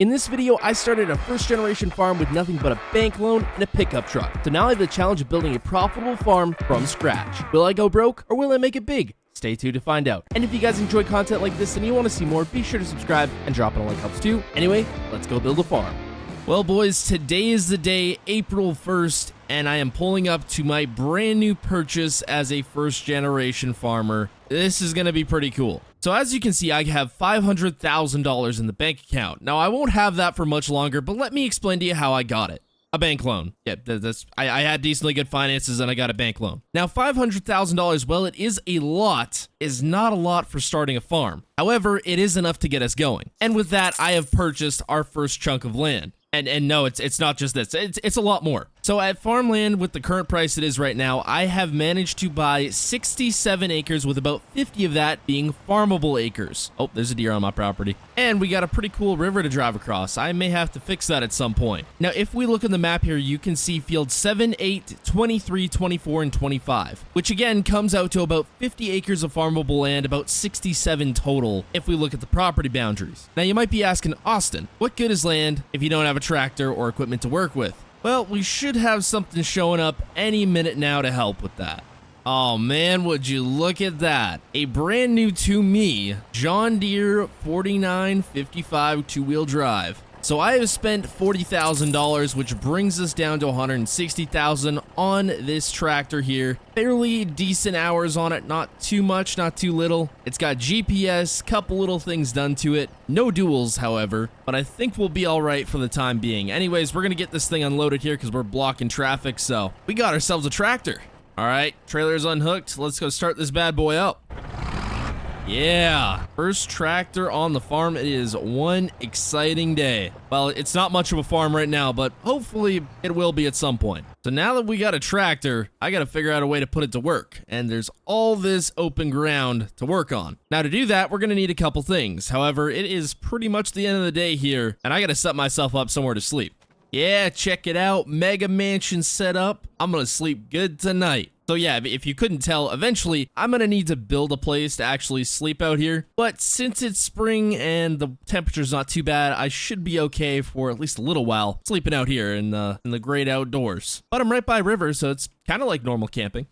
In this video, I started a first-generation farm with nothing but a bank loan and a pickup truck. So now I have the challenge of building a profitable farm from scratch. Will I go broke or will I make it big? Stay tuned to find out. And if you guys enjoy content like this and you want to see more, be sure to subscribe and drop in a like helps too. Anyway, let's go build a farm. Well, boys, today is the day, April 1st, and I am pulling up to my brand new purchase as a first-generation farmer. This is going to be pretty cool. So as you can see, I have $500,000 in the bank account. Now, I won't have that for much longer, but let me explain to you how I got it. A bank loan. Yeah, I had decently good finances and I got a bank loan. Now, $500,000, while it is a lot, is not a lot for starting a farm. However, it is enough to get us going. And with that, I have purchased our first chunk of land. And no, it's not just this. It's a lot more. So at farmland, with the current price it is right now, I have managed to buy 67 acres, with about 50 of that being farmable acres. Oh, there's a deer on my property. And we got a pretty cool river to drive across. I may have to fix that at some point. Now, if we look on the map here, you can see fields 7, 8, 23, 24, and 25, which again comes out to about 50 acres of farmable land, about 67 total, if we look at the property boundaries. Now, you might be asking, Austin, what good is land if you don't have a tractor or equipment to work with? Well, we should have something showing up any minute now to help with that. Oh man, would you look at that? A brand new to me John Deere 4955 two-wheel drive. So I have spent $40,000, which brings us down to $160,000 on this tractor here. Fairly decent hours on it, not too much, not too little. It's got GPS, couple little things done to it. No duals, however, but I think we'll be all right for the time being. Anyways, we're gonna get this thing unloaded here because we're blocking traffic, so we got ourselves a tractor. All right, trailer's unhooked. Let's go start this bad boy up. Yeah, first tractor on the farm. It is one exciting day. Well, it's not much of a farm right now, but hopefully it will be at some point. So now that we got a tractor, I got to figure out a way to put it to work. And there's all this open ground to work on. Now to do that, we're going to need a couple things. However, it is pretty much the end of the day here, and I got to set myself up somewhere to sleep. Yeah, check it out. Mega mansion set up. I'm going to sleep good tonight. So yeah, if you couldn't tell, eventually I'm gonna need to build a place to actually sleep out here. But since it's spring and the temperature's not too bad, I should be okay for at least a little while sleeping out here in the great outdoors. But I'm right by a river, so it's kind of like normal camping.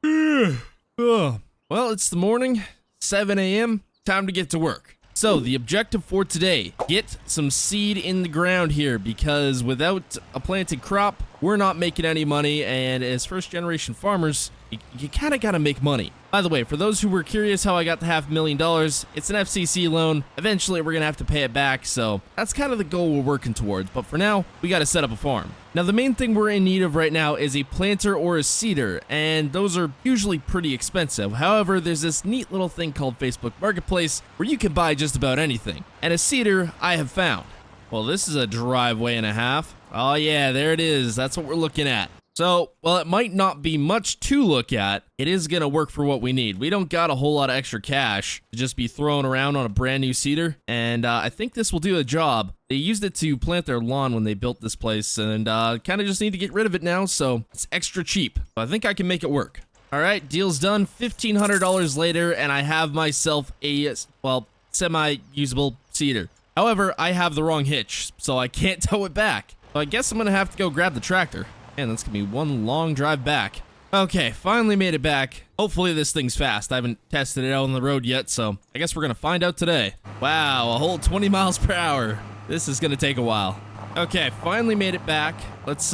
Well, it's the morning, 7 a.m., time to get to work. So the objective for today, get some seed in the ground here, because without a planted crop, we're not making any money, and as first generation farmers, you kind of got to make money. By the way, for those who were curious how I got the $500,000, it's an FCC loan. Eventually, we're going to have to pay it back, so that's kind of the goal we're working towards. But for now, we got to set up a farm. Now, the main thing we're in need of right now is a planter or a seeder, and those are usually pretty expensive. However, there's this neat little thing called Facebook Marketplace where you can buy just about anything. And a seeder I have found. Well, this is a driveway and a half. Oh yeah, there it is. That's what we're looking at. So, while it might not be much to look at, it is going to work for what we need. We don't got a whole lot of extra cash to just be thrown around on a brand new seeder, and I think this will do a job. They used it to plant their lawn when they built this place, and kind of just need to get rid of it now, so it's extra cheap. So I think I can make it work. All right, deal's done. $1,500 later, and I have myself a, well, semi-usable seeder. However, I have the wrong hitch, so I can't tow it back. So I guess I'm going to have to go grab the tractor. Man, that's going to be one long drive back. Okay, finally made it back. Hopefully this thing's fast. I haven't tested it out on the road yet, so I guess we're going to find out today. Wow, a whole 20 miles per hour. This is going to take a while. Okay, finally made it back. Let's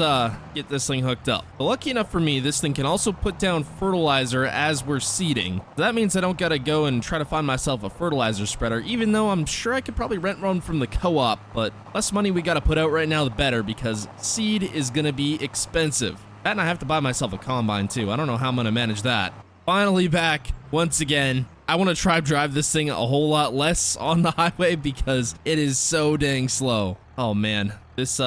get this thing hooked up. But lucky enough for me, this thing can also put down fertilizer as we're seeding. That means I don't gotta go and try to find myself a fertilizer spreader, even though I'm sure I could probably rent one from the co-op, but less money we gotta put out right now, the better, because seed is gonna be expensive. That, and I have to buy myself a combine too. I don't know how I'm gonna manage that. Finally back, once again. I want to try drive this thing a whole lot less on the highway because it is so dang slow. Oh man, this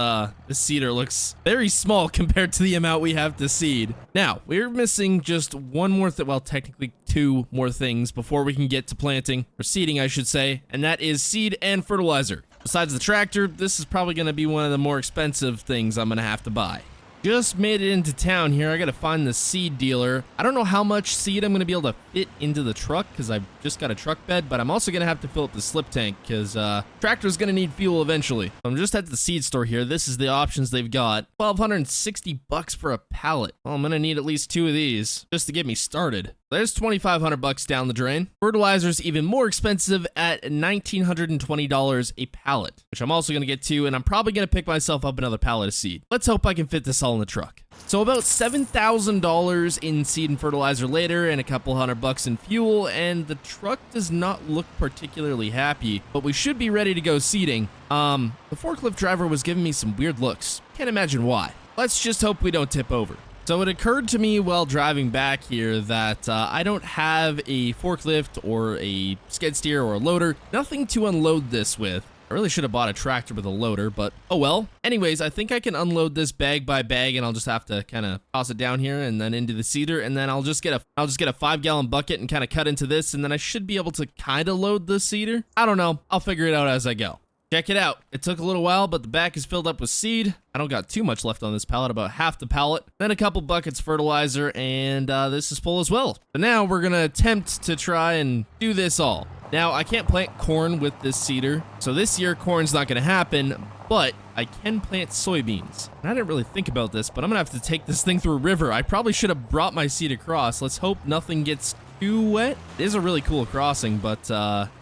seeder looks very small compared to the amount we have to seed. Now, we're missing just one more thing, well, technically two more things before we can get to planting, or seeding I should say, and that is seed and fertilizer. Besides the tractor, this is probably going to be one of the more expensive things I'm going to have to buy. Just made it into town here. I gotta find the seed dealer. I don't know how much seed I'm gonna be able to fit into the truck because I've just got a truck bed, but I'm also gonna have to fill up the slip tank because tractor's gonna need fuel eventually. I'm just at the seed store here. This is the options they've got. $1,260 for a pallet. Well, I'm gonna need at least 2 of these just to get me started. There's $2,500 down the drain. Fertilizer's even more expensive at $1,920 a pallet, which I'm also gonna get to, and I'm probably gonna pick myself up another pallet of seed. Let's hope I can fit this all in the truck. So about $7,000 in seed and fertilizer later, and a couple $100 in fuel, and the truck does not look particularly happy, but we should be ready to go seeding. The forklift driver was giving me some weird looks. Can't imagine why. Let's just hope we don't tip over. So it occurred to me while driving back here that I don't have a forklift or a skid steer or a loader, nothing to unload this with. I really should have bought a tractor with a loader, but oh well. Anyways, I think I can unload this bag by bag, and I'll just have to kind of toss it down here and then into the seeder, and then I'll just get a 5-gallon bucket and kind of cut into this, and then I should be able to kind of load the seeder. I don't know. I'll figure it out as I go. Check it out. It took a little while, but the back is filled up with seed. I don't got too much left on this pallet, about half the pallet. Then a couple buckets fertilizer, and this is full as well. So now we're gonna attempt to try and do this all. Now, I can't plant corn with this seeder, so this year corn's not gonna happen, but I can plant soybeans. And I didn't really think about this, but I'm gonna have to take this thing through a river. I probably should have brought my seed across. Let's hope nothing gets too wet. It is a really cool crossing, but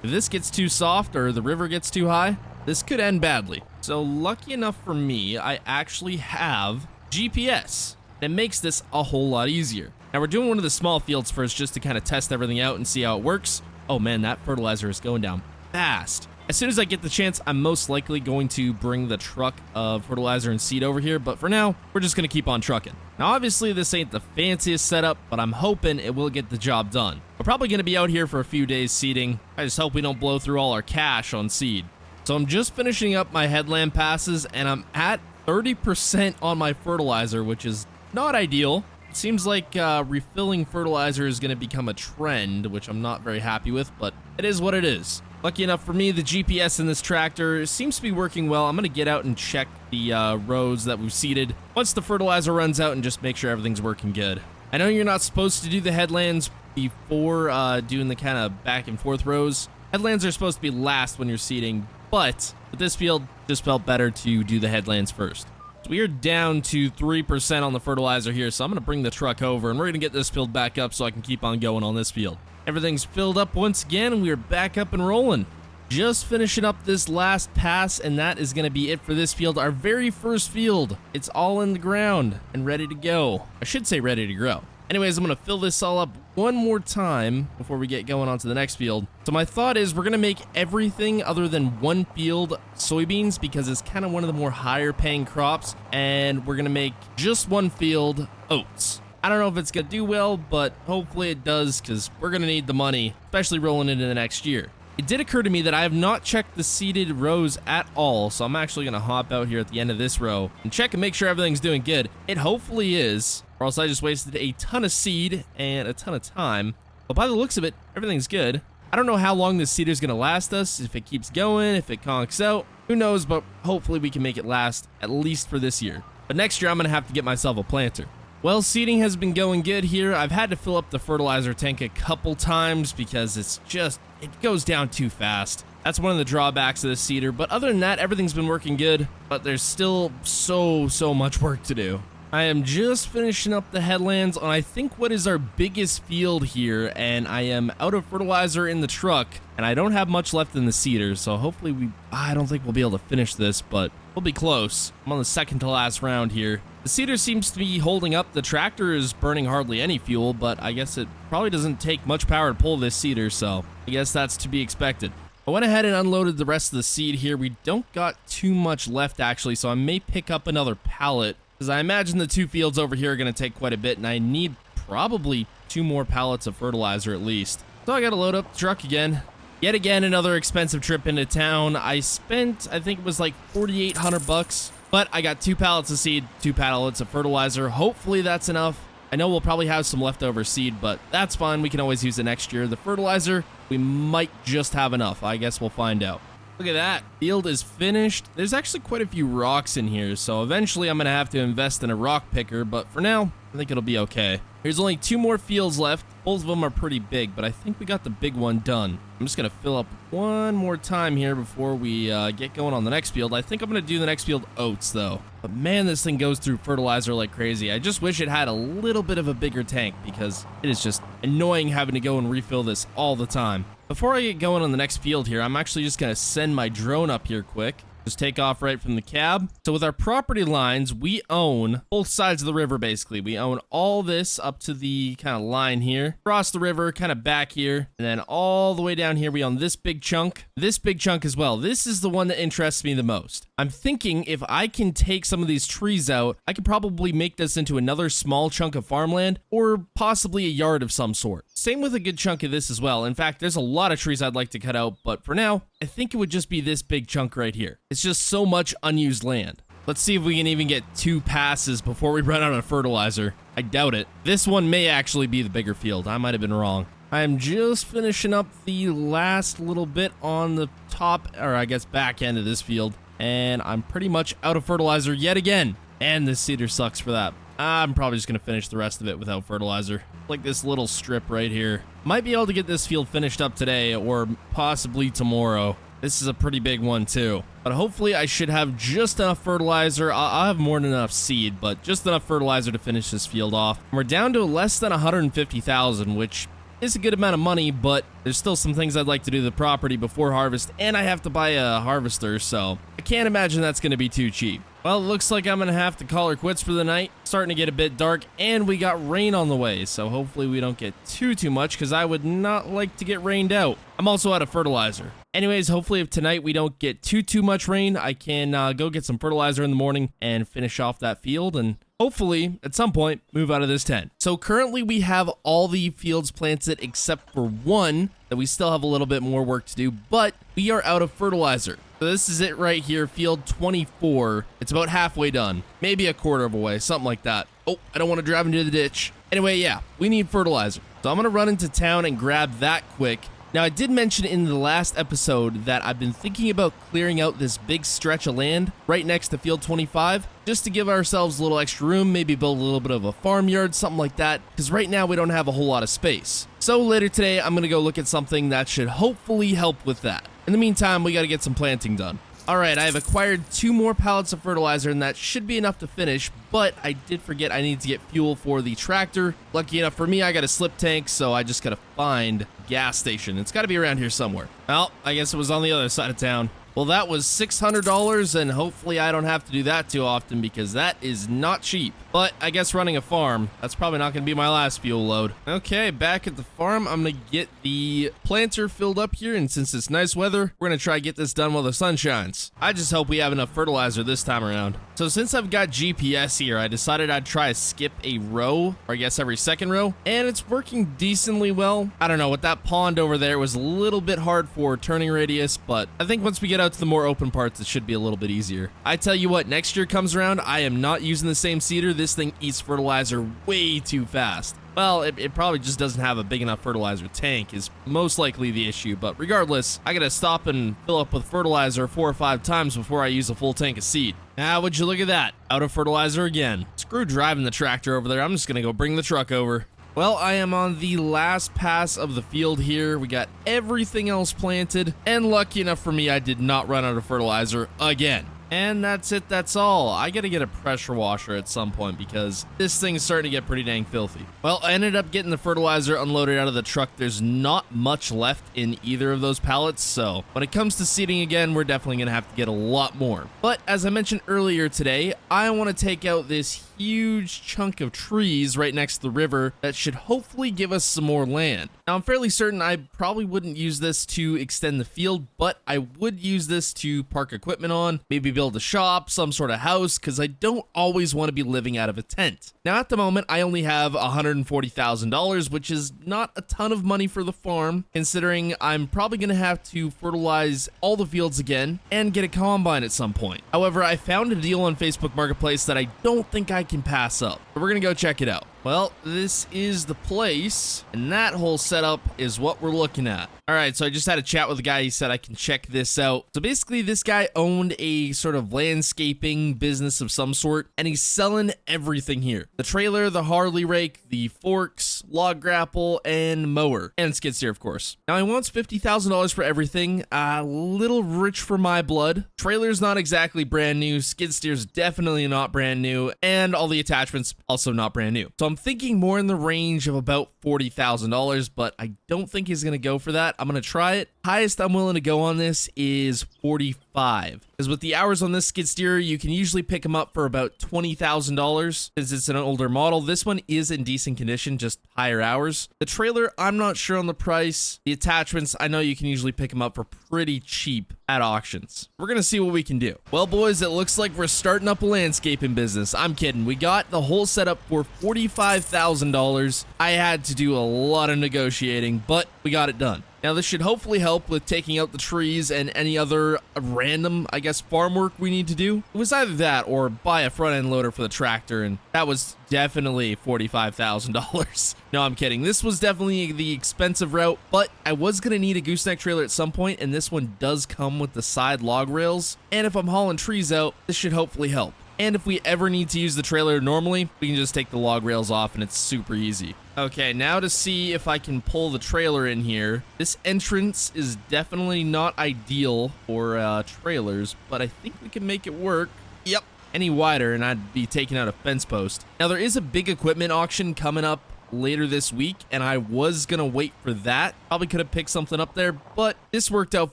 if this gets too soft or the river gets too high, this could end badly. So lucky enough for me, I actually have GPS. It makes this a whole lot easier. Now we're doing one of the small fields first just to kind of test everything out and see how it works. Oh man, that fertilizer is going down fast. As soon as I get the chance, I'm most likely going to bring the truck of fertilizer and seed over here, but for now, we're just gonna keep on trucking. Now obviously this ain't the fanciest setup, but I'm hoping it will get the job done. We're probably gonna be out here for a few days seeding. I just hope we don't blow through all our cash on seed. So I'm just finishing up my headland passes, and I'm at 30% on my fertilizer, which is not ideal. It seems like refilling fertilizer is going to become a trend, which I'm not very happy with, but it is what it is. Lucky enough for me, the GPS in this tractor seems to be working well. I'm going to get out and check the rows that we've seeded once the fertilizer runs out and just make sure everything's working good. I know you're not supposed to do the headlands before doing the kind of back and forth rows. Headlands are supposed to be last when you're seeding, but with this field, just felt better to do the headlands first. So we are down to 3% on the fertilizer here, so I'm going to bring the truck over, and we're going to get this filled back up so I can keep on going on this field. Everything's filled up once again, and we are back up and rolling. Just finishing up this last pass, and that is going to be it for this field, our very first field. It's all in the ground and ready to go. I should say ready to grow. Anyways, I'm going to fill this all up one more time before we get going on to the next field. So my thought is we're going to make everything other than one field soybeans because it's kind of one of the more higher paying crops, and we're going to make just one field oats. I don't know if it's going to do well, but hopefully it does because we're going to need the money, especially rolling into the next year. It did occur to me that I have not checked the seeded rows at all, so I'm actually going to hop out here at the end of this row and check and make sure everything's doing good. It hopefully is, or else I just wasted a ton of seed and a ton of time. But by the looks of it, everything's good. I don't know how long this seeder's going to last us, if it keeps going, if it conks out. Who knows, but hopefully we can make it last, at least for this year. But next year I'm going to have to get myself a planter. Well, seeding has been going good here. I've had to fill up the fertilizer tank a couple times because it goes down too fast. That's one of the drawbacks of this seeder, but other than that, everything's been working good, but there's still so much work to do. I am just finishing up the headlands on I think what is our biggest field here, and I am out of fertilizer in the truck, and I don't have much left in the seeder, so hopefully I don't think we'll be able to finish this, but we'll be close. I'm on the second to last round here. The seeder seems to be holding up. The tractor is burning hardly any fuel, but I guess it probably doesn't take much power to pull this seeder, so I guess that's to be expected. I went ahead and unloaded the rest of the seed here. We don't got too much left actually, so I may pick up another pallet because I imagine the 2 fields over here are going to take quite a bit, and I need probably 2 more pallets of fertilizer at least. So I got to load up the truck again. Yet again, another expensive trip into town. I spent, I think it was like $4,800, but I got 2 pallets of seed, 2 pallets of fertilizer. Hopefully that's enough. I know we'll probably have some leftover seed, but that's fine. We can always use it next year. The fertilizer, we might just have enough. I guess we'll find out. Look at that. Field is finished. There's actually quite a few rocks in here, so eventually I'm going to have to invest in a rock picker, but for now, I think it'll be okay. There's only 2 more fields left. Both of them are pretty big, but I think we got the big one done. I'm just going to fill up one more time here before we get going on the next field. I think I'm going to do the next field oats, though. But man, this thing goes through fertilizer like crazy. I just wish it had a little bit of a bigger tank because it is just annoying having to go and refill this all the time. Before I get going on the next field here, I'm actually just going to send my drone up here quick. Just take off right from the cab. So with our property lines, we own both sides of the river, basically. We own all this up to the kind of line here, across the river, kind of back here, and then all the way down here, we own this big chunk as well. This is the one that interests me the most. I'm thinking if I can take some of these trees out, I could probably make this into another small chunk of farmland or possibly a yard of some sort. Same with a good chunk of this as well. In fact, there's a lot of trees I'd like to cut out, but for now, I think it would just be this big chunk right here. It's just so much unused land. Let's see if we can even get 2 passes before we run out of fertilizer. I doubt it. This one may actually be the bigger field. I might have been wrong. I am just finishing up the last little bit on the top, or I guess back end of this field, and I'm pretty much out of fertilizer yet again. And this seeder sucks for that. I'm probably just going to finish the rest of it without fertilizer. Like this little strip right here. Might be able to get this field finished up today or possibly tomorrow. This is a pretty big one too. But hopefully I should have just enough fertilizer. I'll have more than enough seed, but just enough fertilizer to finish this field off. We're down to less than 150,000, which is a good amount of money, but there's still some things I'd like to do to the property before harvest, and I have to buy a harvester, so I can't imagine that's going to be too cheap. Well, it looks like I'm going to have to call her quits for the night. Starting to get a bit dark, and we got rain on the way, so hopefully we don't get too much, because I would not like to get rained out. I'm also out of fertilizer. Anyways, hopefully if tonight we don't get too much rain, I can go get some fertilizer in the morning and finish off that field, and hopefully, at some point, move out of this tent. So currently we have all the fields planted except for one that we still have a little bit more work to do, but we are out of fertilizer. So this is it right here, field 24. It's about halfway done, maybe a quarter of a way, something like that. Oh, I don't want to drive into the ditch. Anyway, yeah, we need fertilizer. So I'm going to run into town and grab that quick. Now, I did mention in the last episode that I've been thinking about clearing out this big stretch of land right next to field 25, just to give ourselves a little extra room, maybe build a little bit of a farmyard, something like that, because right now we don't have a whole lot of space. So later today, I'm going to go look at something that should hopefully help with that. In the meantime, we got to get some planting done. Alright, I have acquired 2 more pallets of fertilizer, and that should be enough to finish, but I did forget I need to get fuel for the tractor. Lucky enough for me, I got a slip tank, so I just gotta find a gas station. It's gotta be around here somewhere. Well, I guess it was on the other side of town. Well, that was $600, and hopefully I don't have to do that too often because that is not cheap. But I guess running a farm, that's probably not going to be my last fuel load. Okay, back at the farm, I'm going to get the planter filled up here, and since it's nice weather, we're going to try to get this done while the sun shines. I just hope we have enough fertilizer this time around. So since I've got GPS here, I decided I'd try to skip a row, or I guess every second row, and it's working decently well. I don't know, with that pond over there, it was a little bit hard for turning radius, but I think once we get out to the more open parts, it should be a little bit easier. I tell you what, next year comes around, I am not using the same seeder. This thing eats fertilizer way too fast. Well, it probably just doesn't have a big enough fertilizer tank is most likely the issue, but regardless, I gotta stop and fill up with fertilizer 4 or 5 times before I use a full tank of seed. Ah, would you look at that? Out of fertilizer again. Screw driving the tractor over there, I'm just gonna go bring the truck over. Well, I am on the last pass of the field here. We got everything else planted, and lucky enough for me, I did not run out of fertilizer again. And that's it, that's all. I gotta get a pressure washer at some point because this thing's starting to get pretty dang filthy. Well, I ended up getting the fertilizer unloaded out of the truck. There's not much left in either of those pallets, so when it comes to seeding again, we're definitely gonna have to get a lot more. But as I mentioned earlier today, I want to take out this huge chunk of trees right next to the river that should hopefully give us some more land. Now, I'm fairly certain I probably wouldn't use this to extend the field, but I would use this to park equipment on, maybe build a shop, some sort of house, because I don't always want to be living out of a tent. Now, at the moment, I only have $140,000, which is not a ton of money for the farm, considering I'm probably going to have to fertilize all the fields again and get a combine at some point. However, I found a deal on Facebook Marketplace that I don't think I can pass up, but we're going to go check it out. Well, this is the place, and that whole setup is what we're looking at. All right, so I just had a chat with a guy. He said I can check this out. So basically, this guy owned a sort of landscaping business of some sort, and he's selling everything here. The trailer, the Harley rake, the forks, log grapple, and mower, and skid steer, of course. Now, he wants $50,000 for everything. A little rich for my blood. Trailer's not exactly brand new. Skid steer's definitely not brand new, and all the attachments also not brand new. So I'm thinking more in the range of about $40,000, but I don't think he's going to go for that. I'm going to try it. Highest I'm willing to go on this is 45. Because with the hours on this skid steer, you can usually pick them up for about $20,000 since it's an older model. This one is in decent condition, just higher hours. The trailer, I'm not sure on the price. The attachments, I know you can usually pick them up for pretty cheap at auctions. We're going to see what we can do. Well, boys, it looks like we're starting up a landscaping business. I'm kidding. We got the whole setup for $45,000. I had to do a lot of negotiating, but we got it done. Now, this should hopefully help with taking out the trees and any other random, I guess, farm work we need to do. It was either that or buy a front-end loader for the tractor, and that was definitely $45,000. No, I'm kidding. This was definitely the expensive route, but I was going to need a gooseneck trailer at some point, and this one does come with the side log rails. And if I'm hauling trees out, this should hopefully help. And if we ever need to use the trailer normally, we can just take the log rails off and it's super easy. Okay, now to see if I can pull the trailer in here. This entrance is definitely not ideal for trailers, but I think we can make it work. Yep, any wider and I'd be taking out a fence post. Now there is a big equipment auction coming up later this week, and I was gonna wait for that. Probably could have picked something up there, but this worked out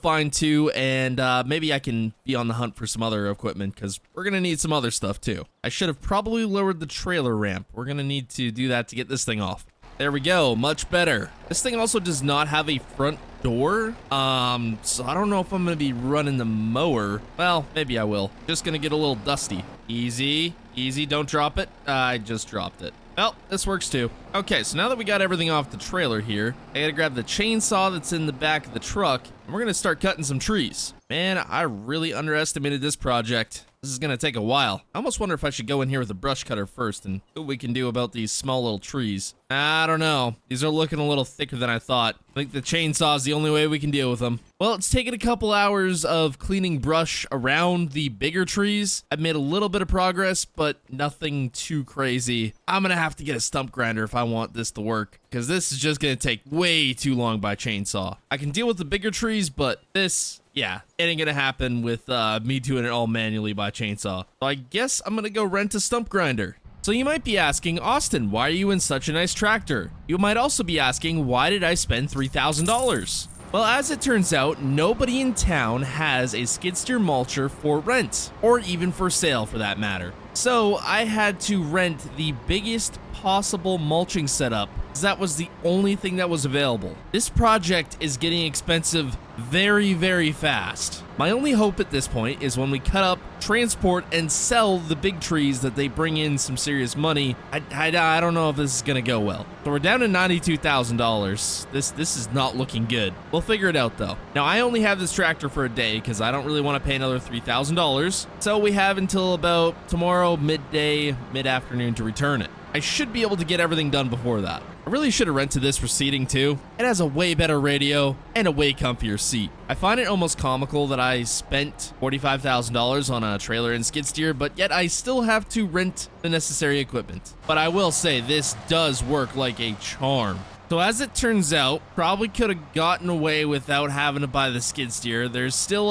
fine too, and maybe I can be on the hunt for some other equipment because we're gonna need some other stuff too. I should have probably lowered the trailer ramp. We're gonna need to do that to get this thing off. There we go, much better. This thing also does not have a front door, so I don't know if I'm gonna be running the mower. Well, maybe I will. Just gonna get a little dusty. Easy, easy, don't drop it. I just dropped it. Well, this works too. Okay, so now that we got everything off the trailer here, I gotta grab the chainsaw that's in the back of the truck, and we're gonna start cutting some trees. Man, I really underestimated this project. This is gonna take a while. I almost wonder if I should go in here with a brush cutter first and see what we can do about these small little trees. I don't know. These are looking a little thicker than I thought. I think the chainsaw is the only way we can deal with them. Well, it's taken a couple hours of cleaning brush around the bigger trees. I've made a little bit of progress, but nothing too crazy. I'm gonna have to get a stump grinder if I want this to work, because this is just gonna take way too long by chainsaw. I can deal with the bigger trees, but this, yeah, it ain't gonna happen with me doing it all manually by chainsaw. So I guess I'm gonna go rent a stump grinder. So you might be asking, Austin, why are you in such a nice tractor? You might also be asking, why did I spend $3,000? Well, as it turns out, nobody in town has a skid steer mulcher for rent, or even for sale for that matter. So I had to rent the biggest possible mulching setup, because that was the only thing that was available. This project is getting expensive very, very fast. My only hope at this point is when we cut up, transport, and sell the big trees that they bring in some serious money. I don't know if this is gonna go well. So we're down to $92,000. This is not looking good. We'll figure it out though. Now I only have this tractor for a day because I don't really want to pay another $3,000. So we have until about tomorrow midday, mid-afternoon to return it. I should be able to get everything done before that. I really should have rented this for seating too. It has a way better radio and a way comfier seat. I find it almost comical that I spent $45,000 on a trailer and skid steer, but yet I still have to rent the necessary equipment. But I will say this does work like a charm. So as it turns out, probably could have gotten away without having to buy the skid steer. There's still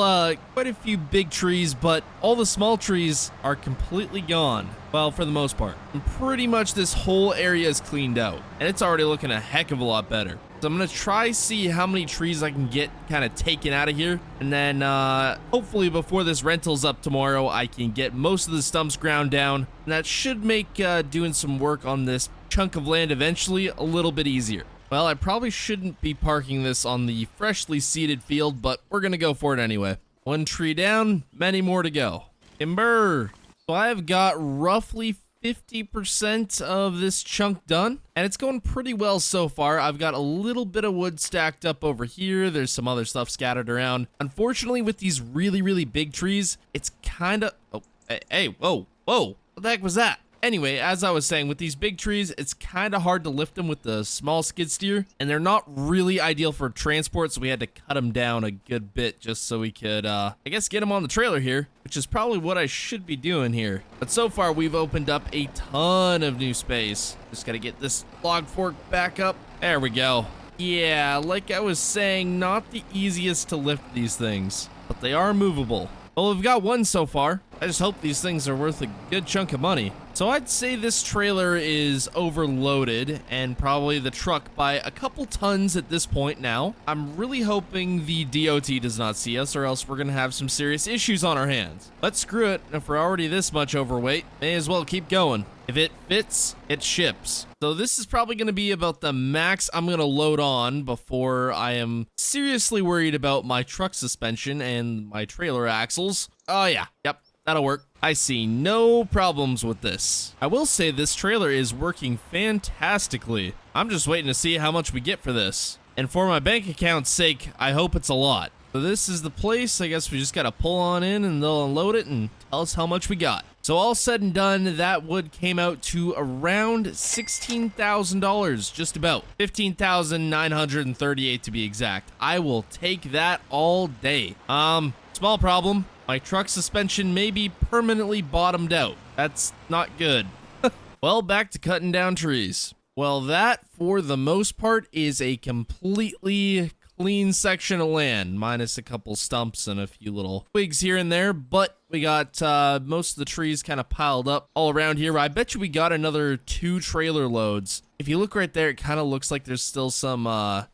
quite a few big trees, but all the small trees are completely gone. Well, for the most part. And pretty much this whole area is cleaned out, and it's already looking a heck of a lot better. So I'm gonna try see how many trees I can get kind of taken out of here, and then hopefully before this rental's up tomorrow, I can get most of the stumps ground down, and that should make doing some work on this chunk of land eventually a little bit easier. Well, I probably shouldn't be parking this on the freshly seeded field, but we're gonna go for it anyway. One tree down, many more to go. Timber! So I've got roughly 50% of this chunk done, and it's going pretty well so far. I've got a little bit of wood stacked up over here. There's some other stuff scattered around. Unfortunately, with these really, really big trees, it's kind of... Oh, hey, whoa, what the heck was that? Anyway, as I was saying, with these big trees, it's kind of hard to lift them with the small skid steer, and they're not really ideal for transport, so we had to cut them down a good bit just so we could, I guess, get them on the trailer here, which is probably what I should be doing here. But so far, we've opened up a ton of new space. Just got to get this log fork back up. There we go. Yeah, like I was saying, not the easiest to lift these things, but they are movable. Well, we've got one so far. I just hope these things are worth a good chunk of money. So I'd say this trailer is overloaded and probably the truck by a couple tons at this point now. I'm really hoping the DOT does not see us or else we're gonna have some serious issues on our hands. But screw it, if we're already this much overweight, may as well keep going. If it fits, it ships. So this is probably gonna be about the max I'm gonna load on before I am seriously worried about my truck suspension and my trailer axles. Oh yeah, yep. That'll work. I see no problems with this. I will say this trailer is working fantastically. I'm just waiting to see how much we get for this. And for my bank account's sake, I hope it's a lot. So this is the place. I guess we just gotta pull on in and they'll unload it and tell us how much we got. So all said and done, that wood came out to around $16,000, just about. $15,938 to be exact. I will take that all day. Small problem. My truck suspension may be permanently bottomed out. That's not good. Well, back to cutting down trees. Well, that, for the most part, is a completely clean section of land, minus a couple stumps and a few little twigs here and there, but we got most of the trees kind of piled up all around here. I bet you we got another 2 trailer loads. If you look right there, it kind of looks like there's still some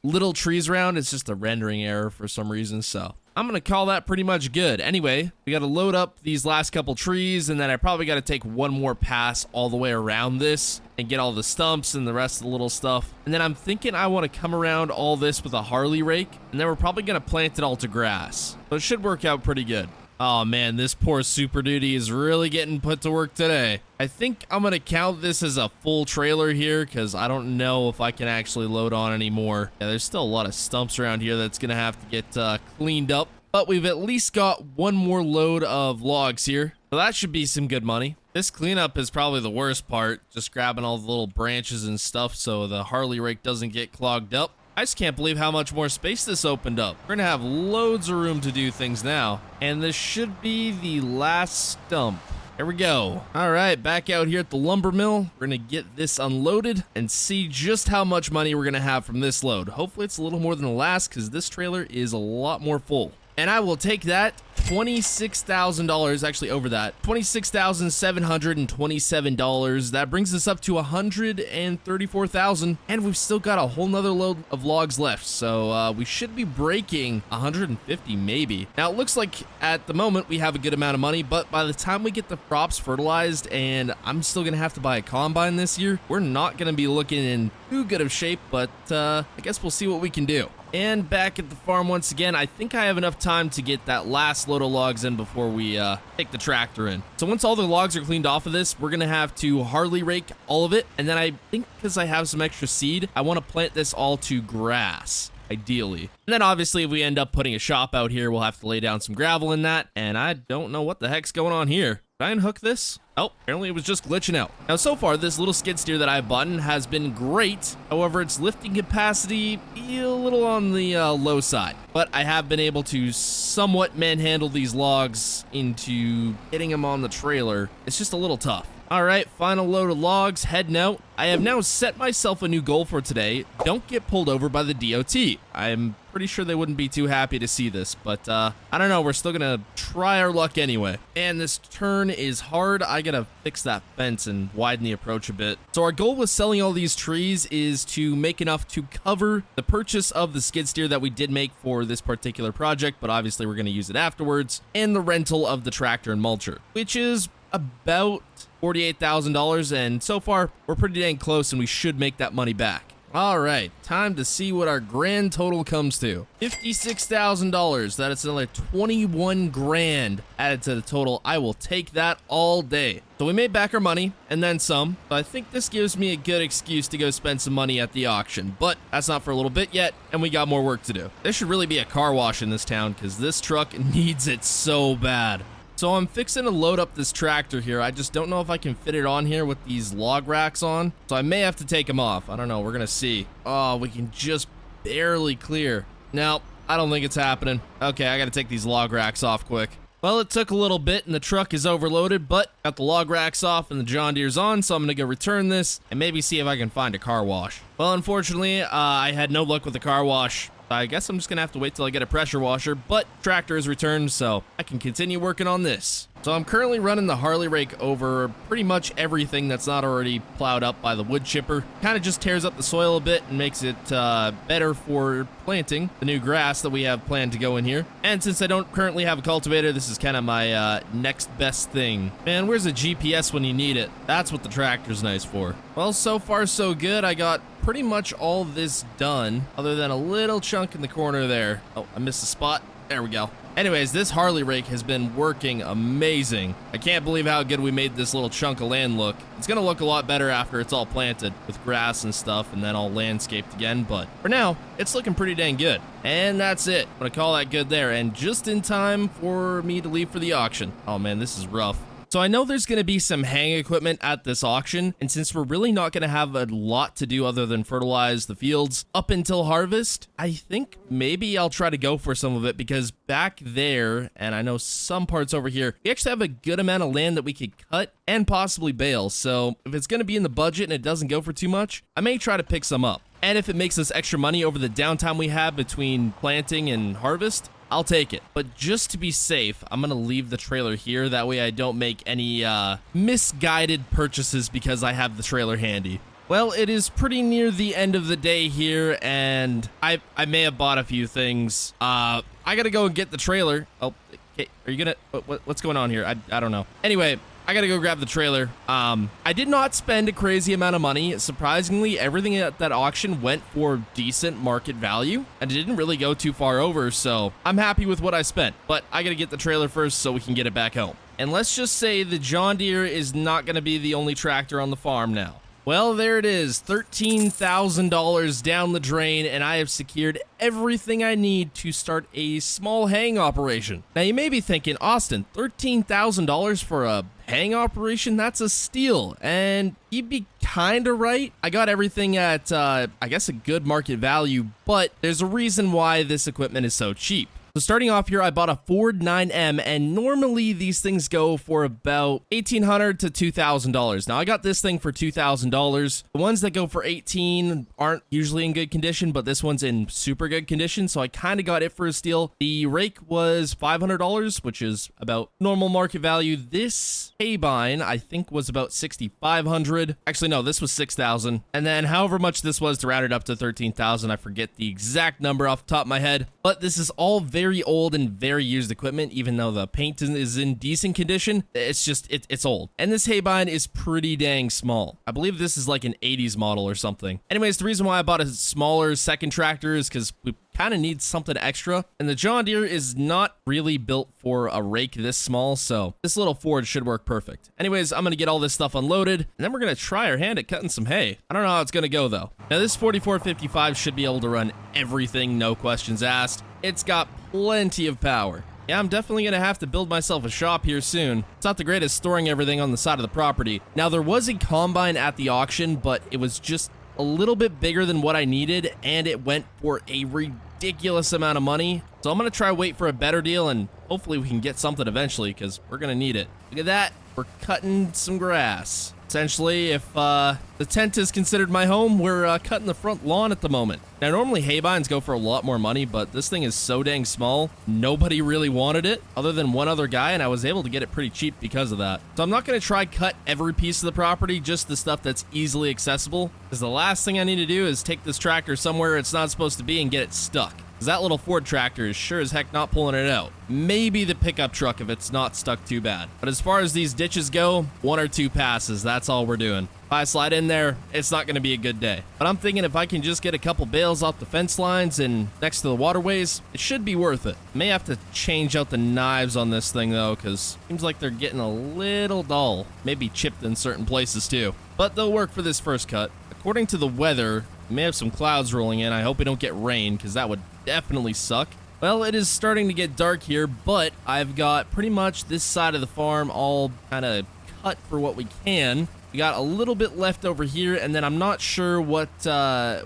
little trees around. It's just a rendering error for some reason, so I'm gonna call that pretty much good. Anyway, we gotta load up these last couple trees, and then I probably gotta take one more pass all the way around this and get all the stumps and the rest of the little stuff. And then I'm thinking I want to come around all this with a Harley rake, and then we're probably gonna plant it all to grass. So it should work out pretty good. Oh man, this poor Super Duty is really getting put to work today. I think I'm gonna count this as a full trailer here because I don't know if I can actually load on anymore. Yeah, there's still a lot of stumps around here that's gonna have to get cleaned up. But we've at least got one more load of logs here. So that should be some good money. This cleanup is probably the worst part, just grabbing all the little branches and stuff so the Harley rake doesn't get clogged up. I just can't believe how much more space this opened up. We're gonna have loads of room to do things now. And this should be the last stump. There we go. All right, back out here at the lumber mill. We're gonna get this unloaded and see just how much money we're gonna have from this load. Hopefully it's a little more than the last because this trailer is a lot more full. And I will take that $26,000, actually over that, $26,727. That brings us up to $134,000, and we've still got a whole nother load of logs left. So we should be breaking 150 maybe. Now it looks like at the moment we have a good amount of money, but by the time we get the crops fertilized, and I'm still gonna have to buy a combine this year, we're not gonna be looking in too good of shape, but I guess we'll see what we can do. And back at the farm once again, I think I have enough time to get that last load of logs in before we take the tractor in. So once all the logs are cleaned off of this, we're gonna have to Harley rake all of it, and then I think because I have some extra seed, I want to plant this all to grass, ideally. And then obviously if we end up putting a shop out here, we'll have to lay down some gravel in that, and I don't know what the heck's going on here. Did I unhook this? Oh, apparently it was just glitching out. Now, so far, this little skid steer that I bought has been great. However, its lifting capacity be a little on the low side. But I have been able to somewhat manhandle these logs into getting them on the trailer. It's just a little tough. All right, final load of logs, heading out. I have now set myself a new goal for today. Don't get pulled over by the DOT. I'm pretty sure they wouldn't be too happy to see this, but I don't know. We're still gonna try our luck anyway. And this turn is hard. I gotta fix that fence and widen the approach a bit. So our goal with selling all these trees is to make enough to cover the purchase of the skid steer that we did make for this particular project, but obviously we're gonna use it afterwards, and the rental of the tractor and mulcher, which is about $48,000, and so far we're pretty dang close and we should make that money back. All right, time to see what our grand total comes to. $56,000. That is another 21 grand added to the total. I will take that all day. So we made back our money and then some. So I think this gives me a good excuse to go spend some money at the auction, but that's not for a little bit yet, and we got more work to do. There should really be a car wash in this town because this truck needs it so bad. So I'm fixing to load up this tractor here. I just don't know if I can fit it on here with these log racks on. So I may have to take them off. I don't know. We're going to see. Oh, we can just barely clear. No, I don't think it's happening. Okay, I got to take these log racks off quick. Well, it took a little bit and the truck is overloaded, but got the log racks off and the John Deere's on, so I'm going to go return this and maybe see if I can find a car wash. Well, unfortunately, I had no luck with the car wash. I guess I'm just going to have to wait till I get a pressure washer, but tractor is returned, so I can continue working on this. So I'm currently running the Harley rake over pretty much everything that's not already plowed up by the wood chipper. Kind of just tears up the soil a bit and makes it better for planting the new grass that we have planned to go in here. And since I don't currently have a cultivator, this is kind of my next best thing. Man, where's a GPS when you need it? That's what the tractor's nice for. Well, so far so good. I got pretty much all this done, other than a little chunk in the corner there. Oh, I missed a spot. There we go. Anyways, this Harley rake has been working amazing. I can't believe how good we made this little chunk of land look. It's gonna look a lot better after it's all planted with grass and stuff and then all landscaped again, but for now, it's looking pretty dang good. And that's it. I'm gonna call that good there, and just in time for me to leave for the auction. Oh man, this is rough. So I know there's going to be some hang equipment at this auction, and since we're really not going to have a lot to do other than fertilize the fields up until harvest, I think maybe I'll try to go for some of it, because back there, and I know some parts over here, we actually have a good amount of land that we could cut and possibly bale. So if it's going to be in the budget and it doesn't go for too much, I may try to pick some up. And if it makes us extra money over the downtime we have between planting and harvest, I'll take it. But just to be safe, I'm going to leave the trailer here. That way I don't make any misguided purchases because I have the trailer handy. Well, it is pretty near the end of the day here, and I may have bought a few things. I got to go and get the trailer. Oh, okay. Are you going to... What's going on here? I don't know. Anyway, I gotta go grab the trailer. I did not spend a crazy amount of money. Surprisingly, everything at that auction went for decent market value, and it didn't really go too far over, so I'm happy with what I spent. But I gotta get the trailer first so we can get it back home. And let's just say the John Deere is not gonna be the only tractor on the farm now. Well, there it is, $13,000 down the drain, and I have secured everything I need to start a small hang operation. Now, you may be thinking, Austin, $13,000 for a hang operation? That's a steal, and you'd be kinda right. I got everything at, I guess, a good market value, but there's a reason why this equipment is so cheap. So starting off here, I bought a Ford 9M, and normally these things go for about $1,800 to $2,000. Now, I got this thing for $2,000. The ones that go for $18,000 aren't usually in good condition, but this one's in super good condition, so I kind of got it for a steal. The rake was $500, which is about normal market value. This haybine, I think, was about $6,500. Actually, no, this was $6,000. And then however much this was to round it up to $13,000, I forget the exact number off the top of my head, but this is all very old and very used equipment. Even though the paint is in decent condition, it's just it's old, and this haybine is pretty dang small. I believe this is like an 80s model or something. Anyways, the reason why I bought a smaller second tractor is because we kind of need something extra, and the John Deere is not really built for a rake this small, so this little Ford should work perfect. Anyways, I'm gonna get all this stuff unloaded, and then we're gonna try our hand at cutting some hay. I don't know how it's gonna go though. Now, this 4455 should be able to run everything, no questions asked. It's got plenty of power. Yeah, I'm definitely gonna have to build myself a shop here soon. It's not the greatest storing everything on the side of the property. Now, there was a combine at the auction, but it was just a little bit bigger than what I needed, and it went for a ridiculous amount of money. So I'm gonna try wait for a better deal, and hopefully we can get something eventually, because we're gonna need it. Look at that, we're cutting some grass. Essentially, if the tent is considered my home, we're cutting the front lawn at the moment. Now, normally haybines go for a lot more money, but this thing is so dang small, nobody really wanted it other than one other guy, and I was able to get it pretty cheap because of that. So I'm not going to try cut every piece of the property, just the stuff that's easily accessible, because the last thing I need to do is take this tractor somewhere it's not supposed to be and get it stuck. Because that little Ford tractor is sure as heck not pulling it out. Maybe the pickup truck if it's not stuck too bad. But as far as these ditches go, 1 or 2 passes, that's all we're doing. If I slide in there, it's not going to be a good day. But I'm thinking if I can just get a couple bales off the fence lines and next to the waterways, it should be worth it. May have to change out the knives on this thing though, because it seems like they're getting a little dull. Maybe chipped in certain places too. But they'll work for this first cut. According to the weather, we may have some clouds rolling in. I hope we don't get rain, because that would definitely suck. Well, it is starting to get dark here, but I've got pretty much this side of the farm all kind of cut for what we can. We got a little bit left over here, and then I'm not sure what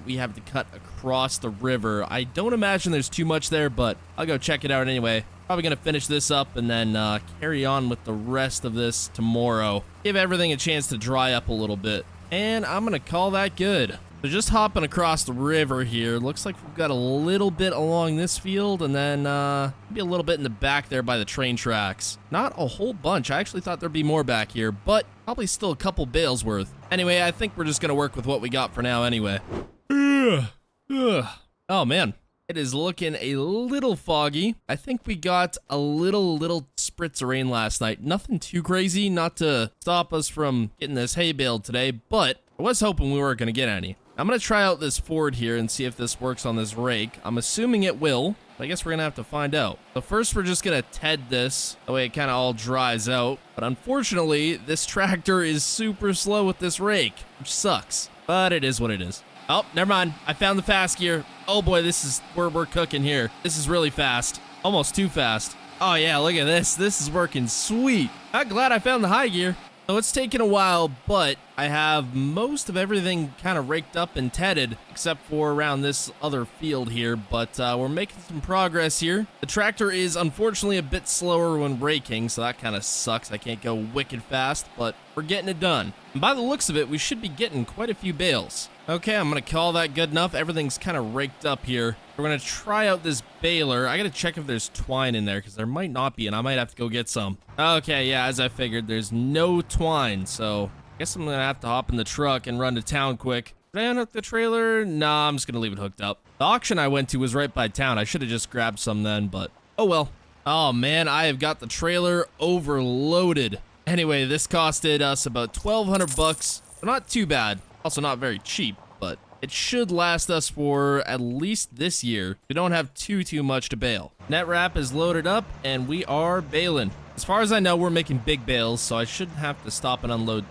we have to cut across the river. I don't imagine there's too much there, but I'll go check it out anyway. Probably going to finish this up and then carry on with the rest of this tomorrow. Give everything a chance to dry up a little bit. And I'm going to call that good. So just hopping across the river here. Looks like we've got a little bit along this field and then maybe a little bit in the back there by the train tracks. Not a whole bunch. I actually thought there'd be more back here, but probably still a couple bales worth. Anyway, I think we're just going to work with what we got for now anyway. Oh, man. It is looking a little foggy. I think we got a little spritz of rain last night. Nothing too crazy, not to stop us from getting this hay baled today, but I was hoping we weren't going to get any. I'm going to try out this Ford here and see if this works on this rake. I'm assuming it will, but I guess we're going to have to find out. So first, we're just going to TED this. That way it kind of all dries out. But unfortunately, this tractor is super slow with this rake, which sucks. But it is what it is. Oh, never mind. I found the fast gear. Oh boy, this is where we're cooking here. This is really fast. Almost too fast. Oh yeah, look at this. This is working sweet. I'm glad I found the high gear. So it's taken a while, but I have most of everything kind of raked up and tedded, except for around this other field here, but we're making some progress here. The tractor is unfortunately a bit slower when raking, so that kind of sucks. I can't go wicked fast, but we're getting it done. And by the looks of it, we should be getting quite a few bales. Okay, I'm going to call that good enough. Everything's kind of raked up here. We're going to try out this baler. I got to check if there's twine in there, because there might not be, and I might have to go get some. Okay, yeah, as I figured, there's no twine, so I guess I'm going to have to hop in the truck and run to town quick. Did I unhook the trailer? Nah, I'm just going to leave it hooked up. The auction I went to was right by town. I should have just grabbed some then, but oh well. Oh man, I have got the trailer overloaded. Anyway, this costed us about 1,200 bucks. Not too bad. Also not very cheap, but it should last us for at least this year. We don't have too much to bale. Net wrap is loaded up and we are baling. As far as I know, we're making big bales, so I shouldn't have to stop and unload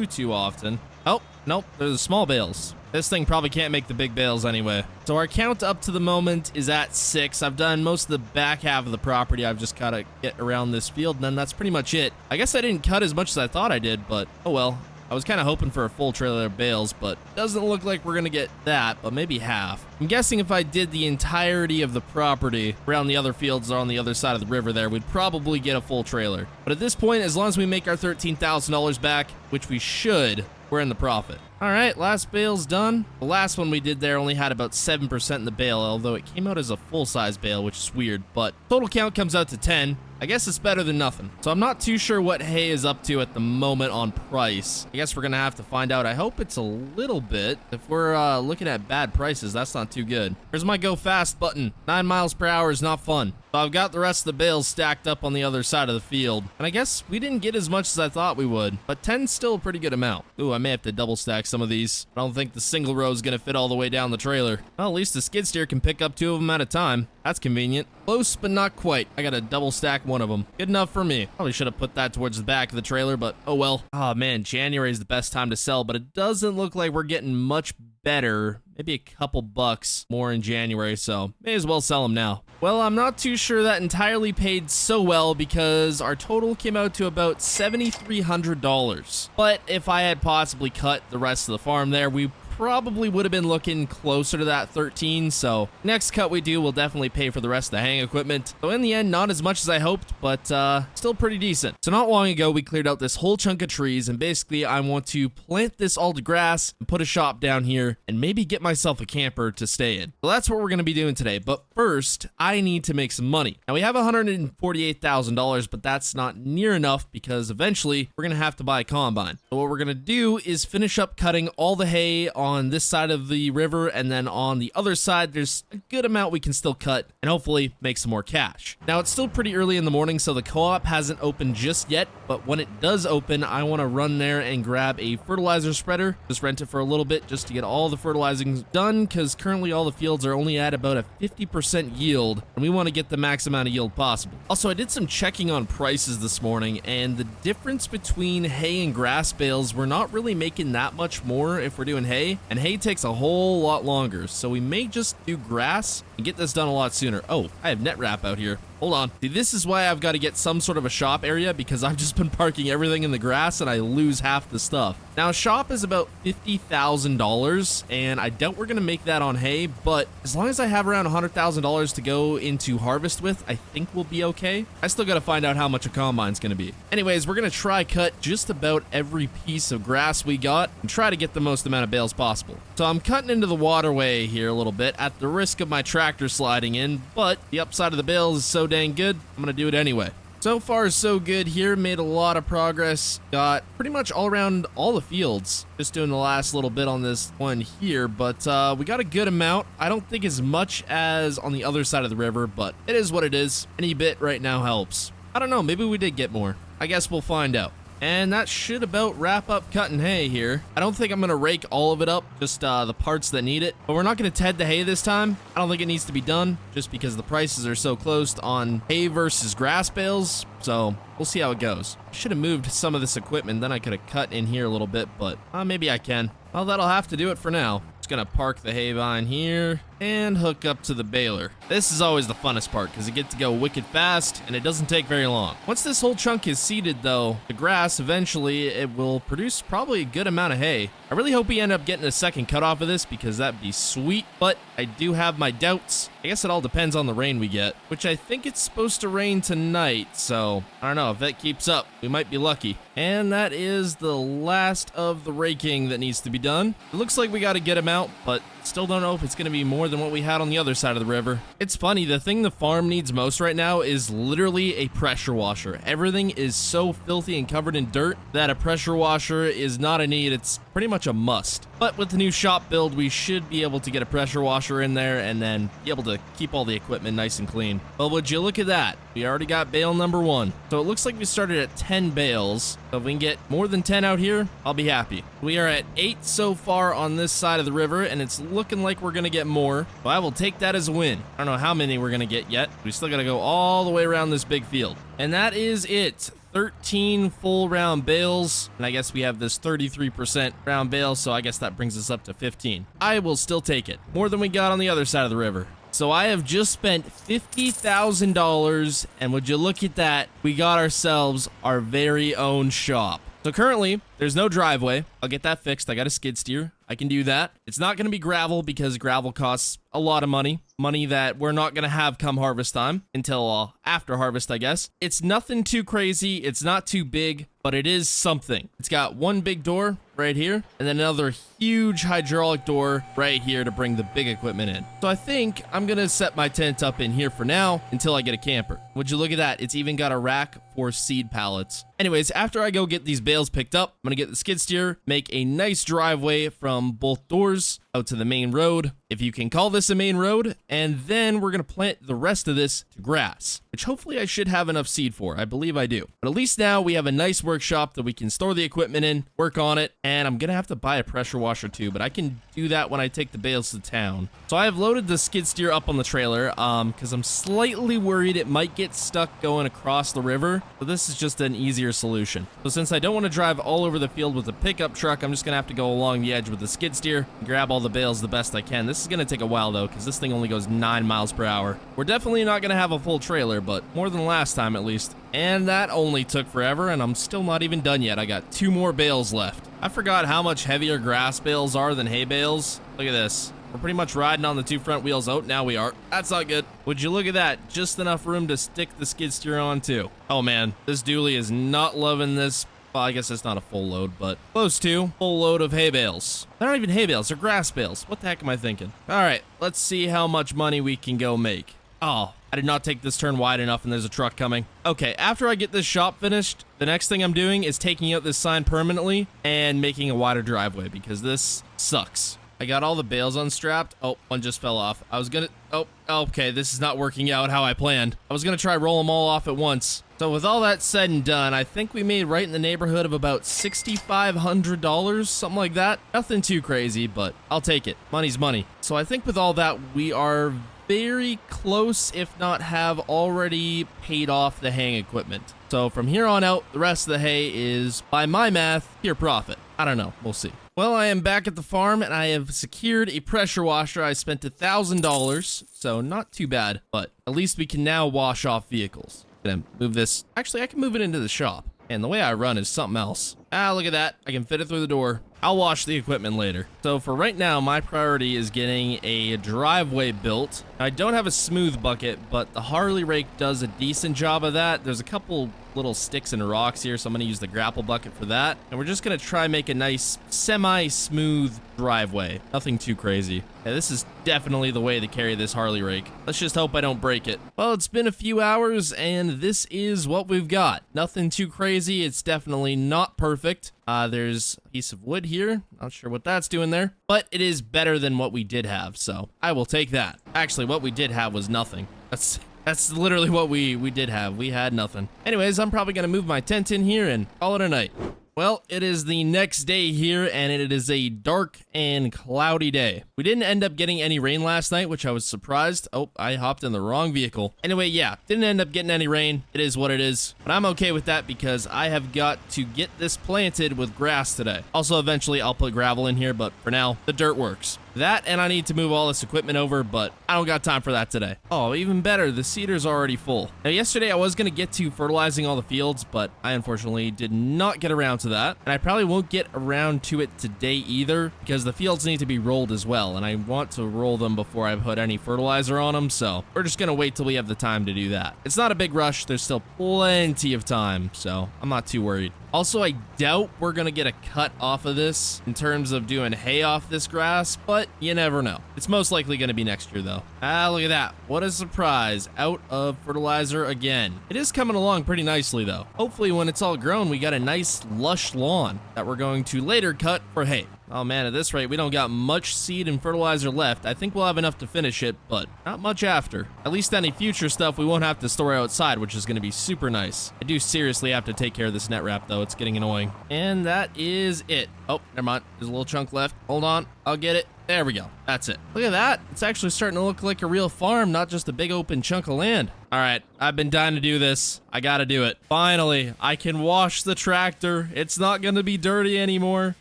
too often. Oh, nope, there's the small bales. This thing probably can't make the big bales anyway. So our count up to the moment is at 6. I've done most of the back half of the property. I've just got to get around this field, and then that's pretty much it. I guess I didn't cut as much as I thought I did, but oh well. I was kind of hoping for a full trailer of bales, but doesn't look like we're going to get that, but maybe half. I'm guessing if I did the entirety of the property around the other fields on the other side of the river there, we'd probably get a full trailer. But at this point, as long as we make our $13,000 back, which we should, we're in the profit. All right, last bale's done. The last one we did there only had about 7% in the bale, although it came out as a full-size bale, which is weird, but total count comes out to 10. I guess it's better than nothing. So I'm not too sure what hay is up to at the moment on price. I guess we're gonna have to find out. I hope it's a little bit. If we're looking at bad prices, that's not too good. Here's my go fast button. 9 miles per hour is not fun. So I've got the rest of the bales stacked up on the other side of the field. And I guess we didn't get as much as I thought we would, but 10's still a pretty good amount. Ooh, I may have to double stack some of these. I don't think the single row is gonna fit all the way down the trailer. Well, at least the skid steer can pick up 2 of them at a time. That's convenient. Close, but not quite. I gotta double stack one of them. Good enough for me. Probably should have put that towards the back of the trailer, but oh well. Oh man, January is the best time to sell, but it doesn't look like we're getting much better. Maybe a couple bucks more in January, so may as well sell them now. Well, I'm not too sure that entirely paid so well because our total came out to about $7,300. But if I had possibly cut the rest of the farm there, we probably would have been looking closer to that 13, so next cut we do will definitely pay for the rest of the haying equipment. So in the end, not as much as I hoped, but still pretty decent. So not long ago, we cleared out this whole chunk of trees, and basically I want to plant this all to grass and put a shop down here and maybe get myself a camper to stay in. So that's what we're going to be doing today, but first, I need to make some money. Now we have $148,000, but that's not near enough because eventually we're going to have to buy a combine. So what we're going to do is finish up cutting all the hay on this side of the river, and then on the other side there's a good amount we can still cut and hopefully make some more cash. Now it's still pretty early in the morning, so the co-op hasn't opened just yet, but when it does open, I want to run there and grab a fertilizer spreader, just rent it for a little bit just to get all the fertilizing done, because currently all the fields are only at about a 50% yield, and we want to get the max amount of yield possible. Also, I did some checking on prices this morning, and the difference between hay and grass bales, we're not really making that much more if we're doing hay. hay, and hay takes a whole lot longer. So we may just do grass and get this done a lot sooner. Oh, I have net wrap out here. Hold on. See, this is why I've got to get some sort of a shop area, because I've just been parking everything in the grass and I lose half the stuff. Now, a shop is about $50,000, and I doubt we're going to make that on hay, but as long as I have around $100,000 to go into harvest with, I think we'll be okay. I still got to find out how much a combine's going to be. Anyways, we're going to try cut just about every piece of grass we got and try to get the most amount of bales possible. So I'm cutting into the waterway here a little bit at the risk of my tractor sliding in, but the upside of the bales is so dang good, I'm going to do it anyway. So far, so good here. Made a lot of progress. Got pretty much all around all the fields. Just doing the last little bit on this one here, but we got a good amount. I don't think as much as on the other side of the river, but it is what it is. Any bit right now helps. I don't know, maybe we did get more. I guess we'll find out. And that should about wrap up cutting hay here. I don't think I'm going to rake all of it up, just the parts that need it. But we're not going to ted the hay this time. I don't think it needs to be done, just because the prices are so close on hay versus grass bales. So we'll see how it goes. I should have moved some of this equipment, then I could have cut in here a little bit, but maybe I can. Well, that'll have to do it for now. Just gonna park the hay vine here and hook up to the baler. This is always the funnest part because it gets to go wicked fast and it doesn't take very long. Once this whole chunk is seeded though, the grass eventually it will produce probably a good amount of hay. I really hope we end up getting a second cut off of this because that'd be sweet, but I do have my doubts. I guess it all depends on the rain we get, which I think it's supposed to rain tonight, so I don't know if that keeps up. We might be lucky. And that is the last of the raking that needs to be done. It looks like we got a good amount, but still don't know if it's going to be more than what we had on the other side of the river. It's funny, the thing the farm needs most right now is literally a pressure washer. Everything is so filthy and covered in dirt that a pressure washer is not a need, it's pretty much a must. But with the new shop build, we should be able to get a pressure washer in there and then be able to keep all the equipment nice and clean. Well, would you look at that? We already got bale number 1. So it looks like we started at 10 bales. So if we can get more than 10 out here, I'll be happy. We are at 8 so far on this side of the river, and it's looking like we're gonna get more. So I will take that as a win. I don't know how many we're gonna get yet. We still gotta go all the way around this big field. And that is it. 13 full round bales, and I guess we have this 33% round bale, so I guess that brings us up to 15. I will still take it. More than we got on the other side of the river. So I have just spent $50,000, and would you look at that, we got ourselves our very own shop. So currently, there's no driveway. I'll get that fixed. I got a skid steer. I can do that. It's not going to be gravel because gravel costs a lot of money. Money that we're not going to have come harvest time until after harvest, I guess. It's nothing too crazy. It's not too big, but it is something. It's got one big door right here and then another huge hydraulic door right here to bring the big equipment in. So I think I'm going to set my tent up in here for now until I get a camper. Would you look at that? It's even got a rack for seed pallets. Anyways, after I go get these bales picked up, I'm going to get the skid steer, make a nice driveway from both doors out to the main road, if you can call this a main road, and then we're going to plant the rest of this to grass, which hopefully I should have enough seed for. I believe I do. But at least now we have a nice workshop that we can store the equipment in, work on it, and I'm going to have to buy a pressure washer too, but I can do that when I take the bales to town. So I have loaded the skid steer up on the trailer because I'm slightly worried it might get stuck going across the river, so this is just an easier solution. So since I don't want to drive all over the field with a pickup truck, I'm just going to have to go along the edge with the skid steer and grab all the bales the best I can. This is going to take a while though, because this thing only goes 9 miles per hour. We're definitely not going to have a full trailer, but more than last time at least. And that only took forever, and I'm still not even done yet. I got 2 more bales left. I forgot how much heavier grass bales are than hay bales. Look at this. We're pretty much riding on the 2 front wheels. Oh, now we are. That's not good. Would you look at that? Just enough room to stick the skid steer on too. Oh man, this dually is not loving this. Well, I guess it's not a full load, but close to. Full load of hay bales. They're not even hay bales, they're grass bales. What the heck am I thinking? All right, let's see how much money we can go make. Oh, I did not take this turn wide enough and there's a truck coming. Okay, after I get this shop finished, the next thing I'm doing is taking out this sign permanently and making a wider driveway because this sucks. I got all the bales unstrapped. Oh, one just fell off. I was gonna, oh, okay, this is not working out how I planned. I was gonna try roll them all off at once. So with all that said and done, I think we made right in the neighborhood of about $6,500, something like that. Nothing too crazy, but I'll take it. Money's money. So I think with all that, we are very close, if not have already paid off the haying equipment. So from here on out, the rest of the hay is, by my math, pure profit. I don't know. We'll see. Well, I am back at the farm and I have secured a pressure washer. I spent $1,000, so not too bad, but at least we can now wash off vehicles. Gonna move this. Actually, I can move it into the shop. And the way I run is something else. Ah, look at that. I can fit it through the door. I'll wash the equipment later. So for right now, my priority is getting a driveway built. I don't have a smooth bucket, but the Harley rake does a decent job of that. There's a couple little sticks and rocks here, so I'm gonna use the grapple bucket for that. And we're just gonna try make a nice semi-smooth driveway. Nothing too crazy. Yeah, this is definitely the way to carry this Harley rake. Let's just hope I don't break it. Well, it's been a few hours and this is what we've got. Nothing too crazy. It's definitely not perfect. There's a piece of wood here. Not sure what that's doing there, but it is better than what we did have, so I will take that. Actually, what we did have was nothing. That's literally what we did have. We had nothing. Anyways, I'm probably gonna move my tent in here and call it a night. Well, it is the next day here, and it is a dark and cloudy day. We didn't end up getting any rain last night, which I was surprised. Oh, I hopped in the wrong vehicle. Anyway, yeah, didn't end up getting any rain. It is what it is. But I'm okay with that because I have got to get this planted with grass today. Also, eventually, I'll put gravel in here, but for now, the dirt works. That, and I need to move all this equipment over, but I don't got time for that today. Oh, even better, the seeder's already full. Now, yesterday I was going to get to fertilizing all the fields, but I unfortunately did not get around to that. And I probably won't get around to it today either, because the fields need to be rolled as well, and I want to roll them before I put any fertilizer on them, so we're just going to wait till we have the time to do that. It's not a big rush, there's still plenty of time, so I'm not too worried. Also, I doubt we're going to get a cut off of this in terms of doing hay off this grass, but you never know. It's most likely going to be next year, though. Ah, look at that. What a surprise. Out of fertilizer again. It is coming along pretty nicely, though. Hopefully, when it's all grown, we got a nice, lush lawn that we're going to later cut for hay. Oh man, at this rate, we don't got much seed and fertilizer left. I think we'll have enough to finish it, but not much after. At least any future stuff we won't have to store outside, which is going to be super nice. I do seriously have to take care of this net wrap, though. It's getting annoying. And that is it. Oh, never mind. There's a little chunk left. Hold on. I'll get it. There we go. That's it. Look at that. It's actually starting to look like a real farm, not just a big open chunk of land. All right, I've been dying to do this. I gotta do it. Finally, I can wash the tractor. It's not gonna be dirty anymore.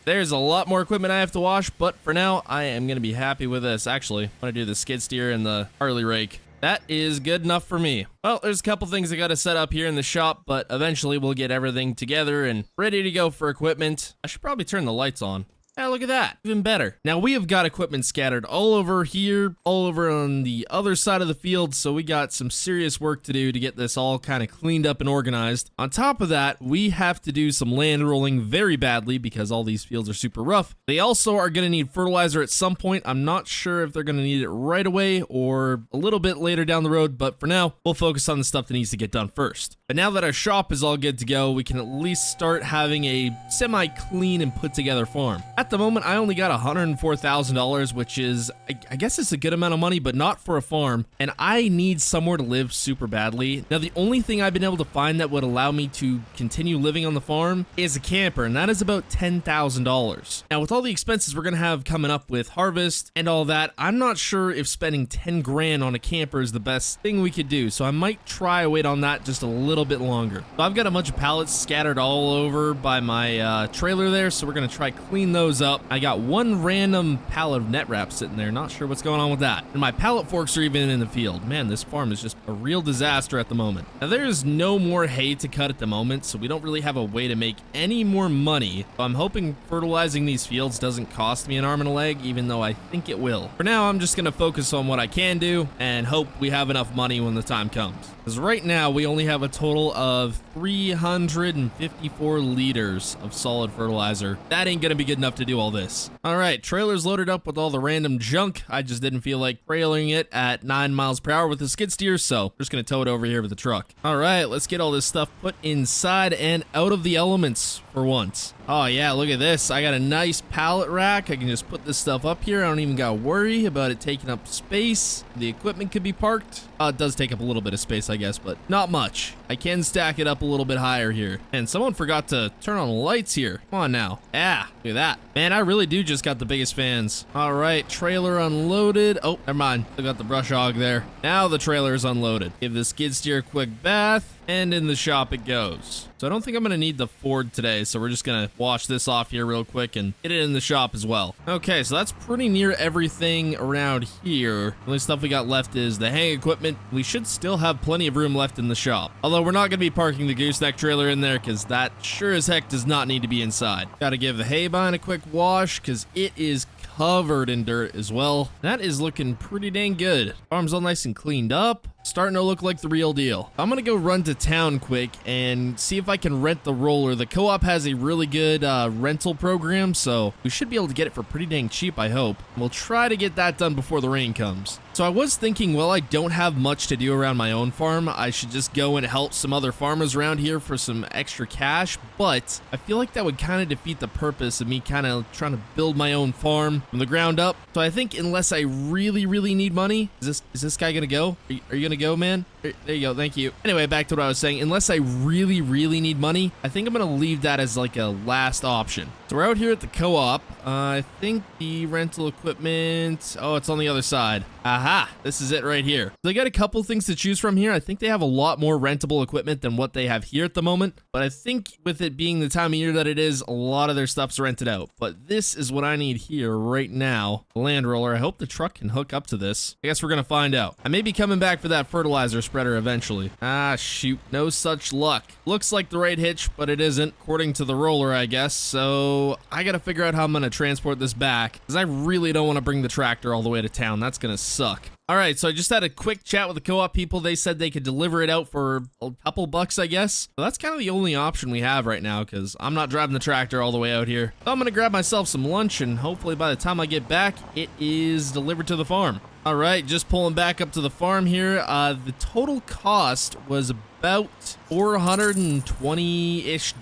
There's a lot more equipment I have to wash, but for now, I am gonna be happy with this. Actually, I'm gonna do the skid steer and the Harley rake. That is good enough for me. Well, there's a couple things I gotta set up here in the shop, but eventually we'll get everything together and ready to go for equipment. I should probably turn the lights on. Yeah, look at that. Even better. Now, we have got equipment scattered all over here, all over on the other side of the field, so we got some serious work to do to get this all kind of cleaned up and organized. On top of that, we have to do some land rolling very badly because all these fields are super rough. They also are going to need fertilizer at some point. I'm not sure if they're going to need it right away or a little bit later down the road, but for now, we'll focus on the stuff that needs to get done first. But now that our shop is all good to go, we can at least start having a semi-clean and put-together farm. At the moment, I only got $104,000, which is, I guess it's a good amount of money, but not for a farm, and I need somewhere to live super badly. Now, the only thing I've been able to find that would allow me to continue living on the farm is a camper, and that is about $10,000. Now, with all the expenses we're going to have coming up with harvest and all that, I'm not sure if spending 10 grand on a camper is the best thing we could do, so I might try wait on that just a little bit longer. So I've got a bunch of pallets scattered all over by my trailer there, so we're going to try clean those up. I got one random pallet of net wrap sitting there, not sure what's going on with that. And my pallet forks are even in the field. Man, this farm is just a real disaster at the moment. Now, there's no more hay to cut at the moment, so we don't really have a way to make any more money. So I'm hoping fertilizing these fields doesn't cost me an arm and a leg, even though I think it will. For now, I'm just going to focus on what I can do and hope we have enough money when the time comes. Because right now, we only have a total of 354 liters of solid fertilizer. That ain't going to be good enough to do all this. All right, trailer's loaded up with all the random junk. I just didn't feel like trailing it at 9 miles per hour with the skid steer, so we're just going to tow it over here with the truck. All right, let's get all this stuff put inside and out of the elements for once. Oh yeah, look at this. I got a nice pallet rack. I can just put this stuff up here. I don't even gotta worry about it taking up space. The equipment could be parked. It does take up a little bit of space, I guess, but not much. I can stack it up a little bit higher here. And someone forgot to turn on the lights here. Come on now. Yeah, look at that. Man, I really do just got the biggest fans. All right, trailer unloaded. Oh, never mind. I got the brush hog there. Now the trailer is unloaded. Give the skid steer a quick bath. and in the shop it goes. So I don't think I'm gonna need the Ford today, so we're just gonna wash this off here real quick and get it in the shop as well. Okay, so that's pretty near everything around here. The only stuff we got left is the hay equipment. We should still have plenty of room left in the shop. Although we're not gonna be parking the gooseneck trailer in there because that sure as heck does not need to be inside. Gotta give the hay barn a quick wash because it is covered in dirt as well. That is looking pretty dang good. Farm's all nice and cleaned up. Starting to look like the real deal. I'm gonna go run to town quick and see if I can rent the roller. The co-op has a really good rental program, so we should be able to get it for pretty dang cheap, I hope. We'll try to get that done before the rain comes. So I was thinking, well, I don't have much to do around my own farm. I should just go and help some other farmers around here for some extra cash, but I feel like that would kind of defeat the purpose of me kind of trying to build my own farm from the ground up. So I think unless I really, really need money, is this guy gonna go? Are you gonna go, man? There you go, thank you. Anyway, back to what I was saying. Unless I really, really need money, I think I'm gonna leave that as like a last option. So we're out here at the co-op. I think the rental equipment, oh, it's on the other side. Aha, this is it right here. They got a couple things to choose from here. I think they have a lot more rentable equipment than what they have here at the moment, but I think with it being the time of year that it is, a lot of their stuff's rented out. But this is what I need here right now. The land roller. I hope the truck can hook up to this. I guess we're gonna find out. I may be coming back for that fertilizer spreader eventually. Ah, shoot, no such luck. Looks like the right hitch, but it isn't, according to the roller, I guess. So I gotta figure out how I'm gonna transport this back, because I really don't want to bring the tractor all the way to town. That's gonna suck. All right, so I just had a quick chat with the co-op people. They said they could deliver it out for a couple bucks, I guess. So that's kind of the only option we have right now because I'm not driving the tractor all the way out here. So I'm going to grab myself some lunch, and hopefully by the time I get back, it is delivered to the farm. All right, just pulling back up to the farm here. The total cost was about $420-ish,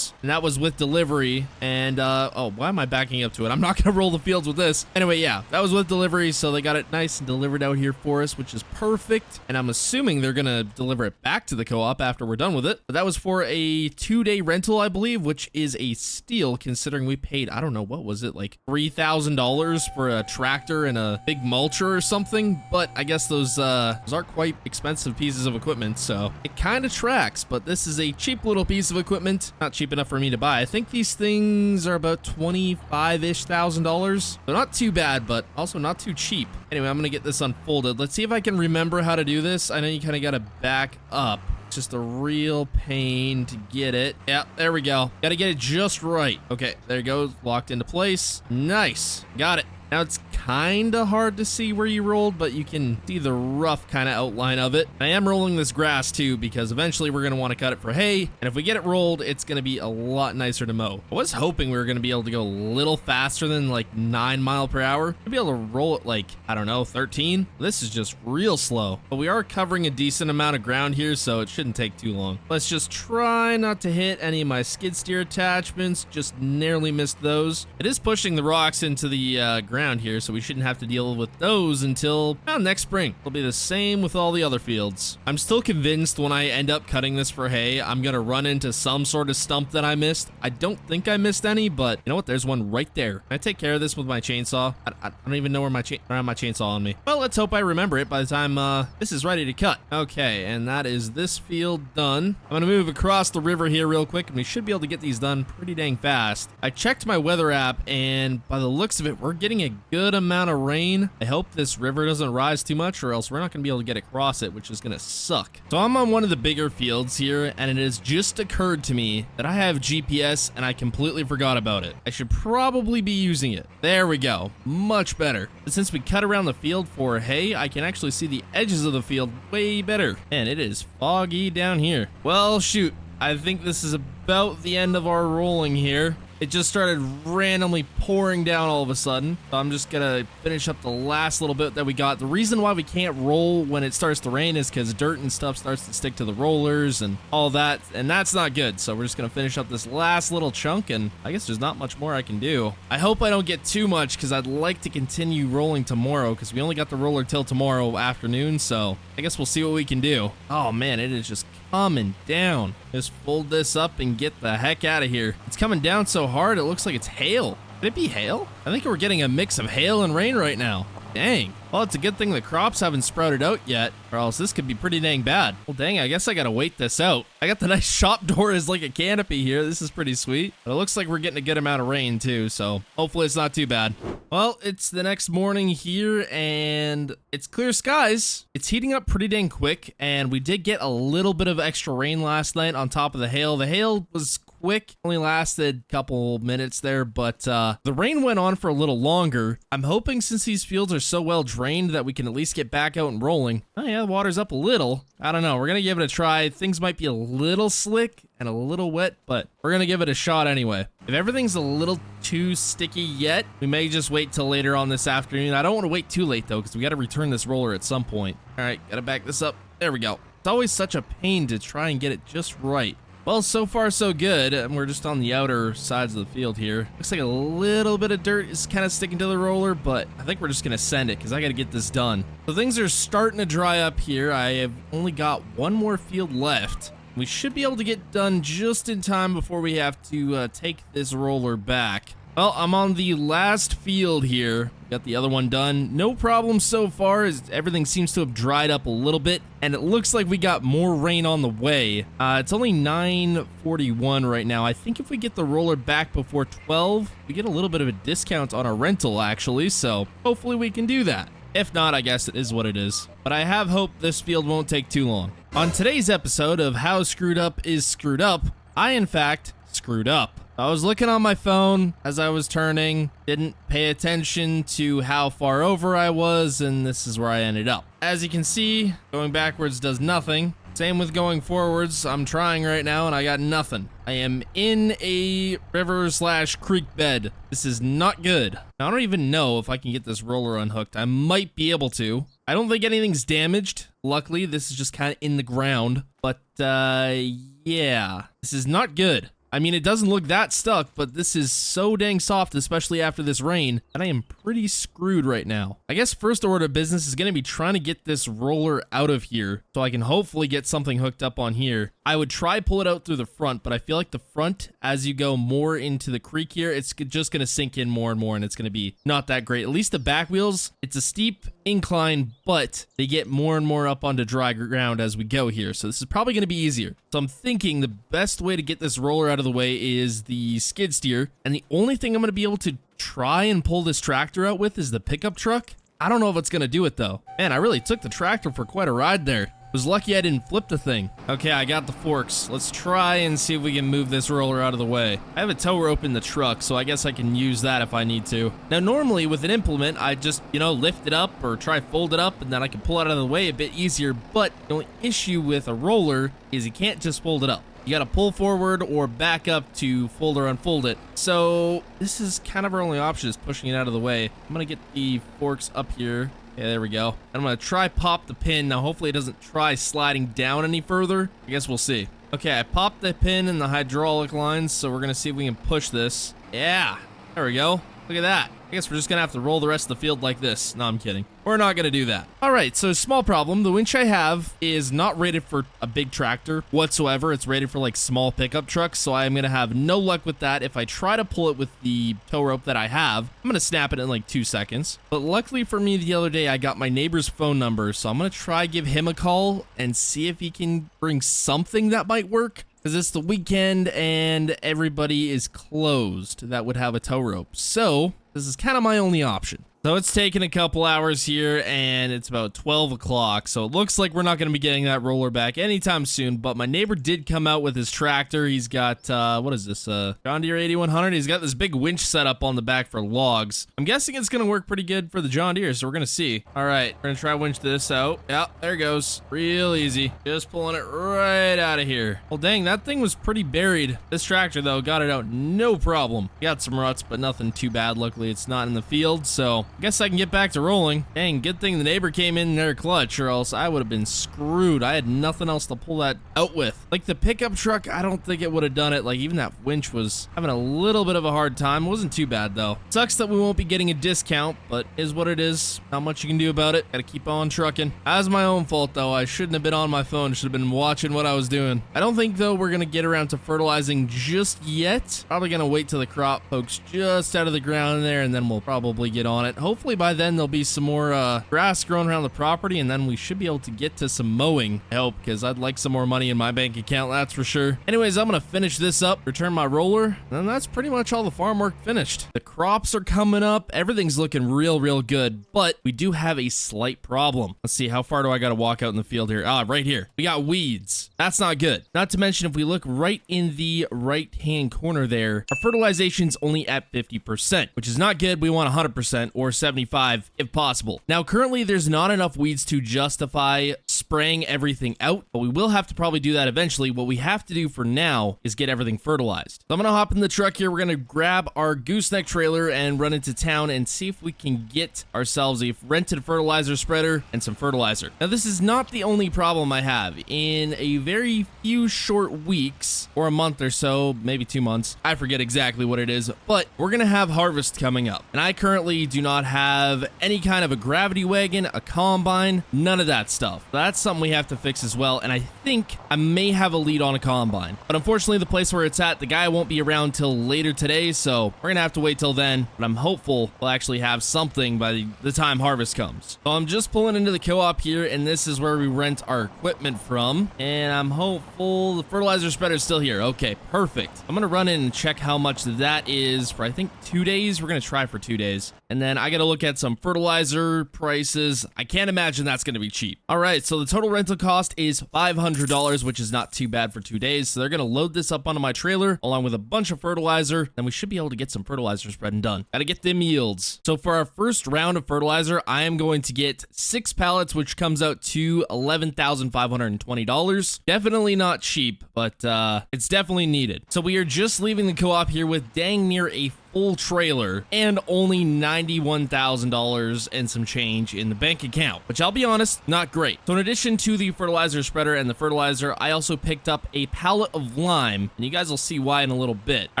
and that was with delivery. And oh, why am I backing up to it? I'm not gonna roll the fields with this. Anyway, yeah, that was with delivery, so they got it nice and delivered out here for us, which is perfect. And I'm assuming they're gonna deliver it back to the co-op after we're done with it. But that was for a 2-day rental, I believe, which is a steal considering we paid, I don't know, what was it, like $3,000 for a tractor and a big mulcher or something. But I guess those aren't quite expensive pieces of equipment, so it kind of tracks. But this is a cheap little piece of equipment, not cheap enough for me to buy. I think these things are about $25,000-ish. They're not too bad, but also not too cheap. Anyway, I'm gonna get this unfolded. Let's see if I can remember how to do this. I know you kind of gotta back up. It's just a real pain to get it. Yeah, there we go. Gotta get it just right. Okay, there it goes, locked into place. Nice, got it. Now it's kind of hard to see where you rolled, but you can see the rough kind of outline of it. I am rolling this grass too, because eventually we're going to want to cut it for hay. And if we get it rolled, it's going to be a lot nicer to mow. I was hoping we were going to be able to go a little faster than like 9 miles per hour. I'd be able to roll it like, I don't know, 13. This is just real slow. But we are covering a decent amount of ground here, so it shouldn't take too long. Let's just try not to hit any of my skid steer attachments. Just narrowly missed those. It is pushing the rocks into the ground here, so we shouldn't have to deal with those until next spring. It'll be the same with all the other fields. I'm still convinced when I end up cutting this for hay, I'm gonna run into some sort of stump that I missed. I don't think I missed any, but you know what? There's one right there. Can I take care of this with my chainsaw? I don't even know where I don't have my chainsaw on me. Well, let's hope I remember it by the time this is ready to cut. Okay, and that is this field done. I'm gonna move across the river here real quick, and we should be able to get these done pretty dang fast. I checked my weather app, and by the looks of it, we're getting a good amount of rain. I hope this river doesn't rise too much, or else we're not gonna be able to get across it, which is gonna suck. So I'm on one of the bigger fields here, and it has just occurred to me that I have GPS and I completely forgot about it. I should probably be using it. There we go, much better. But since we cut around the field for hay, I can actually see the edges of the field way better. And it is foggy down here. Well, shoot, I think this is about the end of our rolling here. It just started randomly pouring down all of a sudden. So I'm just gonna finish up the last little bit that we got. The reason why we can't roll when it starts to rain is because dirt and stuff starts to stick to the rollers and all that, and that's not good. So we're just gonna finish up this last little chunk, and I guess there's not much more I can do. I hope I don't get too much, because I'd like to continue rolling tomorrow, because we only got the roller till tomorrow afternoon, so I guess we'll see what we can do. Oh man, it is just coming down. Just fold this up and get the heck out of here. It's coming down so hard, it looks like it's hail. Could it be hail? I think we're getting a mix of hail and rain right now. Dang. Well, it's a good thing the crops haven't sprouted out yet, or else this could be pretty dang bad. Well, dang, I guess I gotta wait this out. I got the nice shop door as like a canopy here. This is pretty sweet. But it looks like we're getting a good amount of rain too, so hopefully it's not too bad. Well, it's the next morning here, and it's clear skies. It's heating up pretty dang quick, and we did get a little bit of extra rain last night on top of the hail. The hail was quick, only lasted a couple minutes there, but the rain went on for a little longer. I'm hoping since these fields are so well drained that we can at least get back out and rolling. Oh yeah, the water's up a little. I don't know, we're gonna give it a try. Things might be a little slick and a little wet, but we're gonna give it a shot anyway. If everything's a little too sticky yet, we may just wait till later on this afternoon. I don't want to wait too late though, because we got to return this roller at some point. All right, gotta back this up. There we go. It's always such a pain to try and get it just right. Well, so far so good. We're just on the outer sides of the field here. Looks like a little bit of dirt is kind of sticking to the roller, but I think we're just gonna send it because I gotta get this done. So things are starting to dry up here. I have only got one more field left. We should be able to get done just in time before we have to take this roller back. Well, I'm on the last field here. Got the other one done. No problem so far, as everything seems to have dried up a little bit, and it looks like we got more rain on the way. It's only 9:41 right now. I think if we get the roller back before 12, we get a little bit of a discount on our rental, actually, so hopefully we can do that. If not, I guess it is what it is. But I have hope this field won't take too long. On today's episode of How Screwed Up is Screwed Up, I, in fact, screwed up. I was looking on my phone as I was turning, didn't pay attention to how far over I was, and this is where I ended up. As you can see, going backwards does nothing. Same with going forwards. I'm trying right now and I got nothing. I am in a river/creek bed. This is not good. Now, I don't even know if I can get this roller unhooked. I might be able to. I don't think anything's damaged. Luckily, this is just kind of in the ground. But, yeah, this is not good. I mean, it doesn't look that stuck, but this is so dang soft, especially after this rain, and I am pretty screwed right now. I guess first order of business is going to be trying to get this roller out of here so I can hopefully get something hooked up on here. I would try pull it out through the front, but I feel like the front, as you go more into the creek here, it's just going to sink in more and more, and it's going to be not that great. At least the back wheels, it's a steep incline, but they get more and more up onto dry ground as we go here, so this is probably going to be easier. So I'm thinking the best way to get this roller out of the way is the skid steer, and the only thing I'm going to be able to try and pull this tractor out with is the pickup truck. I don't know if it's going to do it though. Man, I really took the tractor for quite a ride there. Was lucky I didn't flip the thing. Okay, I got the forks. Let's try and see if we can move this roller out of the way. I have a tow rope in the truck, so I guess I can use that if I need to. Now, normally with an implement, I just, lift it up or try fold it up, and then I can pull it out of the way a bit easier. But the only issue with a roller is you can't just fold it up. You gotta pull forward or back up to fold or unfold it. So this is kind of our only option, is pushing it out of the way. I'm gonna get the forks up here. Yeah, there we go. And I'm gonna try pop the pin. Now, hopefully it doesn't try sliding down any further. I guess we'll see. Okay, I popped the pin in the hydraulic lines, so we're gonna see if we can push this. Yeah, there we go. Look at that. I guess we're just gonna have to roll the rest of the field like this. No, I'm kidding. We're not gonna do that. All right, so small problem. The winch I have is not rated for a big tractor whatsoever. It's rated for like small pickup trucks, so I'm gonna have no luck with that. If I try to pull it with the tow rope that I have, I'm gonna snap it in like 2 seconds. But luckily for me, the other day, I got my neighbor's phone number, so I'm gonna try give him a call and see if he can bring something that might work. Because it's the weekend and everybody is closed that would have a tow rope. So this is kind of my only option. So it's taken a couple hours here, and it's about 12 o'clock, so it looks like we're not going to be getting that roller back anytime soon, but my neighbor did come out with his tractor. He's got, what is this, John Deere 8100? He's got this big winch set up on the back for logs. I'm guessing it's going to work pretty good for the John Deere, so we're going to see. All right, we're going to try winch this out. Yeah, there it goes. Real easy. Just pulling it right out of here. Well, dang, that thing was pretty buried. This tractor, though, got it out no problem. Got some ruts, but nothing too bad. Luckily, it's not in the field, so I guess I can get back to rolling. Dang, good thing the neighbor came in their clutch, or else I would have been screwed. I had nothing else to pull that out with. Like the pickup truck, I don't think it would have done it. Like even that winch was having a little bit of a hard time. It wasn't too bad though. Sucks that we won't be getting a discount, but is what it is. Not much you can do about it. Gotta keep on trucking. That's my own fault though. I shouldn't have been on my phone. Should have been watching what I was doing. I don't think though we're gonna get around to fertilizing just yet. Probably gonna wait till the crop pokes just out of the ground there, and then we'll probably get on it. hopefully by then there'll be some more grass growing around the property, and then we should be able to get to some mowing. I hope, because I'd like some more money in my bank account, that's for sure. Anyways, I'm gonna finish this up, return my roller, and that's pretty much all the farm work finished. The crops are coming up, everything's looking real good, but we do have a slight problem. Let's see, how far do I gotta walk out in the field here? Right here. We got weeds. That's not good. Not to mention, if we look right in the right-hand corner there, our fertilization's only at 50%, which is not good. We want 100% or 75 if possible. Now, currently, there's not enough weeds to justify spraying everything out, but we will have to probably do that eventually. What we have to do for now is get everything fertilized. So I'm gonna hop in the truck here. We're gonna grab our gooseneck trailer and run into town and see if we can get ourselves a rented fertilizer spreader and some fertilizer. Now, this is not the only problem I have. In a very few short weeks, or a month or so, maybe 2 months, I forget exactly what it is, but we're gonna have harvest coming up. And I currently do not have any kind of a gravity wagon, a combine, none of that stuff. That's something we have to fix as well, and I think I may have a lead on a combine. But unfortunately, the place where it's at, the guy won't be around till later today, so we're gonna have to wait till then, but I'm hopeful we'll actually have something by the time harvest comes. So I'm just pulling into the co-op here, and this is where we rent our equipment from, and I'm hopeful the fertilizer spreader is still here. Okay, perfect. I'm gonna run in and check how much that is for, I think, 2 days. We're gonna try for 2 days. And then I gotta look at some fertilizer prices. I can't imagine that's gonna be cheap. All right, so the total rental cost is $500, which is not too bad for 2 days. So they're gonna load this up onto my trailer along with a bunch of fertilizer. Then we should be able to get some fertilizer spread and done. Gotta get them yields. So for our first round of fertilizer, I am going to get 6 pallets, which comes out to $11,520. Definitely not cheap, but it's definitely needed. So we are just leaving the co-op here with dang near a full trailer and only $91,000 and some change in the bank account, which I'll be honest, not great. So in addition to the fertilizer spreader and the fertilizer, I also picked up a pallet of lime, and you guys will see why in a little bit. I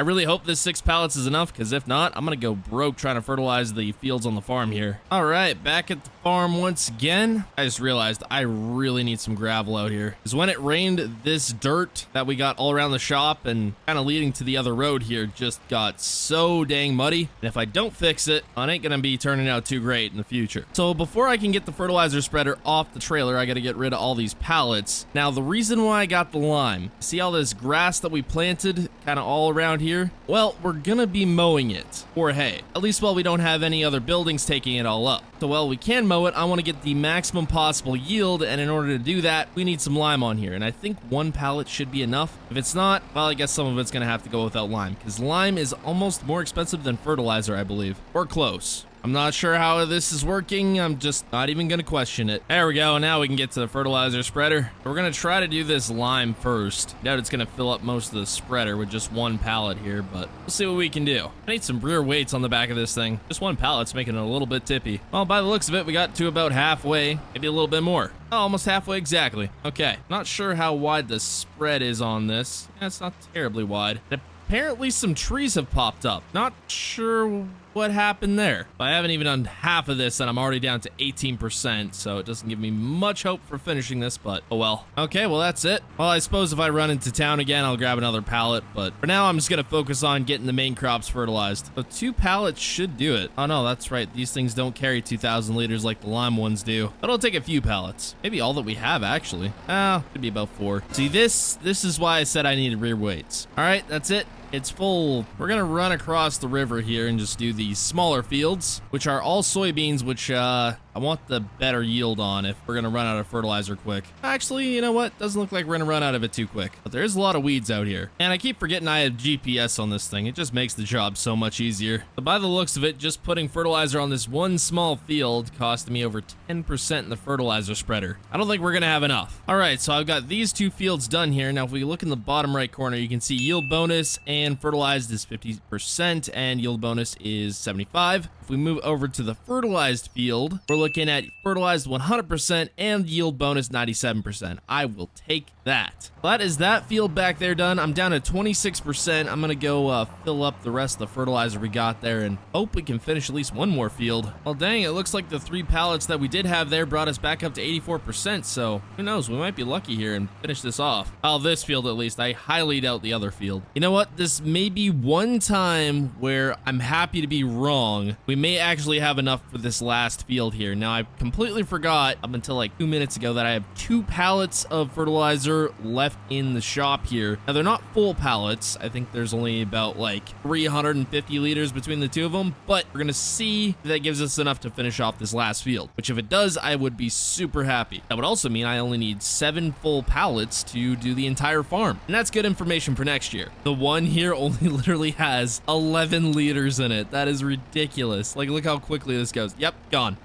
really hope this 6 pallets is enough, because if not, I'm gonna go broke trying to fertilize the fields on the farm here. All right, back at the farm once again. I just realized I really need some gravel out here, because when it rained, this dirt that we got all around the shop and kind of leading to the other road here just got so dang muddy, and if I don't fix it, it ain't gonna be turning out too great in the future. So before I can get the fertilizer spreader off the trailer, I gotta get rid of all these pallets. Now, the reason why I got the lime, see all this grass that we planted kind of all around here? Well, we're gonna be mowing it for hay, at least while we don't have any other buildings taking it all up. So while we can mow it, I want to get the maximum possible yield, and in order to do that, we need some lime on here, and I think 1 pallet should be enough. If it's not, well, I guess some of it's gonna have to go without lime, because lime is almost more expensive than fertilizer, I believe, or close. I'm not sure how this is working. I'm just not even gonna question it. There we go. Now we can get to the fertilizer spreader. We're gonna try to do this lime first. Doubt it's gonna fill up most of the spreader with just 1 pallet here, but we'll see what we can do. I need some rear weights on the back of this thing. Just 1 pallet's making it a little bit tippy. Well, by the looks of it, we got to about halfway, maybe a little bit more. Oh, almost halfway exactly. Okay, not sure how wide the spread is on this. Yeah, it's not terribly wide. Apparently some trees have popped up. Not sure what happened there. I haven't even done half of this and I'm already down to 18%, so it doesn't give me much hope for finishing this, but oh well. Okay, well that's it. Well, I suppose if I run into town again, I'll grab another pallet, but for now I'm just gonna focus on getting the main crops fertilized. So 2 pallets should do it. Oh no, that's right. These things don't carry 2,000 liters like the lime ones do. But it'll take a few pallets. Maybe all that we have, actually. Could be about 4. See, this is why I said I needed rear weights. All right, that's it. It's full. We're gonna run across the river here and just do these smaller fields, which are all soybeans, which I want the better yield on if we're gonna run out of fertilizer quick. Actually, you know what? Doesn't look like we're gonna run out of it too quick, but there is a lot of weeds out here. And I keep forgetting I have GPS on this thing. It just makes the job so much easier. But by the looks of it, just putting fertilizer on this one small field cost me over 10% in the fertilizer spreader. I don't think we're gonna have enough. All right, so I've got these 2 fields done here. Now, if we look in the bottom right corner, you can see yield bonus and fertilized is 50% and yield bonus is 75. If we move over to the fertilized field, we're looking at fertilized 100% and yield bonus 97%. I will take that. Well, that is that field back there done. I'm down to 26%. I'm gonna go fill up the rest of the fertilizer we got there and hope we can finish at least one more field. Well, dang, it looks like the 3 pallets that we did have there brought us back up to 84%, so who knows, we might be lucky here and finish this off. Oh, this field at least. I highly doubt the other field. You know what? This may be one time where I'm happy to be wrong. We may actually have enough for this last field here. Now, I completely forgot up until like 2 minutes ago that I have 2 pallets of fertilizer left in the shop here. Now, they're not full pallets. I think there's only about like 350 liters between the two of them, but we're gonna see if that gives us enough to finish off this last field, which if it does, I would be super happy. That would also mean I only need 7 full pallets to do the entire farm, and that's good information for next year. The one here only literally has 11 liters in it. That is ridiculous. Like, look how quickly this goes. Yep, gone.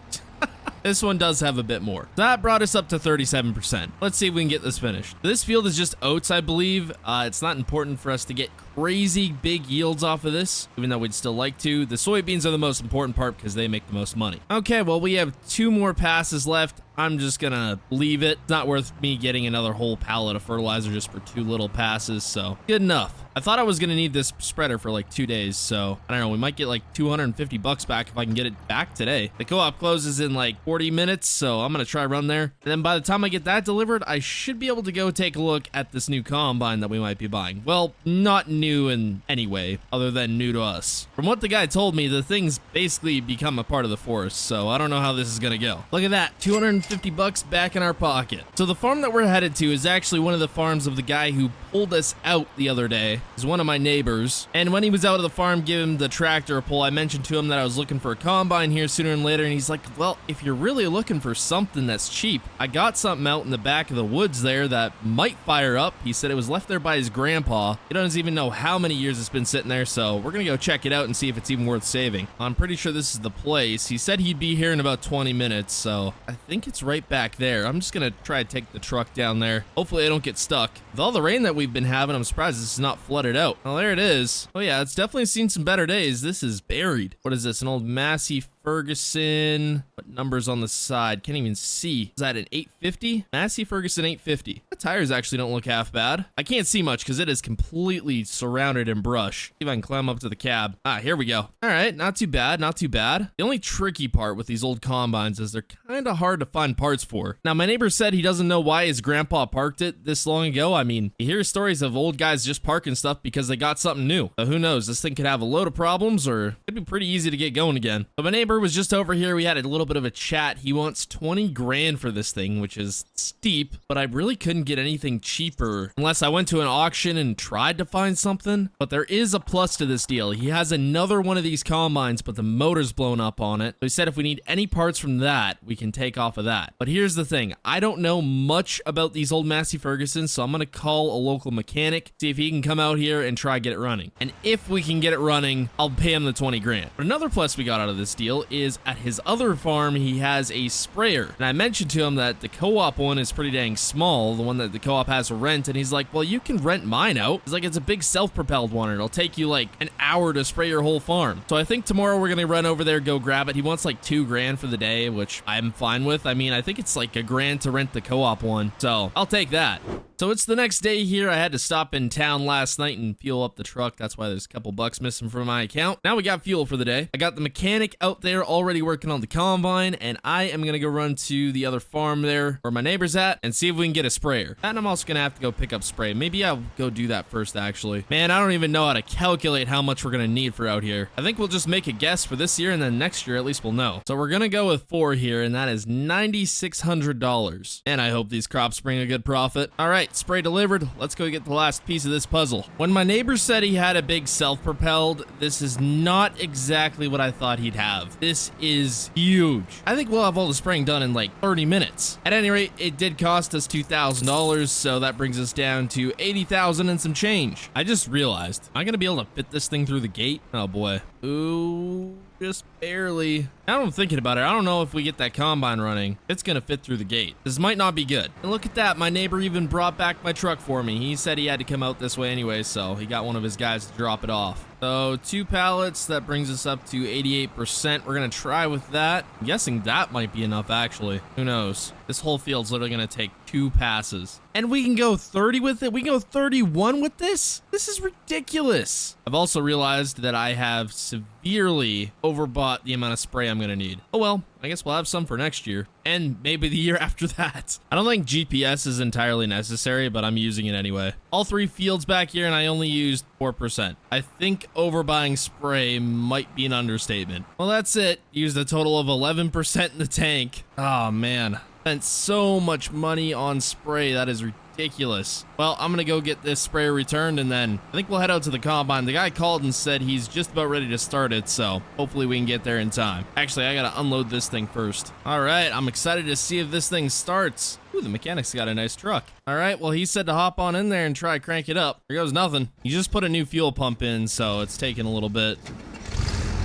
This one does have a bit more. That brought us up to 37%. Let's see if we can get this finished. This field is just oats, I believe. It's not important for us to get crazy big yields off of this, even though we'd still like to. The soybeans are the most important part because they make the most money. Okay, well, we have 2 more passes left. I'm just gonna leave it. It's not worth me getting another whole pallet of fertilizer just for 2 little passes, so good enough. I thought I was gonna need this spreader for like 2 days, so I don't know, we might get like 250 bucks back if I can get it back today. The co-op closes in like 40 minutes, so I'm gonna try run there. And then by the time I get that delivered, I should be able to go take a look at this new combine that we might be buying. Well, not new in any way, other than new to us. From what the guy told me, the thing's basically become a part of the forest, so I don't know how this is gonna go. Look at that, 250 bucks back in our pocket. So the farm that we're headed to is actually one of the farms of the guy who pulled us out the other day. He's one of my neighbors, and when he was out of the farm giving him the tractor a pull, I mentioned to him that I was looking for a combine here sooner and later, and he's like, well, if you're really looking for something that's cheap, I got something out in the back of the woods there that might fire up. He said it was left there by his grandpa. He doesn't even know how many years it's been sitting there, so we're gonna go check it out and see if it's even worth saving. I'm pretty sure this is the place. He said he'd be here in about 20 minutes, so I think it's right back there. I'm just gonna try to take the truck down there. Hopefully I don't get stuck. With all the rain that we've been having, I'm surprised this is not flooded out. Well, there it is. Oh yeah, it's definitely seen some better days. This is buried. What is this? An old Massey Ferguson. What number's on the side? Can't even see. Is that an 850? Massey Ferguson 850. The tires actually don't look half bad. I can't see much because it is completely surrounded in brush. See if I can climb up to the cab. Ah, here we go. All right, not too bad, not too bad. The only tricky part with these old combines is they're kind of hard to find parts for. Now, my neighbor said he doesn't know why his grandpa parked it this long ago. I mean, you hear stories of old guys just parking stuff because they got something new. So who knows? This thing could have a load of problems or it'd be pretty easy to get going again. But my neighbor was just over here. We had a little bit of a chat. He wants 20 grand for this thing, which is steep, but I really couldn't get anything cheaper unless I went to an auction and tried to find something. But there is a plus to this deal. He has another one of these combines, but the motor's blown up on it. So he said if we need any parts from that, we can take off of that. But here's the thing. I don't know much about these old Massey Fergusons, so I'm going to call a local mechanic, see if he can come out here and try to get it running. And if we can get it running, I'll pay him the 20 grand. But another plus we got out of this deal is at his other farm, he has a sprayer. And I mentioned to him that the co-op one is pretty dang small, the one that the co-op has to rent. And he's like, well, you can rent mine out. He's like, it's a big self-propelled one. It'll take you like an hour to spray your whole farm. So I think tomorrow we're going to run over there, go grab it. He wants like 2 grand for the day, which I'm fine with. I mean, I think it's like $1 grand to rent the co-op one. So I'll take that. So it's the next day here. I had to stop in town last night and fuel up the truck. That's why there's a couple bucks missing from my account. Now we got fuel for the day. I got the mechanic out there already working on the combine, and I am going to go run to the other farm there where my neighbor's at and see if we can get a sprayer. And I'm also going to have to go pick up spray. Maybe I'll go do that first, actually. Man, I don't even know how to calculate how much we're going to need for out here. I think we'll just make a guess for this year, and then next year at least we'll know. So we're going to go with 4 here, and that is $9,600. And I hope these crops bring a good profit. All right, spray delivered. Let's go get the last piece of this puzzle. When my neighbor said he had a big self-propelled, this is not exactly what I thought he'd have. This is huge. I think we'll have all the spraying done in like 30 minutes. At any rate, it did cost us $2,000, so that brings us down to $80,000 and some change. I just realized, am I gonna be able to fit this thing through the gate? Oh boy. Ooh. Just barely. Now I'm thinking about it, I don't know if we get that combine running, it's gonna fit through the gate. This might not be good. And look at that, my neighbor even brought back my truck for me. He said he had to come out this way anyway, so he got one of his guys to drop it off. So 2 pallets, that brings us up to 88%. We're gonna try with that. I'm guessing that might be enough actually. Who knows? This whole field's literally gonna take 2 passes. And we can go 30 with it? We can go 31 with this? This is ridiculous. I've also realized that I have severely overbought the amount of spray I'm gonna need. Oh well, I guess we'll have some for next year. And maybe the year after that. I don't think GPS is entirely necessary, but I'm using it anyway. All 3 fields back here, and I only used 4%. I think overbuying spray might be an understatement. Well, that's it. Used a total of 11% in the tank. Oh man. Spent so much money on spray, that is ridiculous. Well, I'm gonna go get this sprayer returned, and then I think we'll head out to the combine. The guy called and said he's just about ready to start it, so hopefully we can get there in time. Actually, I gotta unload this thing first. All right, I'm excited to see if this thing starts. Ooh, the mechanic's got a nice truck. All right, well, he said to hop on in there and try crank it up. Here goes nothing. He just put a new fuel pump in, so it's taking a little bit.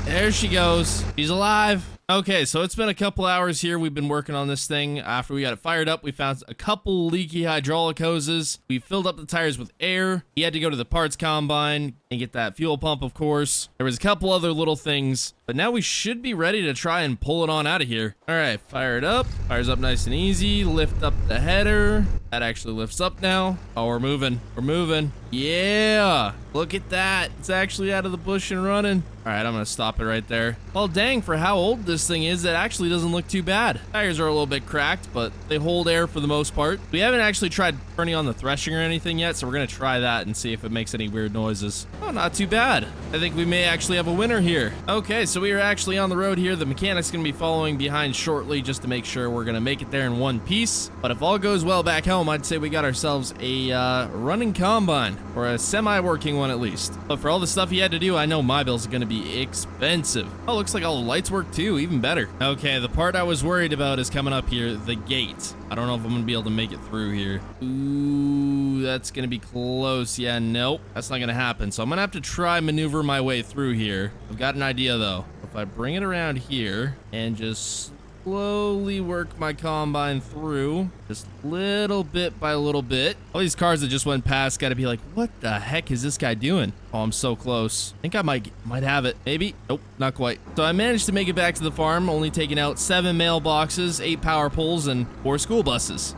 There she goes. She's alive. Okay, so it's been a couple hours here. We've been working on this thing. After we got it fired up, we found a couple leaky hydraulic hoses. We filled up the tires with air. He had to go to the parts combine and get that fuel pump, of course. There was a couple other little things, but now we should be ready to try and pull it on out of here. All right, fire it up. Fires up nice and easy. Lift up the header. That actually lifts up now. Oh, we're moving. We're moving. Yeah, look at that. It's actually out of the bush and running. All right, I'm gonna stop it right there. Well, dang, for how old this thing is, it actually doesn't look too bad. Tires are a little bit cracked, but they hold air for the most part. We haven't actually tried turning on the threshing or anything yet, so we're gonna try that and see if it makes any weird noises. Oh, not too bad. I think we may actually have a winner here. Okay, so we are actually on the road here. The mechanic's gonna be following behind shortly just to make sure we're gonna make it there in one piece. But if all goes well back home, I'd say we got ourselves a running combine, or a semi-working one at least. But for all the stuff he had to do, I know my bills are gonna be expensive. Oh, looks like all the lights work too, even better. Okay, the part I was worried about is coming up here, the gate. I don't know if I'm gonna be able to make it through here. Ooh, that's gonna be close. Yeah, nope, that's not gonna happen. So I'm gonna have to try maneuver my way through here. I've got an idea though. If I bring it around here and just slowly work my combine through, just little bit by little bit. All these cars that just went past gotta be like, what the heck is this guy doing? Oh, I'm so close. I think I might have it. Maybe. Nope, not quite. So I managed to make it back to the farm, only taking out 7 mailboxes, 8 power poles, and 4 school buses.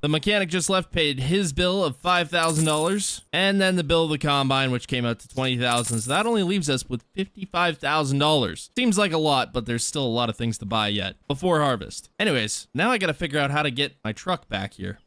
The mechanic just left, paid his bill of $5,000, and then the bill of the combine, which came out to $20,000. So that only leaves us with $55,000. Seems like a lot, but there's still a lot of things to buy yet before harvest. Anyways, now I gotta figure out how to get my truck back here.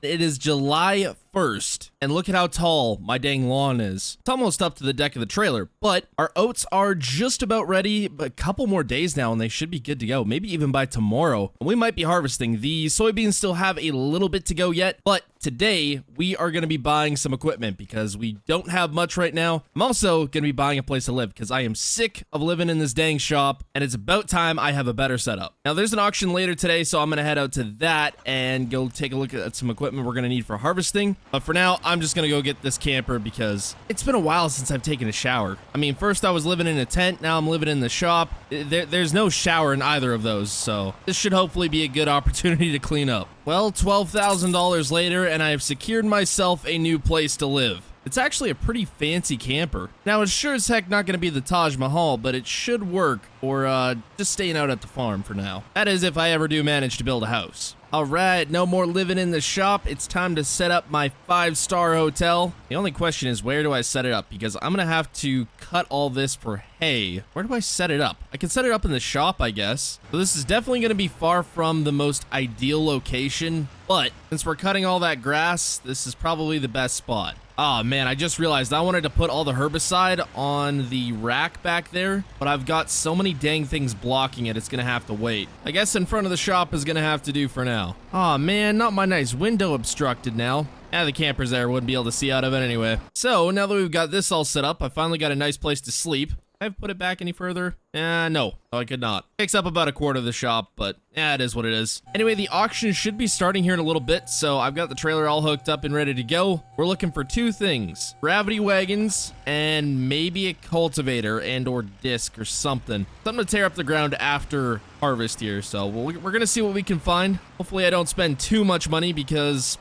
It is July 1st, and look at how tall my dang lawn is. It's almost up to the deck of the trailer, but our oats are just about ready. A couple more days now, and they should be good to go. Maybe even by tomorrow. And we might be harvesting. The soybeans still have a little bit to go yet, but today we are going to be buying some equipment because we don't have much right now. I'm also going to be buying a place to live because I am sick of living in this dang shop, and it's about time I have a better setup. Now, there's an auction later today, so I'm going to head out to that and go take a look at some equipment we're going to need for harvesting. But for now, I'm just going to go get this camper because it's been a while since I've taken a shower. I mean, first I was living in a tent, now I'm living in the shop. There's no shower in either of those, so this should hopefully be a good opportunity to clean up. Well, $12,000 later, and I have secured myself a new place to live. It's actually a pretty fancy camper. Now, it's sure as heck not going to be the Taj Mahal, but it should work for just staying out at the farm for now. That is, if I ever do manage to build a house. All right, no more living in the shop. It's time to set up my 5-star hotel. The only question is, where do I set it up? Because I'm going to have to cut all this for hay. Where do I set it up? I can set it up in the shop, I guess. So this is definitely going to be far from the most ideal location, but since we're cutting all that grass, this is probably the best spot. Oh man, I just realized I wanted to put all the herbicide on the rack back there, but I've got so many dang things blocking it, it's gonna have to wait. I guess in front of the shop is gonna have to do for now. Oh man, not my nice window obstructed now. The campers there wouldn't be able to see out of it anyway. So now that we've got this all set up, I finally got a nice place to sleep. I've put it back any further? No, I could not. Takes up about a quarter of the shop, but yeah, it is what it is. Anyway, the auction should be starting here in a little bit, so I've got the trailer all hooked up and ready to go. We're looking for two things: gravity wagons and maybe a cultivator and or disc or something to tear up the ground after harvest here. So we're gonna see what we can find. Hopefully I don't spend too much money, because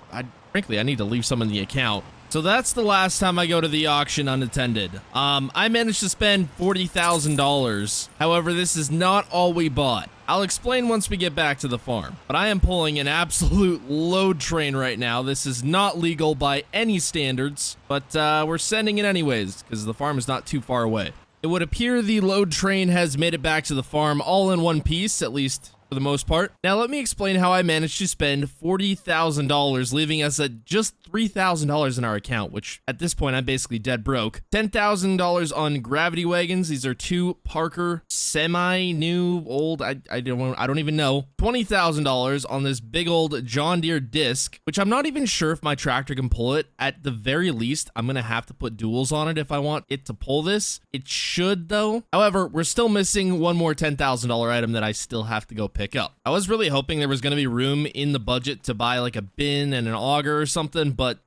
frankly I need to leave some in the account. So that's the last time I go to the auction unattended. I managed to spend $40,000. However, this is not all we bought. I'll explain once we get back to the farm, but I am pulling an absolute load train right now. This is not legal by any standards, but we're sending it anyways because the farm is not too far away. It would appear the load train has made it back to the farm all in one piece, at least for the most part. Now let me explain how I managed to spend $40,000, leaving us at just $3,000 in our account, which at this point I'm basically dead broke. $10,000 on gravity wagons. These are two Parker semi-new, old, I don't even know. $20,000 on this big old John Deere disc, which I'm not even sure if my tractor can pull it. At the very least, I'm gonna have to put duals on it if I want it to pull this. It should though. However, we're still missing one more $10,000 item that I still have to go pick up. I was really hoping there was going to be room in the budget to buy like a bin and an auger or something, but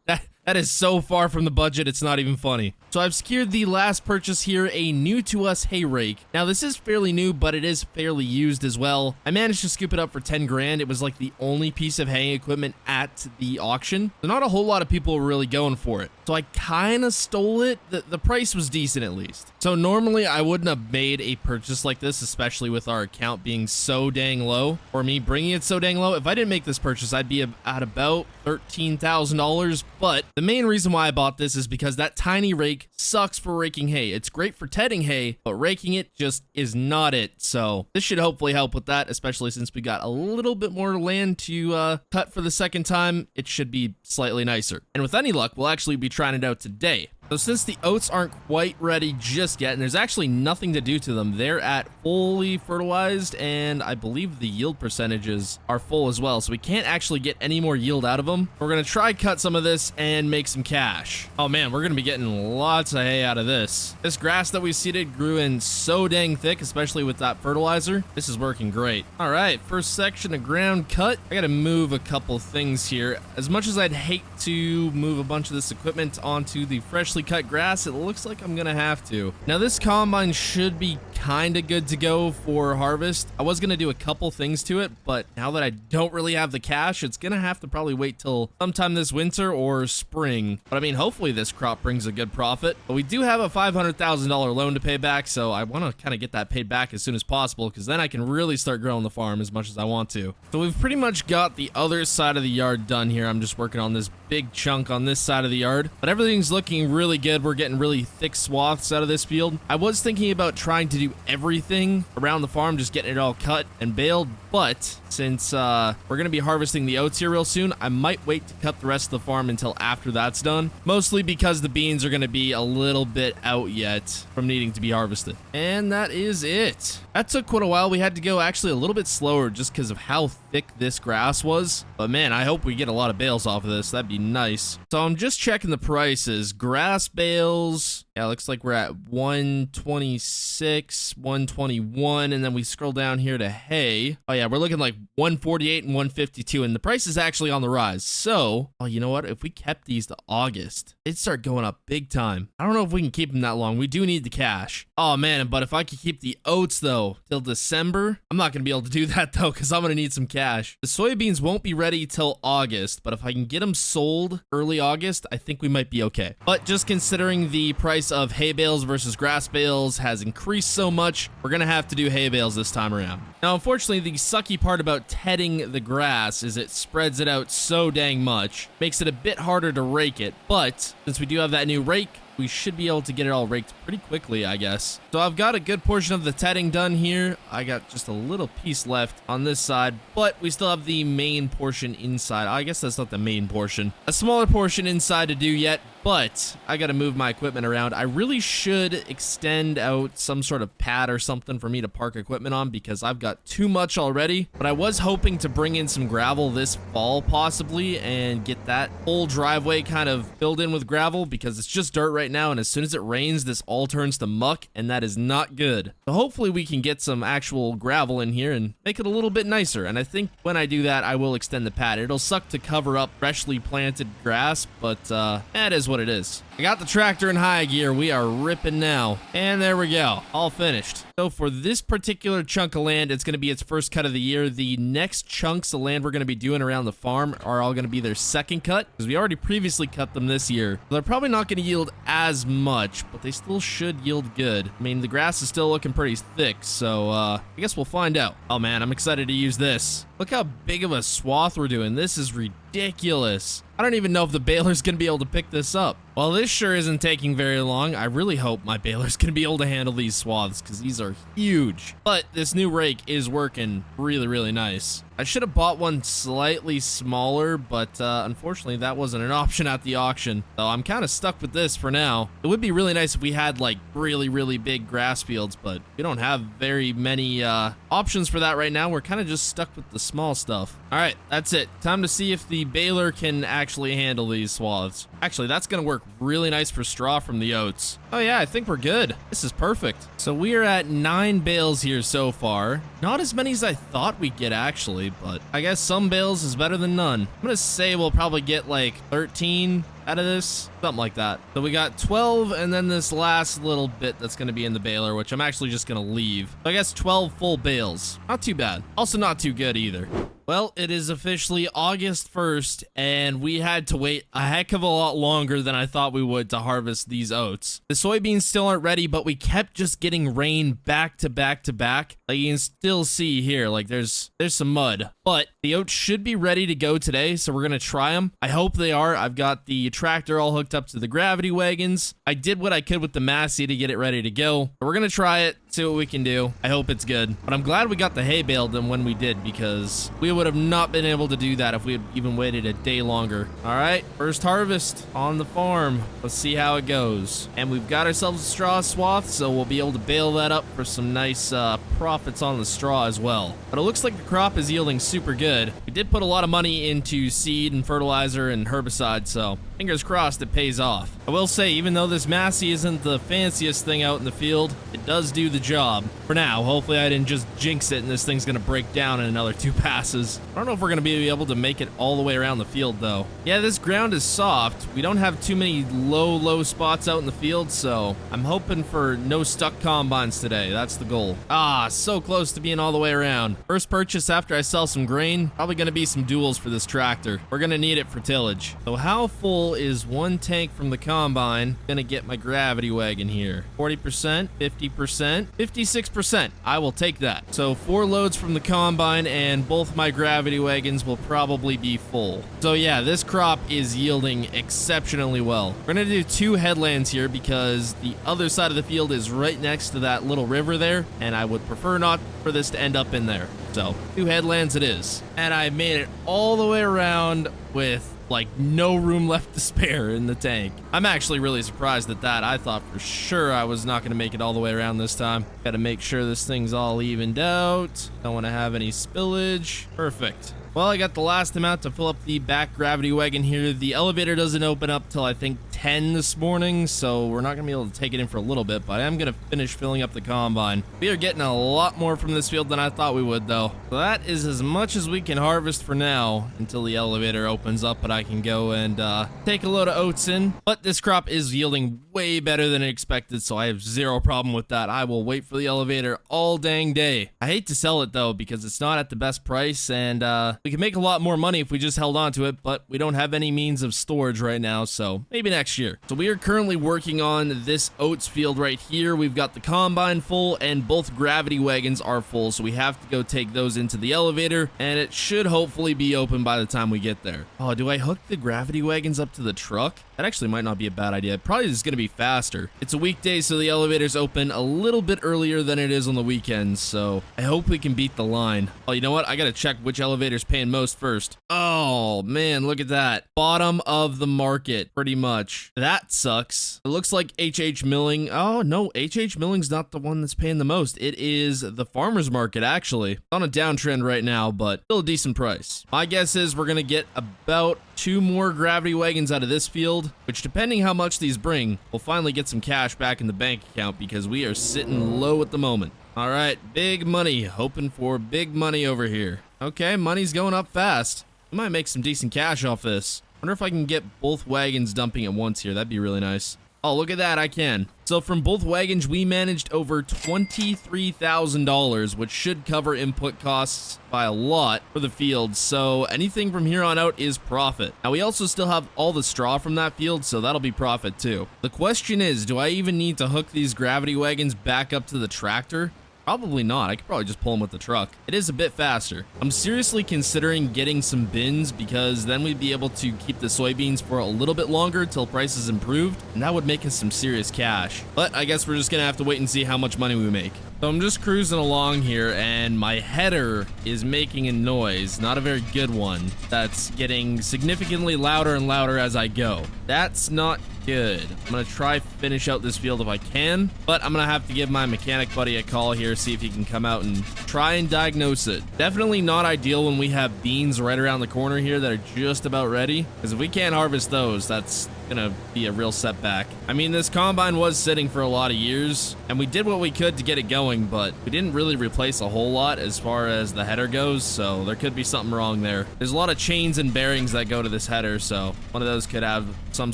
that is so far from the budget, it's not even funny. So I've secured the last purchase here, a new to us hay rake. Now this is fairly new, but it is fairly used as well. I managed to scoop it up for 10 grand. It was like the only piece of haying equipment at the auction. So not a whole lot of people were really going for it. So I kind of stole it. The price was decent at least. So normally I wouldn't have made a purchase like this, especially with our account being so dang low, or me bringing it so dang low. If I didn't make this purchase, I'd be at about $13,000, but the main reason why I bought this is because that tiny rake sucks for raking hay. It's great for tedding hay, but raking it just is not it. So this should hopefully help with that, especially since we got a little bit more land to cut for the second time. It should be slightly nicer. And with any luck, we'll actually be trying it out today. So since the oats aren't quite ready just yet, and there's actually nothing to do to them, they're at fully fertilized, and I believe the yield percentages are full as well, so we can't actually get any more yield out of them. We're gonna try cut some of this and make some cash. Oh man, we're gonna be getting lots of hay out of this. This grass that we seeded grew in so dang thick, especially with that fertilizer. This is working great. All right, first section of ground cut. I gotta move a couple things here. As much as I'd hate to move a bunch of this equipment onto the freshly cut grass, it looks like I'm gonna have to. Now this combine should be kind of good to go for harvest. I was gonna do a couple things to it, but now that I don't really have the cash, it's gonna have to probably wait till sometime this winter or spring. But I mean, hopefully this crop brings a good profit. But we do have a $500,000 loan to pay back, so I want to kind of get that paid back as soon as possible, because then I can really start growing the farm as much as I want to. So we've pretty much got the other side of the yard done here. I'm just working on this big chunk on this side of the yard, but everything's looking really good. We're getting really thick swaths out of this field. I was thinking about trying to do everything around the farm, just getting it all cut and baled, but since we're going to be harvesting the oats here real soon, I might wait to cut the rest of the farm until after that's done, mostly because the beans are going to be a little bit out yet from needing to be harvested. And that is it. That took quite a while. We had to go actually a little bit slower just because of how thick this grass was, but man, I hope we get a lot of bales off of this. That'd be nice. So I'm just checking the prices. Grass bales, yeah, looks like we're at 126, 121, and then we scroll down here to hay. Oh yeah, we're looking like 148 and 152, and the price is actually on the rise. So, oh, you know what? If we kept these to August, it'd start going up big time. I don't know if we can keep them that long. We do need the cash. Oh man, but if I could keep the oats though till December, I'm not gonna be able to do that though, because I'm gonna need some cash. The soybeans won't be ready till August, but if I can get them sold early August, I think we might be okay. But just considering the price of hay bales versus grass bales has increased so much, we're gonna have to do hay bales this time around. Now, unfortunately, the sucky part about tedding the grass is it spreads it out so dang much, makes it a bit harder to rake it, but since we do have that new rake, we should be able to get it all raked pretty quickly, I guess. So I've got a good portion of the tedding done here. I got just a little piece left on this side, but we still have the main portion inside. I guess that's not the main portion. A smaller portion inside to do yet, but I gotta move my equipment around. I really should extend out some sort of pad or something for me to park equipment on because I've got too much already. But I was hoping to bring in some gravel this fall possibly and get that whole driveway kind of filled in with gravel because it's just dirt right now, and as soon as it rains, this all turns to muck, and that is not good. So hopefully we can get some actual gravel in here and make it a little bit nicer. And I think when I do that, I will extend the pad. It'll suck to cover up freshly planted grass, but that is what it is. I got the tractor in high gear. We are ripping now. And there we go. All finished. So for this particular chunk of land, it's going to be its first cut of the year. The next chunks of land we're going to be doing around the farm are all going to be their second cut because we already previously cut them this year. They're probably not going to yield as much, but they still should yield good. I mean, the grass is still looking pretty thick, so I guess we'll find out. Oh man, I'm excited to use this. Look how big of a swath we're doing. This is ridiculous. I don't even know if the baler's going to be able to pick this up. Well, this sure isn't taking very long. I really hope my baler's going to be able to handle these swaths because these are huge. But this new rake is working really, really nice. I should have bought one slightly smaller, but unfortunately that wasn't an option at the auction. So I'm kind of stuck with this for now. It would be really nice if we had like really, really big grass fields, but we don't have very many options for that right now. We're kind of just stuck with the small stuff. All right, that's it. Time to see if the baler can actually handle these swaths. Actually, that's going to work really nice for straw from the oats. Oh yeah, I think we're good. This is perfect. So we are at 9 bales here so far. Not as many as I thought we'd get actually, but I guess some bales is better than none. I'm going to say we'll probably get like 13 out of this, something like that. So we got 12 and then this last little bit that's going to be in the baler, which I'm actually just going to leave. So I guess 12 full bales. Not too bad. Also not too good either. Well, it is officially August 1st, and we had to wait a heck of a lot longer than I thought we would to harvest these oats. The soybeans still aren't ready, but we kept just getting rain back to back to back. Like you can still see here, like there's some mud. But the oats should be ready to go today, so we're going to try them. I hope they are. I've got the tractor all hooked up to the gravity wagons. I did what I could with the Massey to get it ready to go. But we're going to try it, see what we can do. I hope it's good. But I'm glad we got the hay baled in when we did, because we would have not been able to do that if we had even waited a day longer. All right, first harvest on the farm. Let's see how it goes. And we've got ourselves a straw swath, so we'll be able to bale that up for some nice profits on the straw as well. But it looks like the crop is yielding super good. We did put a lot of money into seed and fertilizer and herbicide, so fingers crossed it pays off. I will say, even though this Massey isn't the fanciest thing out in the field, it does do the job. For now, hopefully I didn't just jinx it and this thing's gonna break down in another 2 passes. I don't know if we're gonna be able to make it all the way around the field though. Yeah, this ground is soft. We don't have too many low spots out in the field, so I'm hoping for no stuck combines today. That's the goal. Ah, so close to being all the way around. First purchase after I sell some grain, probably gonna be some duals for this tractor. We're gonna need it for tillage. So how full is one tank from the combine gonna get my gravity wagon here? 40%, 50%, 56%. I will take that. So 4 loads from the combine and both my gravity wagons will probably be full. So yeah, this crop is yielding exceptionally well. We're gonna do 2 headlands here because the other side of the field is right next to that little river there, and I would prefer not for this to end up in there. So 2 headlands it is. And I made it all the way around with like no room left to spare in the tank. I'm actually really surprised at that. I thought for sure I was not going to make it all the way around this time. Got to make sure this thing's all evened out. Don't want to have any spillage. Perfect. Well, I got the last amount to fill up the back gravity wagon here. The elevator doesn't open up till I think 10 this morning, so we're not gonna be able to take it in for a little bit, but I am gonna finish filling up the combine. We are getting a lot more from this field than I thought we would though. So that is as much as we can harvest for now until the elevator opens up, but I can go and take a load of oats in. But this crop is yielding way better than expected, so I have zero problem with that. I will wait for the elevator all dang day. I hate to sell it though because it's not at the best price, and we can make a lot more money if we just held on to it, but we don't have any means of storage right now, so maybe next year. So we are currently working on this oats field right here. We've got the combine full and both gravity wagons are full, so we have to go take those into the elevator, and it should hopefully be open by the time we get there. Oh, do I hook the gravity wagons up to the truck? That actually might not be a bad idea. Probably is going to be faster. It's a weekday, so the elevator's open a little bit earlier than it is on the weekends, so I hope we can beat the line. Oh, you know what? I got to check which elevator's paying most first. Oh, man, look at that. Bottom of the market, pretty much. Ouch. That sucks. It looks like HH Milling. Oh, no. HH Milling's not the one that's paying the most. It is the farmer's market, actually. It's on a downtrend right now, but still a decent price. My guess is we're going to get about 2 more gravity wagons out of this field, which, depending how much these bring, we'll finally get some cash back in the bank account because we are sitting low at the moment. All right, big money. Hoping for big money over here. Okay, money's going up fast. We might make some decent cash off this. Wonder if I can get both wagons dumping at once here. That'd be really nice. Oh, look at that, I can. So from both wagons, we managed over $23,000, which should cover input costs by a lot for the field. So anything from here on out is profit. Now, we also still have all the straw from that field, so that'll be profit too. The question is, do I even need to hook these gravity wagons back up to the tractor? Probably not. I could probably just pull them with the truck. It is a bit faster. I'm seriously considering getting some bins because then we'd be able to keep the soybeans for a little bit longer till prices improved, and that would make us some serious cash. But I guess we're just gonna have to wait and see how much money we make. So I'm just cruising along here, and my header is making a noise, not a very good one, that's getting significantly louder and louder as I go. That's not good. I'm gonna try finish out this field if I can, but I'm gonna have to give my mechanic buddy a call here, see if he can come out and try and diagnose it. Definitely not ideal when we have beans right around the corner here that are just about ready, because if we can't harvest those, that's gonna be a real setback. I mean, this combine was sitting for a lot of years, and we did what we could to get it going, but we didn't really replace a whole lot as far as the header goes, so there could be something wrong there. There's a lot of chains and bearings that go to this header, so one of those could have some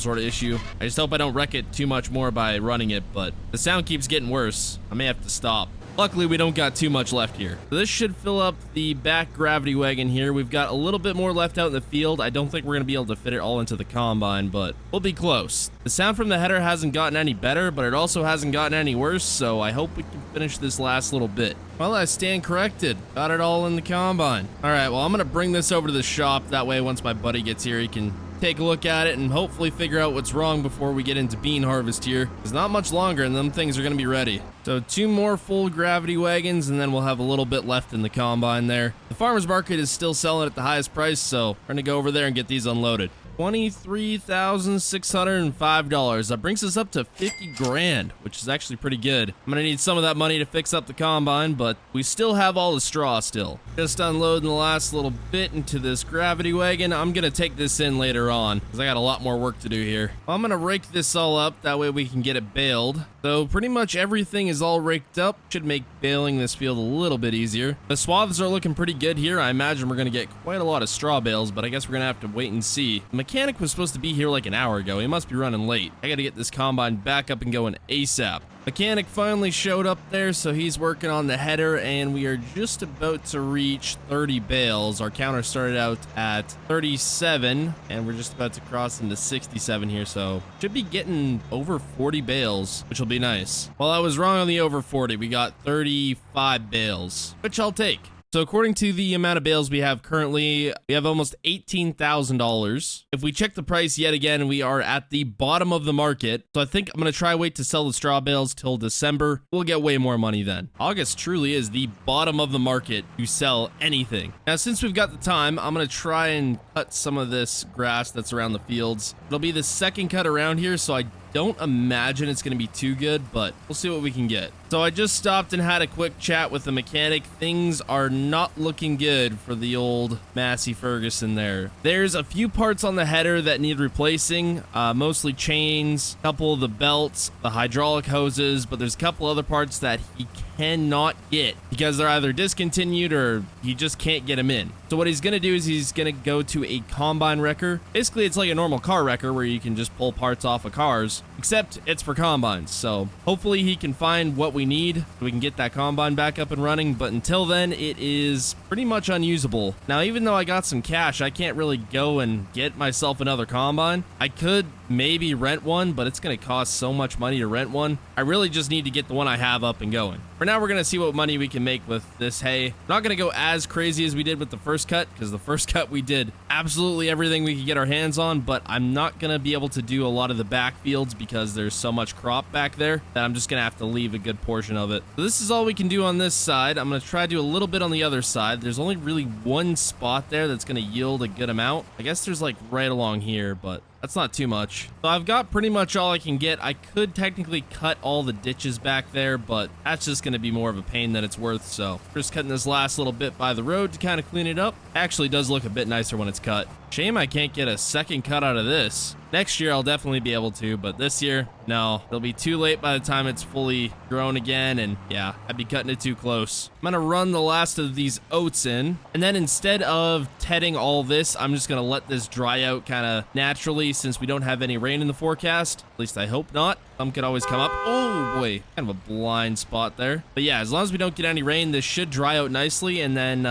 sort of issue. I just hope I don't wreck it too much more by running it, but the sound keeps getting worse. I may have to stop. Luckily, we don't got too much left here. So this should fill up the back gravity wagon here. We've got a little bit more left out in the field. I don't think we're going to be able to fit it all into the combine, but we'll be close. The sound from the header hasn't gotten any better, but it also hasn't gotten any worse, so I hope we can finish this last little bit. Well, I stand corrected. Got it all in the combine. All right, well, I'm going to bring this over to the shop. That way, once my buddy gets here, he can take a look at it and hopefully figure out what's wrong before we get into bean harvest here. It's not much longer and them things are going to be ready. So 2 more full gravity wagons and then we'll have a little bit left in the combine there. The farmer's market is still selling at the highest price, so we're going to go over there and get these unloaded. $23,605. That brings us up to 50 grand, which is actually pretty good. I'm gonna need some of that money to fix up the combine, but we still have all the straw still. Just unloading the last little bit into this gravity wagon. I'm gonna take this in later on because I got a lot more work to do here. I'm gonna rake this all up, that way we can get it baled. So pretty much everything is all raked up. Should make baling this field a little bit easier. The swaths are looking pretty good here. I imagine we're gonna get quite a lot of straw bales, but I guess we're gonna have to wait and see. The mechanic was supposed to be here like an hour ago. He must be running late. I gotta get this combine back up and going ASAP. Mechanic finally showed up there, so he's working on the header, and we are just about to reach 30 bales. Our counter started out at 37, and we're just about to cross into 67 here, so should be getting over 40 bales, which will be nice. Well, I was wrong on the over 40. We got 35 bales, which I'll take. So according to the amount of bales we have currently, we have almost $18,000. If we check the price yet again, we are at the bottom of the market. So I think I'm going to try wait to sell the straw bales till December. We'll get way more money then. August truly is the bottom of the market to sell anything. Now, since we've got the time, I'm going to try and cut some of this grass that's around the fields. It'll be the second cut around here, so I don't imagine it's going to be too good, but we'll see what we can get. So I just stopped and had a quick chat with the mechanic. Things are not looking good for the old Massey Ferguson there. There's a few parts on the header that need replacing, mostly chains, a couple of the belts, the hydraulic hoses, but there's a couple other parts that he cannot get because they're either discontinued or he just can't get them in. So what he's going to do is he's going to go to a combine wrecker. Basically, it's like a normal car wrecker where you can just pull parts off of cars, except it's for combines. So hopefully he can find what we need so we can get that combine back up and running. But until then, it is pretty much unusable. Now, even though I got some cash, I can't really go and get myself another combine. I could maybe rent one, but it's going to cost so much money to rent one. I really just need to get the one I have up and going. For now, we're going to see what money we can make with this hay. I'm not going to go as crazy as we did with the first cut, because the first cut we did absolutely everything we could get our hands on, but I'm not going to be able to do a lot of the back fields because there's so much crop back there that I'm just going to have to leave a good portion of it. So this is all we can do on this side. I'm going to try to do a little bit on the other side. There's only really one spot there that's going to yield a good amount. I guess there's like right along here, but That's not too much. So I've got pretty much all I can get. I could technically cut all the ditches back there, but that's just going to be more of a pain than it's worth. So just cutting this last little bit by the road to kind of clean it up. Actually does look a bit nicer when it's cut. Shame I can't get a second cut out of this. Next year I'll definitely be able to, but this year, no. It'll be too late by the time it's fully grown again, and yeah, I'd be cutting it too close. I'm gonna run the last of these oats in, and then instead of tedding all this, I'm just gonna let this dry out kind of naturally since we don't have any rain in the forecast. At least I hope not. Some could always come up. Oh boy, kind of a blind spot there. But yeah, as long as we don't get any rain, this should dry out nicely, and then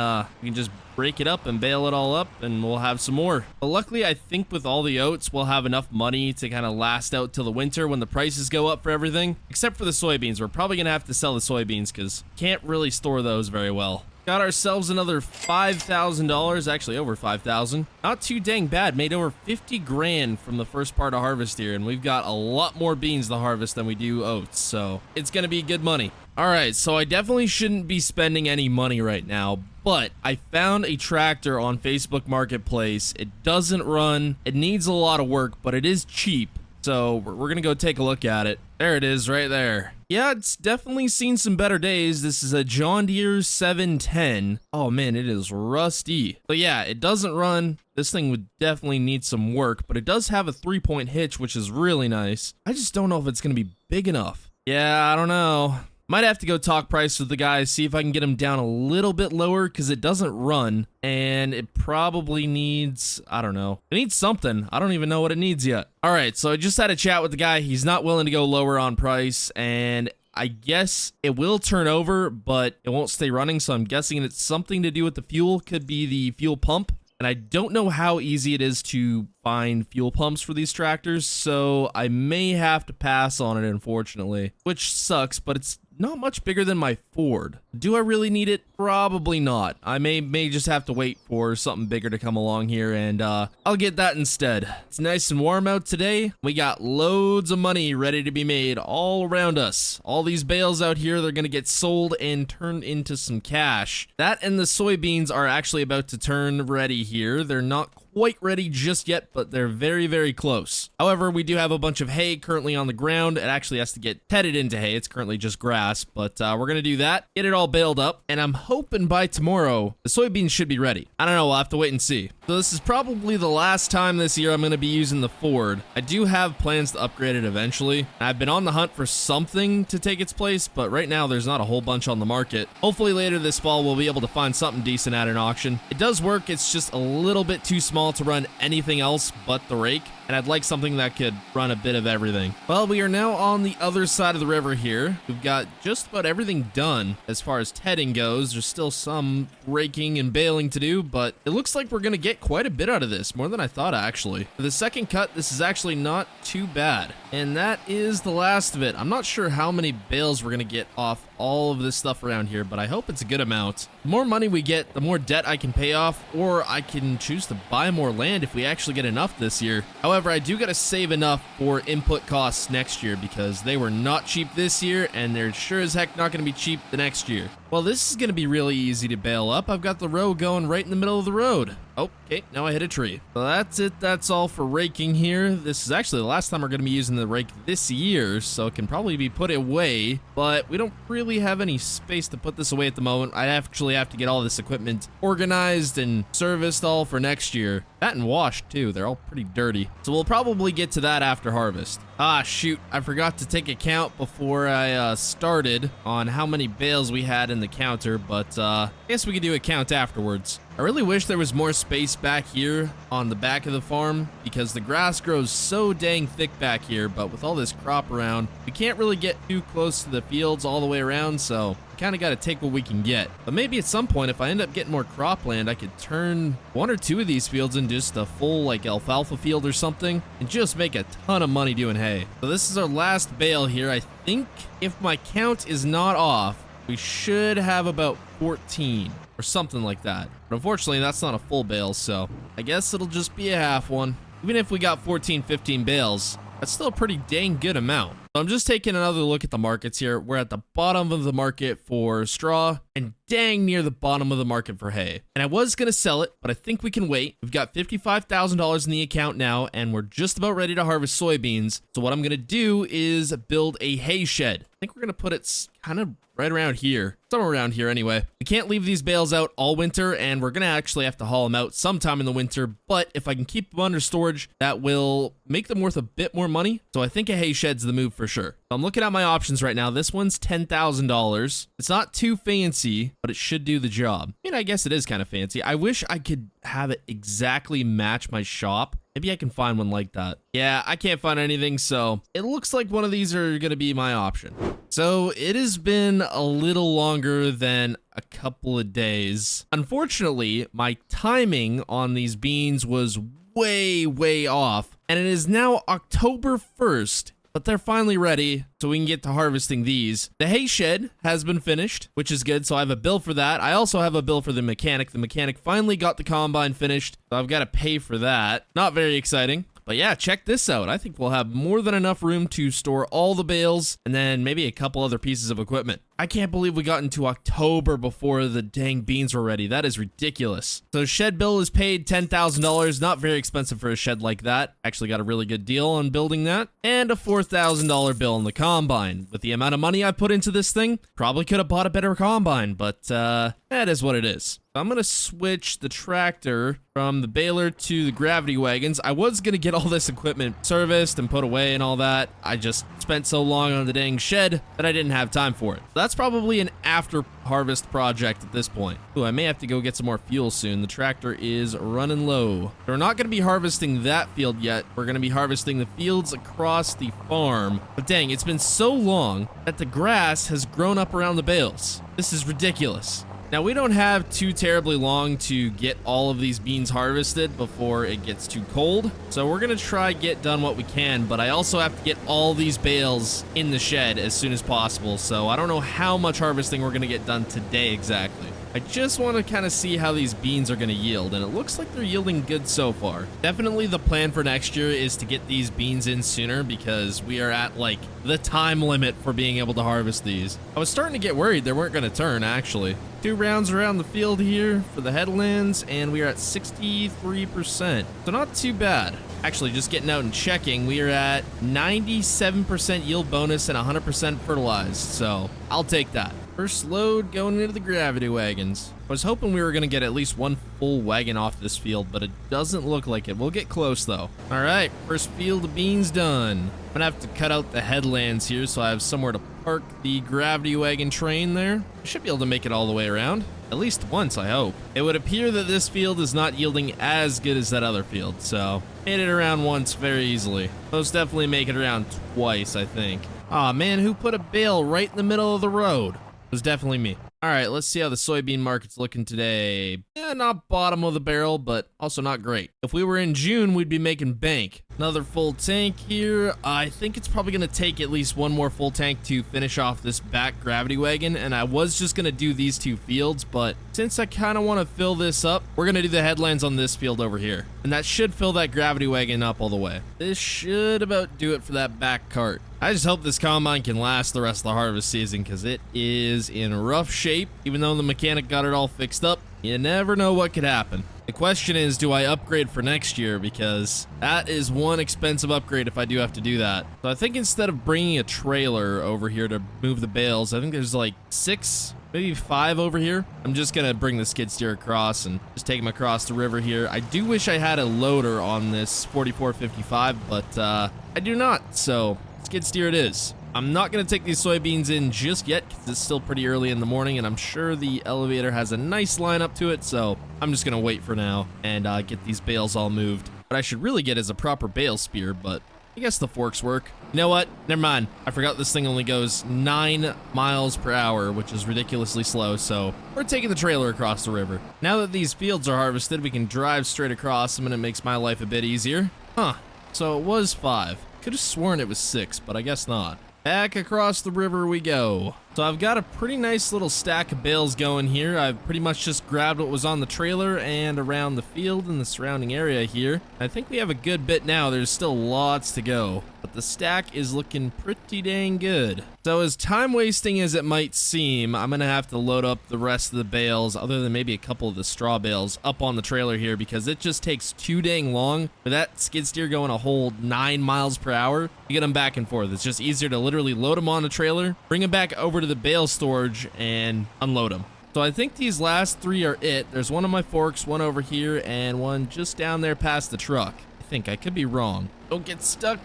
we can just break it up and bale it all up, and we'll have some more. But luckily, I think with all the oats, we'll have enough money to kind of last out till the winter when the prices go up for everything. Except for the soybeans. We're probably gonna have to sell the soybeans because can't really store those very well. Got ourselves another $5,000, actually over 5,000. Not too dang bad. Made over 50 grand from the first part of harvest here, and we've got a lot more beans to harvest than we do oats, so it's gonna be good money. All right, so I definitely shouldn't be spending any money right now, but I found a tractor on Facebook Marketplace. It doesn't run, it needs a lot of work, but it is cheap. So we're gonna go take a look at it. There it is right there. Yeah, it's definitely seen some better days. This is a John Deere 710. Oh man, it is rusty. But yeah, it doesn't run. This thing would definitely need some work, but it does have a 3-point hitch, which is really nice. I just don't know if it's gonna be big enough. Yeah, I don't know. Might have to go talk price with the guys, see if I can get him down a little bit lower, because it doesn't run, and it probably needs, I don't know. It needs something. I don't even know what it needs yet. All right, so I just had a chat with the guy. He's not willing to go lower on price, and I guess it will turn over, but it won't stay running, so I'm guessing it's something to do with the fuel. Could be the fuel pump. And I don't know how easy it is to find fuel pumps for these tractors, so I may have to pass on it, unfortunately. Which sucks, but it's not much bigger than my Ford. Do I really need it? Probably not. I may just have to wait for something bigger to come along here, and I'll get that instead. It's nice and warm out today. We got loads of money ready to be made all around us. All these bales out here, they're gonna get sold and turned into some cash. That and the soybeans are actually about to turn ready here. They're not quite ready just yet, but they're very, very close. However, we do have a bunch of hay currently on the ground. It actually has to get tedded into hay. It's currently just grass, but we're gonna do that, get it all baled up, and I'm hoping by tomorrow the soybeans should be ready. I don't know, we'll have to wait and see. So this is probably the last time this year I'm gonna be using the Ford. I do have plans to upgrade it eventually. I've been on the hunt for something to take its place, but right now there's not a whole bunch on the market. Hopefully later this fall we'll be able to find something decent at an auction. It does work, it's just a little bit too small to run anything else but the rake, and I'd like something that could run a bit of everything. Well, we are now on the other side of the river here. We've got just about everything done as far as tedding goes. There's still some raking and baling to do, but it looks like we're gonna get quite a bit out of this, more than I thought actually. For the second cut, this is actually not too bad. And that is the last of it. I'm not sure how many bales we're gonna get off all of this stuff around here, but I hope it's a good amount. The more money we get, the more debt I can pay off, or I can choose to buy more land if we actually get enough this year. However, I do gotta save enough for input costs next year because they were not cheap this year, and they're sure as heck not gonna be cheap the next year. Well, this is gonna be really easy to bale up. I've got the row going right in the middle of the road. Oh, okay, now I hit a tree. So that's it, that's all for raking here. This is actually the last time we're gonna be using the rake this year, so it can probably be put away, but we don't really have any space to put this away at the moment. I actually have to get all this equipment organized and serviced all for next year. That and washed too, they're all pretty dirty. So we'll probably get to that after harvest. Ah, shoot, I forgot to take a count before I started on how many bales we had in the counter, but I guess we could do a count afterwards. I really wish there was more space back here on the back of the farm because the grass grows so dang thick back here, but with all this crop around, we can't really get too close to the fields all the way around, so we kind of got to take what we can get. But maybe at some point, if I end up getting more cropland, I could turn one or two of these fields into just a full like alfalfa field or something and just make a ton of money doing hay. So this is our last bale here. I think if my count is not off, we should have about 14 or something like that. But unfortunately, that's not a full bale, so I guess it'll just be a half one. Even if we got 14, 15 bales, that's still a pretty dang good amount. So I'm just taking another look at the markets here. We're at the bottom of the market for straw and dang near the bottom of the market for hay. And I was going to sell it, but I think we can wait. We've got $55,000 in the account now, and we're just about ready to harvest soybeans. So what I'm going to do is build a hay shed. I think we're going to put it kind of right around here. Somewhere around here anyway. We can't leave these bales out all winter, and we're going to actually have to haul them out sometime in the winter. But if I can keep them under storage, that will make them worth a bit more money. So I think a hay shed's the move for sure. I'm looking at my options right now. This one's $10,000. It's not too fancy, but it should do the job. I mean, I guess it is kind of fancy. I wish I could have it exactly match my shop. Maybe I can find one like that. Yeah, I can't find anything, so it looks like one of these are going to be my option. So it has been a little longer than a couple of days. Unfortunately, my timing on these beans was way off, and it is now October 1st. But they're finally ready, so we can get to harvesting these. The hay shed has been finished, which is good, so I have a bill for that. I also have a bill for the mechanic. The mechanic finally got the combine finished, so I've got to pay for that. Not very exciting. But yeah, check this out. I think we'll have more than enough room to store all the bales and then maybe a couple other pieces of equipment. I can't believe we got into October before the dang beans were ready. That is ridiculous. So shed bill is paid $10,000. Not very expensive for a shed like that. Actually got a really good deal on building that. And a $4,000 bill on the combine. With the amount of money I put into this thing, probably could have bought a better combine, but that is what it is. I'm going to switch the tractor from the baler to the gravity wagons. I was going to get all this equipment serviced and put away and all that. I just spent so long on the dang shed that I didn't have time for it. That's probably an after harvest project at this point. Ooh, I may have to go get some more fuel soon. The tractor is running low. We're not going to be harvesting that field yet. We're going to be harvesting the fields across the farm. But dang, it's been so long that the grass has grown up around the bales. This is ridiculous. Now, we don't have too terribly long to get all of these beans harvested before it gets too cold. So we're going to try get done what we can, but I also have to get all these bales in the shed as soon as possible. So I don't know how much harvesting we're going to get done today exactly. I just want to kind of see how these beans are going to yield, and it looks like they're yielding good so far. Definitely the plan for next year is to get these beans in sooner because we are at like the time limit for being able to harvest these. I was starting to get worried they weren't going to turn actually. 2 rounds around the field here for the headlands, and we are at 63%. So not too bad. Actually, just getting out and checking, we are at 97% yield bonus and 100% fertilized. So I'll take that. First load going into the gravity wagons. I was hoping we were going to get at least one full wagon off this field, but it doesn't look like it. We'll get close though. All right, first field of beans done. I'm gonna have to cut out the headlands here so I have somewhere to park the gravity wagon train there. I should be able to make it all the way around. At least once, I hope. It would appear that this field is not yielding as good as that other field, so made it around once very easily. Most definitely make it around twice, I think. Aw, man, who put a bale right in the middle of the road? It was definitely me. All right, let's see how the soybean market's looking today. Yeah, not bottom of the barrel, but also not great. If we were in June, we'd be making bank. Another full tank here. I think it's probably going to take at least one more full tank to finish off this back gravity wagon, and I was just going to do these 2 fields, but since I kind of want to fill this up, we're going to do the headlands on this field over here, and that should fill that gravity wagon up all the way. This should about do it for that back cart. I just hope this combine can last the rest of the harvest season because it is in rough shape. Even though the mechanic got it all fixed up, you never know what could happen. The question is, do I upgrade for next year? Because that is one expensive upgrade if I do have to do that. So I think instead of bringing a trailer over here to move the bales, I think there's like 6, maybe 5 over here. I'm just gonna bring the skid steer across and just take them across the river here. I do wish I had a loader on this 4455, but I do not, so skid steer it is. I'm not going to take these soybeans in just yet because it's still pretty early in the morning, and I'm sure the elevator has a nice line up to it, so I'm just going to wait for now and get these bales all moved. What I should really get is a proper bale spear, but I guess the forks work. You know what? Never mind. I forgot this thing only goes 9 miles per hour, which is ridiculously slow, so we're taking the trailer across the river. Now that these fields are harvested, we can drive straight across them, and it makes my life a bit easier. Huh. So it was 5. Could have sworn it was 6, but I guess not. Back across the river we go. So I've got a pretty nice little stack of bales going here. I've pretty much just grabbed what was on the trailer and around the field and the surrounding area here. I think we have a good bit now. There's still lots to go, but the stack is looking pretty dang good. So as time wasting as it might seem, I'm gonna have to load up the rest of the bales, other than maybe a couple of the straw bales, up on the trailer here, because it just takes too dang long for that skid steer going a whole 9 miles per hour to get them back and forth. It's just easier to literally load them on the trailer, bring them back over to the bale storage, and unload them. So I think these last 3 are it. There's one on my forks, one over here, and one just down there past the truck. I think I could be wrong. Don't get stuck.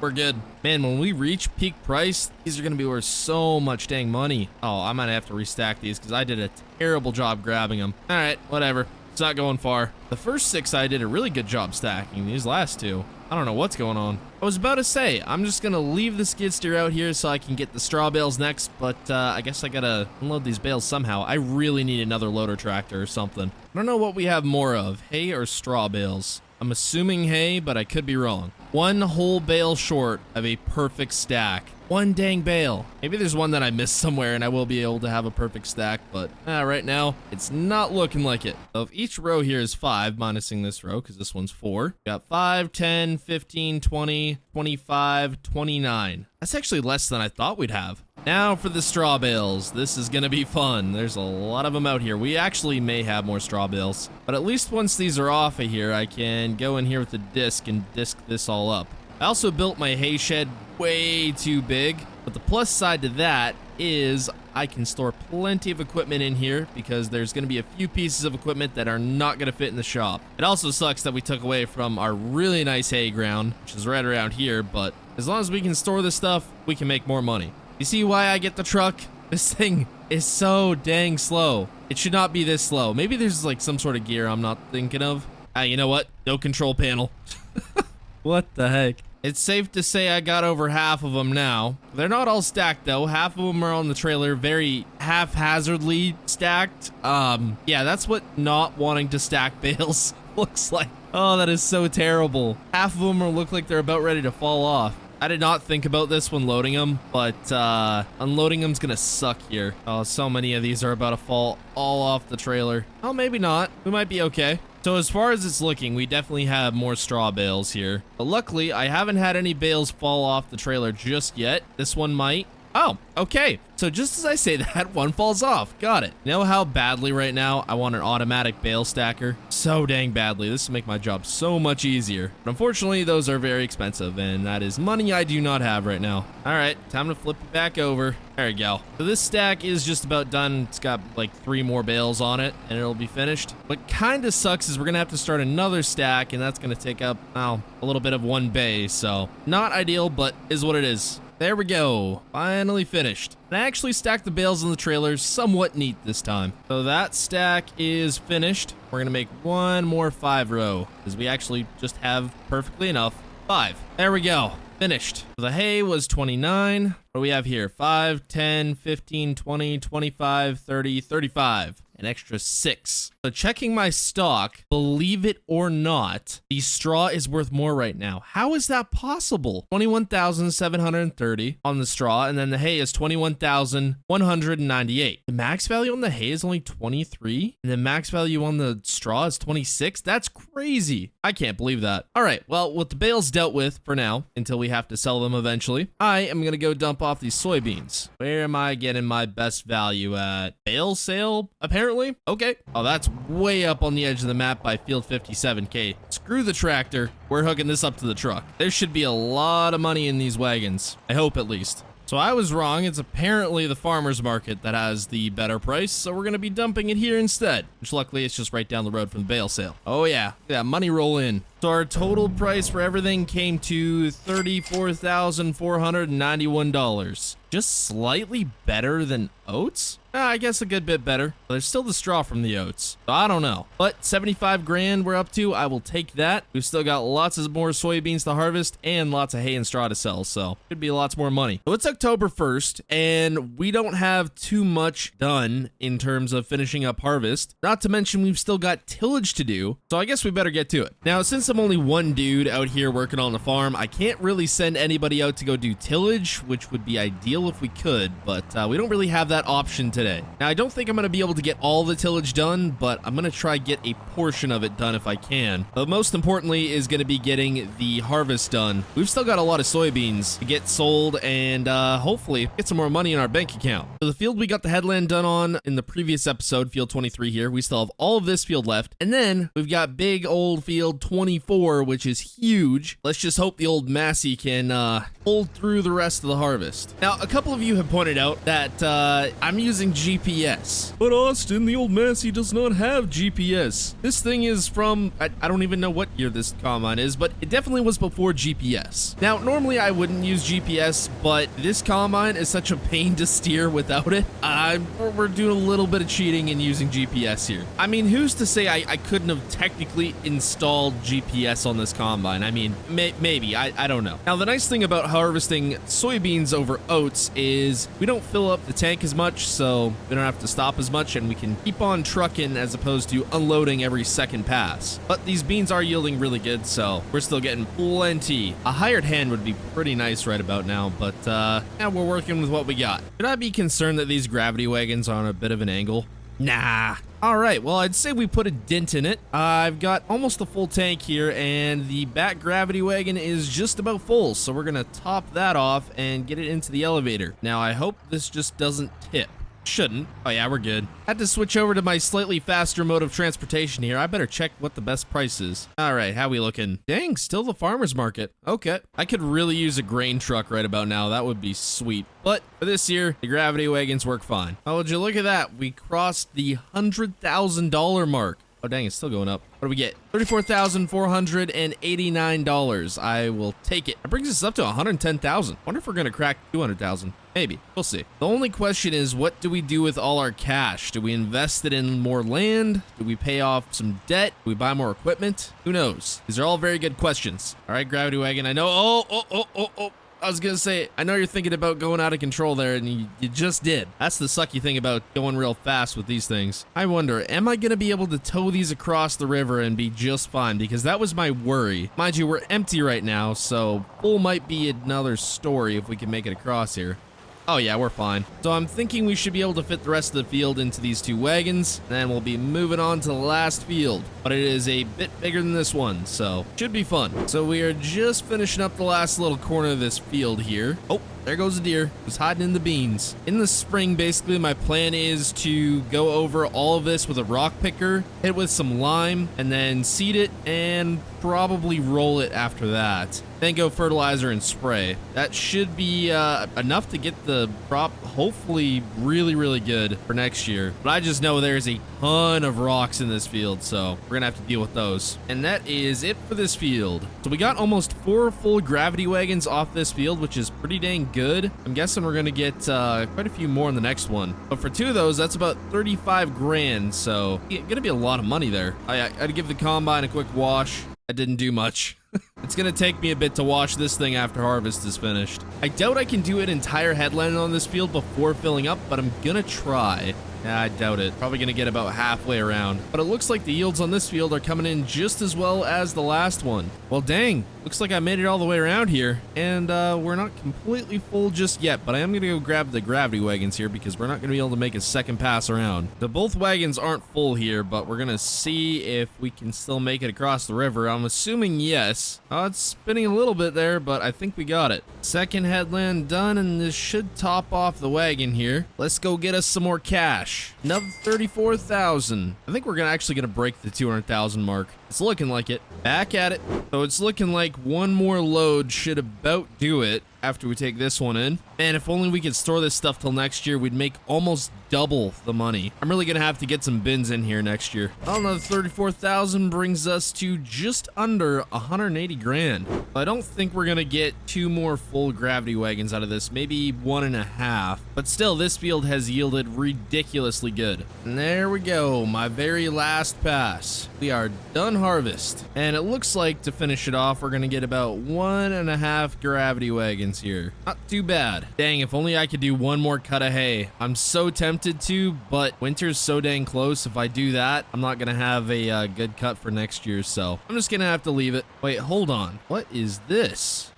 We're good. Man, when we reach peak price, these are going to be worth so much dang money. Oh, I might have to restack these because I did a terrible job grabbing them. All right, whatever. It's not going far. The first 6 I did a really good job stacking. These last 2, I don't know what's going on. I was about to say, I'm just going to leave the skid steer out here so I can get the straw bales next, but I guess I got to unload these bales somehow. I really need another loader tractor or something. I don't know what we have more of, hay or straw bales. I'm assuming hay, but I could be wrong. 1 whole bale short of a perfect stack. 1 dang bale. Maybe there's one that I missed somewhere and I will be able to have a perfect stack, but right now, it's not looking like it. So if each row here is 5, minusing this row, because this one's 4. We got 5, 10, 15, 20, 25, 29. That's actually less than I thought we'd have. Now for the straw bales. This is gonna be fun. There's a lot of them out here. We actually may have more straw bales, but at least once these are off of here, I can go in here with the disc and disc this all up. I also built my hay shed way too big, but the plus side to that is I can store plenty of equipment in here because there's going to be a few pieces of equipment that are not going to fit in the shop. It also sucks that we took away from our really nice hay ground, which is right around here, but as long as we can store this stuff, we can make more money. You see why I get the truck? This thing is so dang slow. It should not be this slow. Maybe there's like some sort of gear I'm not thinking of. You know what? No control panel. What the heck? It's safe to say I got over half of them now. They're not all stacked though. Half of them are on the trailer, very haphazardly stacked. Yeah, that's what not wanting to stack bales looks like. Oh, that is so terrible. Half of them look like they're about ready to fall off. I did not think about this when loading them, but unloading them's gonna suck here. Oh, so many of these are about to fall all off the trailer. Oh, maybe not. We might be okay. So as far as it's looking, we definitely have more straw bales here. But luckily, I haven't had any bales fall off the trailer just yet. This one might. Oh, okay. So just as I say that, one falls off. Got it. You know how badly right now I want an automatic bale stacker? So dang badly. This will make my job so much easier. But unfortunately, those are very expensive, and that is money I do not have right now. All right, time to flip it back over. There we go. So this stack is just about done. It's got like 3 more bales on it, and it'll be finished. What kind of sucks is we're gonna have to start another stack, and that's gonna take up, a little bit of 1 bay. So not ideal, but is what it is. There we go. Finally finished. And I actually stacked the bales in the trailer somewhat neat this time. So that stack is finished. We're gonna make 1 more 5 row because we actually just have perfectly enough 5. There we go. Finished. So the hay was 29. What do we have here? 5, 10, 15, 20, 25, 30, 35. An extra 6. So checking my stock, believe it or not, the straw is worth more right now. How is that possible? 21,730 on the straw, and then the hay is 21,198. The max value on the hay is only 23, and the max value on the straw is 26? That's crazy. I can't believe that. All right, well, with the bales dealt with for now, until we have to sell them eventually, I am going to go dump off these soybeans. Where am I getting my best value at? Bale sale, apparently? Okay. Oh, that's way up on the edge of the map by field 57K. Screw the tractor. We're hooking this up to the truck. There should be a lot of money in these wagons. I hope at least. So I was wrong. It's apparently the farmer's market that has the better price, so we're going to be dumping it here instead, which luckily it's just right down the road from the bale sale. Oh yeah, money roll in. So our total price for everything came to $34,491. Just slightly better than oats? I guess a good bit better. There's still the straw from the oats, so I don't know. But 75 grand we're up to. I will take that. We've still got lots of more soybeans to harvest and lots of hay and straw to sell, so could be lots more money. So it's October 1st, and we don't have too much done in terms of finishing up harvest. Not to mention we've still got tillage to do, so I guess we better get to it. Now, since the I'm only one dude out here working on the farm, I can't really send anybody out to go do tillage, which would be ideal if we could, but we don't really have that option today. Now, I don't think I'm going to be able to get all the tillage done, but I'm going to try get a portion of it done if I can. But most importantly is going to be getting the harvest done. We've still got a lot of soybeans to get sold and hopefully get some more money in our bank account. So the field we got the headland done on in the previous episode, field 23 here, we still have all of this field left. And then we've got big old field 24, which is huge. Let's just hope the old Massey can hold through the rest of the harvest. Now, a couple of you have pointed out that I'm using GPS. But Austin, the old Massey does not have GPS. This thing is from, I don't even know what year this combine is, but it definitely was before GPS. Now, normally I wouldn't use GPS, but this combine is such a pain to steer without it. We're doing a little bit of cheating and using GPS here. I mean, who's to say I couldn't have technically installed GPS on this combine? I mean, maybe, I don't know. Now, the nice thing about harvesting soybeans over oats is we don't fill up the tank as much, so we don't have to stop as much, and we can keep on trucking as opposed to unloading every second pass. But these beans are yielding really good, so we're still getting plenty. A hired hand would be pretty nice right about now, but yeah, we're working with what we got. Should I be concerned that these gravity wagons are on a bit of an angle? Nah. All right, well, I'd say we put a dent in it. I've got almost a full tank here, and the back gravity wagon is just about full, so we're gonna top that off and get it into the elevator. Now, I hope this just doesn't tip. Shouldn't. Oh yeah, we're good. Had to switch over to my slightly faster mode of transportation here. I better check what the best price is. All right, how we looking? Dang, still the farmer's market. Okay. I could really use a grain truck right about now. That would be sweet. But for this year, the gravity wagons work fine. Oh, would you look at that? We crossed the $100,000 mark. Oh, dang, it's still going up. What do we get? $34,489. I will take it. That brings us up to $110,000. Wonder if we're going to crack $200,000. Maybe. We'll see. The only question is, what do we do with all our cash? Do we invest it in more land? Do we pay off some debt? Do we buy more equipment? Who knows? These are all very good questions. All right, gravity wagon. I know. Oh. I was gonna say, I know you're thinking about going out of control there, and you just did. That's the sucky thing about going real fast with these things. I wonder, am I gonna be able to tow these across the river and be just fine? Because that was my worry. Mind you, we're empty right now, so full might be another story if we can make it across here. Oh yeah, we're fine. So I'm thinking we should be able to fit the rest of the field into these two wagons, and then we'll be moving on to the last field. But it is a bit bigger than this one, so should be fun. So we are just finishing up the last little corner of this field here. Oh, there goes a deer. It's hiding in the beans. In the spring, basically, my plan is to go over all of this with a rock picker, hit it with some lime, and then seed it, and probably roll it after that. Then go fertilizer and spray. That should be enough to get the crop hopefully really good for next year. But I just know there's a ton of rocks in this field, so we're gonna have to deal with those. And that is it for this field. So we got almost 4 full gravity wagons off this field, which is pretty dang good. I'm guessing we're gonna get quite a few more in the next one. But for 2 of those, that's about 35 grand, so gonna be a lot of money there. I'd give the combine a quick wash. I didn't do much. It's gonna take me a bit to wash this thing after harvest is finished. I doubt I can do an entire headland on this field before filling up, but I'm gonna try. Yeah, I doubt it. Probably gonna get about halfway around. But it looks like the yields on this field are coming in just as well as the last one. Well, dang. Looks like I made it all the way around here. And we're not completely full just yet, but I am gonna go grab the gravity wagons here because we're not gonna be able to make a second pass around. The both wagons aren't full here, but we're gonna see if we can still make it across the river. I'm assuming yes. Oh, it's spinning a little bit there, but I think we got it. Second headland done, and this should top off the wagon here. Let's go get us some more cash. Another 34,000. I think we're actually gonna break the 200,000 mark. It's looking like it. Back at it. So it's looking like one more load should about do it after we take this one in. Man, if only we could store this stuff till next year, we'd make almost double the money. I'm really gonna have to get some bins in here next year. Well, another 34,000 brings us to just under 180 grand. I don't think we're gonna get 2 more full gravity wagons out of this, maybe 1.5. But still, this field has yielded ridiculously good. And there we go, my very last pass. We are done harvest. And it looks like to finish it off, we're gonna get about 1.5 gravity wagons here. Not too bad. Dang, if only I could do one more cut of hay. I'm so tempted to, but winter's so dang close. If I do that, I'm not gonna have a good cut for next year, so I'm just gonna have to leave it. Wait, hold on. What is this?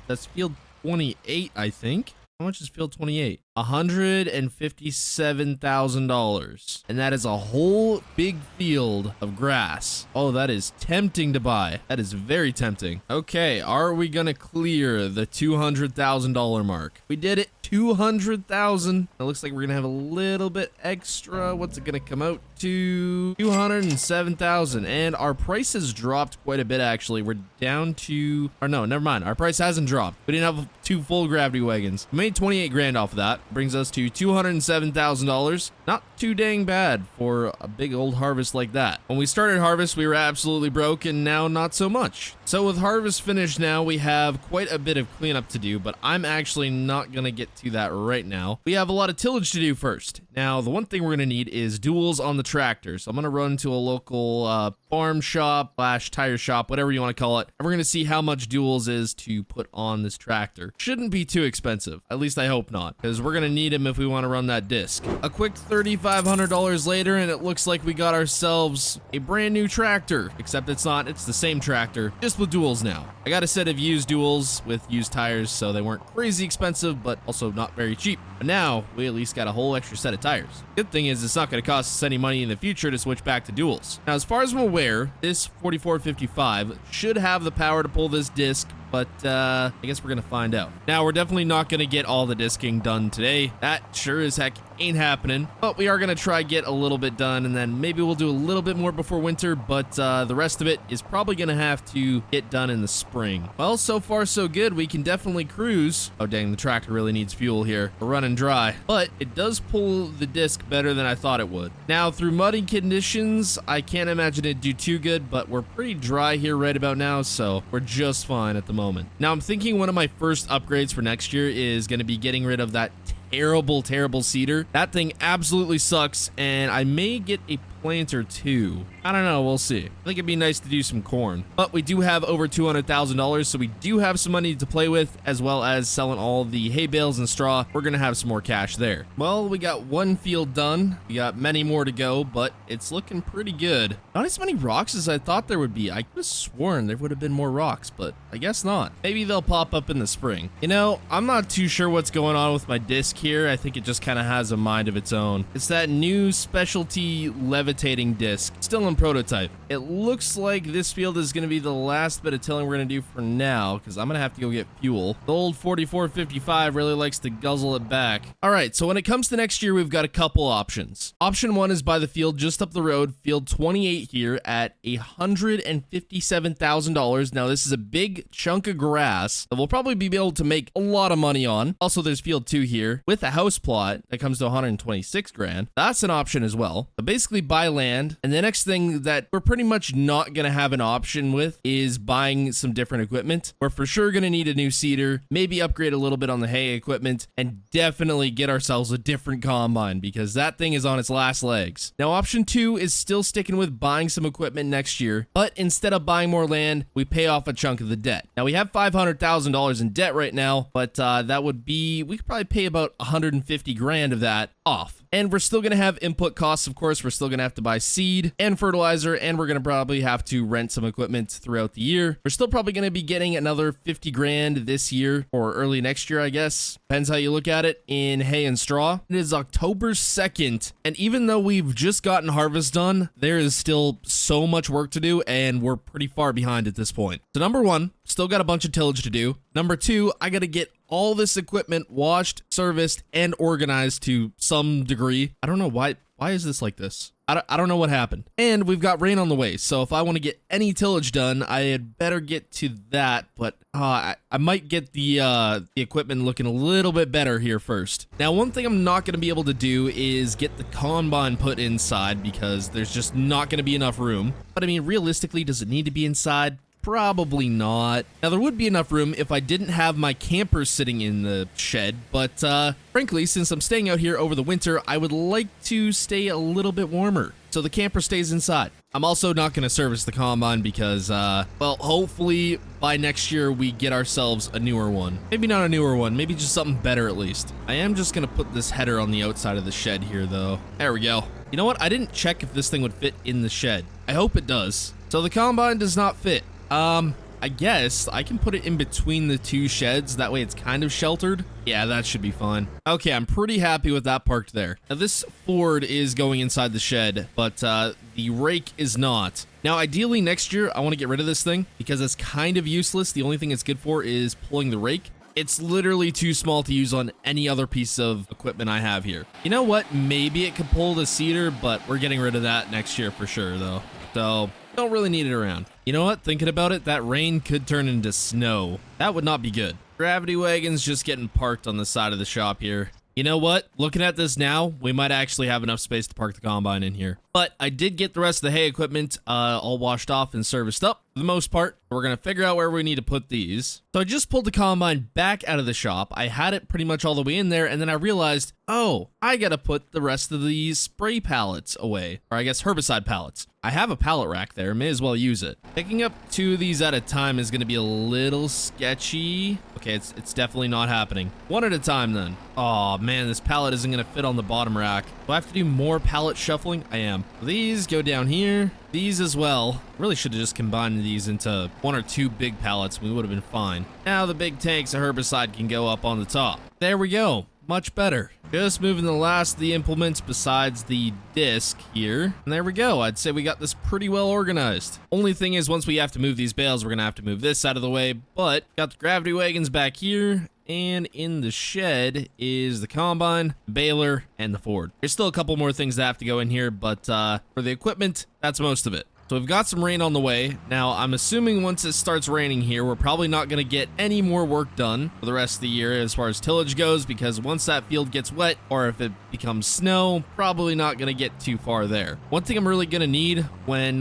That's field 28, I think. How much is field 28? $157,000. And that is a whole big field of grass. Oh, that is tempting to buy. That is very tempting. Okay, are we gonna clear the $200,000 mark? We did it. 200,000. It looks like we're gonna have a little bit extra. What's it gonna come out to? 207,000. And our price has dropped quite a bit, actually. We're down to, or no, never mind. Our price hasn't dropped. We didn't have 2 full gravity wagons. We made 28 grand off of that. Brings us to $207,000. Not too dang bad for a big old harvest like that. When we started harvest, we were absolutely broke, and now not so much. So with harvest finished now, we have quite a bit of cleanup to do, but I'm actually not gonna get to that right now. We have a lot of tillage to do first. Now, the one thing we're gonna need is duals on the tractor. So I'm gonna run to a local farm shop / tire shop, whatever you want to call it, and we're gonna see how much duals is to put on this tractor. Shouldn't be too expensive. At least I hope not, because we're gonna need them if we want to run that disc. A quick $3,500 later, and it looks like we got ourselves a brand new tractor, except it's not. It's the same tractor, just with duals now. I got a set of used duals with used tires, so they weren't crazy expensive, but also not very cheap. But now we at least got a whole extra set of tires. Good thing is it's not going to cost us any money in the future to switch back to duals. Now, as far as I'm aware, this 4455 should have the power to pull this disc, but I guess we're gonna find out. Now, we're definitely not gonna get all the disking done today. That sure as heck ain't happening, but we are gonna try get a little bit done, and then maybe we'll do a little bit more before winter, but the rest of it is probably gonna have to get done in the spring. Well, so far so good. We can definitely cruise. Oh dang, the tractor really needs fuel here. We're running dry, but it does pull the disc better than I thought it would. Now, through muddy conditions, I can't imagine it'd do too good, but we're pretty dry here right about now, so we're just fine at the moment. Now, I'm thinking one of my first upgrades for next year is going to be getting rid of that terrible seeder. That thing absolutely sucks, and I may get a planter too. I don't know, we'll see. I think it'd be nice to do some corn, but we do have over $200,000, so we do have some money to play with, as well as selling all the hay bales and straw. We're gonna have some more cash there. Well, we got one field done. We got many more to go, but it's looking pretty good. Not as many rocks as I thought there would be. I could have sworn there would have been more rocks, but I guess not. Maybe they'll pop up in the spring. You know, I'm not too sure what's going on with my disc here. I think it just kind of has a mind of its own. It's that new specialty levitating disc, still in prototype. It looks like this field is going to be the last bit of tilling we're going to do for now, because I'm going to have to go get fuel. The old 4455 really likes to guzzle it back. All right, so when it comes to next year, we've got a couple options. Option one is buy the field just up the road, field 28 here at $157,000. Now, this is a big chunk of grass that we'll probably be able to make a lot of money on. Also, there's field 2 here with a house plot that comes to 126 grand. That's an option as well. So basically buy land, and the next thing that we're pretty much not going to have an option with is buying some different equipment. We're for sure going to need a new seeder, maybe upgrade a little bit on the hay equipment, and definitely get ourselves a different combine, because that thing is on its last legs. Now, option 2 is still sticking with buying some equipment next year, but instead of buying more land, we pay off a chunk of the debt. Now, we have $500,000 in debt right now, but that would be, we could probably pay about 150 grand of that off. And we're still going to have input costs, of course. We're still going to have to buy seed and fertilizer, and we're going to probably have to rent some equipment throughout the year. We're still probably going to be getting another 50 grand this year, or early next year, I guess. Depends how you look at it, in hay and straw. It is October 2nd, and even though we've just gotten harvest done, there is still so much work to do, and we're pretty far behind at this point. So number one, still got a bunch of tillage to do. Number two, I got to get all this equipment washed, serviced, and organized to some degree. I don't know why is this like this? I don't know what happened. And we've got rain on the way, so if I want to get any tillage done, I had better get to that, but I might get the equipment looking a little bit better here first. Now, one thing I'm not going to be able to do is get the combine put inside, because there's just not going to be enough room. But I mean, realistically, does it need to be inside? Probably not. Now, there would be enough room if I didn't have my camper sitting in the shed, but frankly, since I'm staying out here over the winter, I would like to stay a little bit warmer, so the camper stays inside. I'm also not going to service the combine because, well, hopefully by next year we get ourselves a newer one. Maybe not a newer one, maybe just something better at least. I am just going to put this header on the outside of the shed here though. There we go. You know what? I didn't check if this thing would fit in the shed. I hope it does. So the combine does not fit. I guess I can put it in between the two sheds. That way it's kind of sheltered. Yeah, that should be fine. Okay, I'm pretty happy with that parked there. Now this Ford is going inside the shed, but the rake is not. Now, ideally next year, I want to get rid of this thing because it's kind of useless. The only thing it's good for is pulling the rake. It's literally too small to use on any other piece of equipment I have here. You know what? Maybe it could pull the seeder, but we're getting rid of that next year for sure, though. So, don't really need it around. You know what? Thinking about it, that rain could turn into snow. That would not be good. Gravity wagon's just getting parked on the side of the shop here. You know what? Looking at this now, we might actually have enough space to park the combine in here. But I did get the rest of the hay equipment all washed off and serviced up for the most part. We're going to figure out where we need to put these. So I just pulled the combine back out of the shop. I had it pretty much all the way in there, and then I realized, oh, I got to put the rest of these spray pallets away, or I guess herbicide pallets. I have a pallet rack there, may as well use it. Picking up 2 of these at a time is going to be a little sketchy. Okay, it's definitely not happening. 1 at a time then. Oh man, this pallet isn't going to fit on the bottom rack. Do I have to do more pallet shuffling? I am. These go down here. These as well. Really should have just combined these into 1 or 2 big pallets. We would have been fine. Now the big tanks of herbicide can go up on the top. There we go. Much better. Just moving the last of the implements besides the disc here. And there we go. I'd say we got this pretty well organized. Only thing is, once we have to move these bales, we're going to have to move this out of the way. But got the gravity wagons back here. And in the shed is the combine, baler, and the Ford. There's still a couple more things that have to go in here, but for the equipment, that's most of it. So we've got some rain on the way. Now, I'm assuming once it starts raining here, we're probably not going to get any more work done for the rest of the year as far as tillage goes, because once that field gets wet, or if it becomes snow, probably not going to get too far there. One thing I'm really going to need when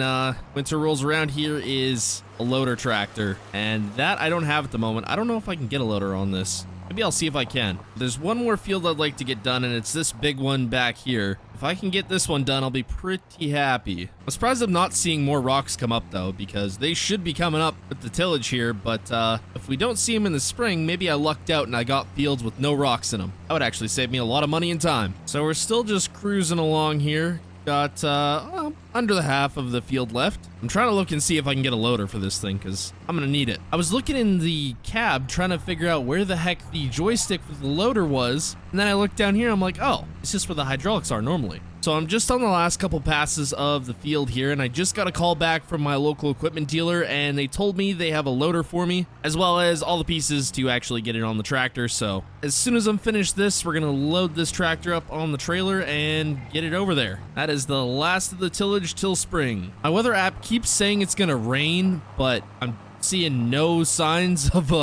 winter rolls around here is a loader tractor, and that I don't have at the moment. I don't know if I can get a loader on this. Maybe I'll see if I can. There's one more field I'd like to get done, and it's this big one back here. If I can get this one done, I'll be pretty happy. I'm surprised I'm not seeing more rocks come up, though, because they should be coming up with the tillage here, but if we don't see them in the spring, maybe I lucked out and I got fields with no rocks in them. That would actually save me a lot of money and time. So we're still just cruising along here. Got under the half of the field left. I'm trying to look and see if I can get a loader for this thing because I'm gonna need it. I was looking in the cab trying to figure out where the heck the joystick for the loader was, and then I looked down here. I'm like, oh, it's just where the hydraulics are normally. So I'm just on the last couple passes of the field here, and I just got a call back from my local equipment dealer, and they told me they have a loader for me, as well as all the pieces to actually get it on the tractor. So as soon as I'm finished this, we're gonna load this tractor up on the trailer and get it over there. That is the last of the tillage till spring. My weather app keeps saying it's gonna rain, but I'm seeing no signs of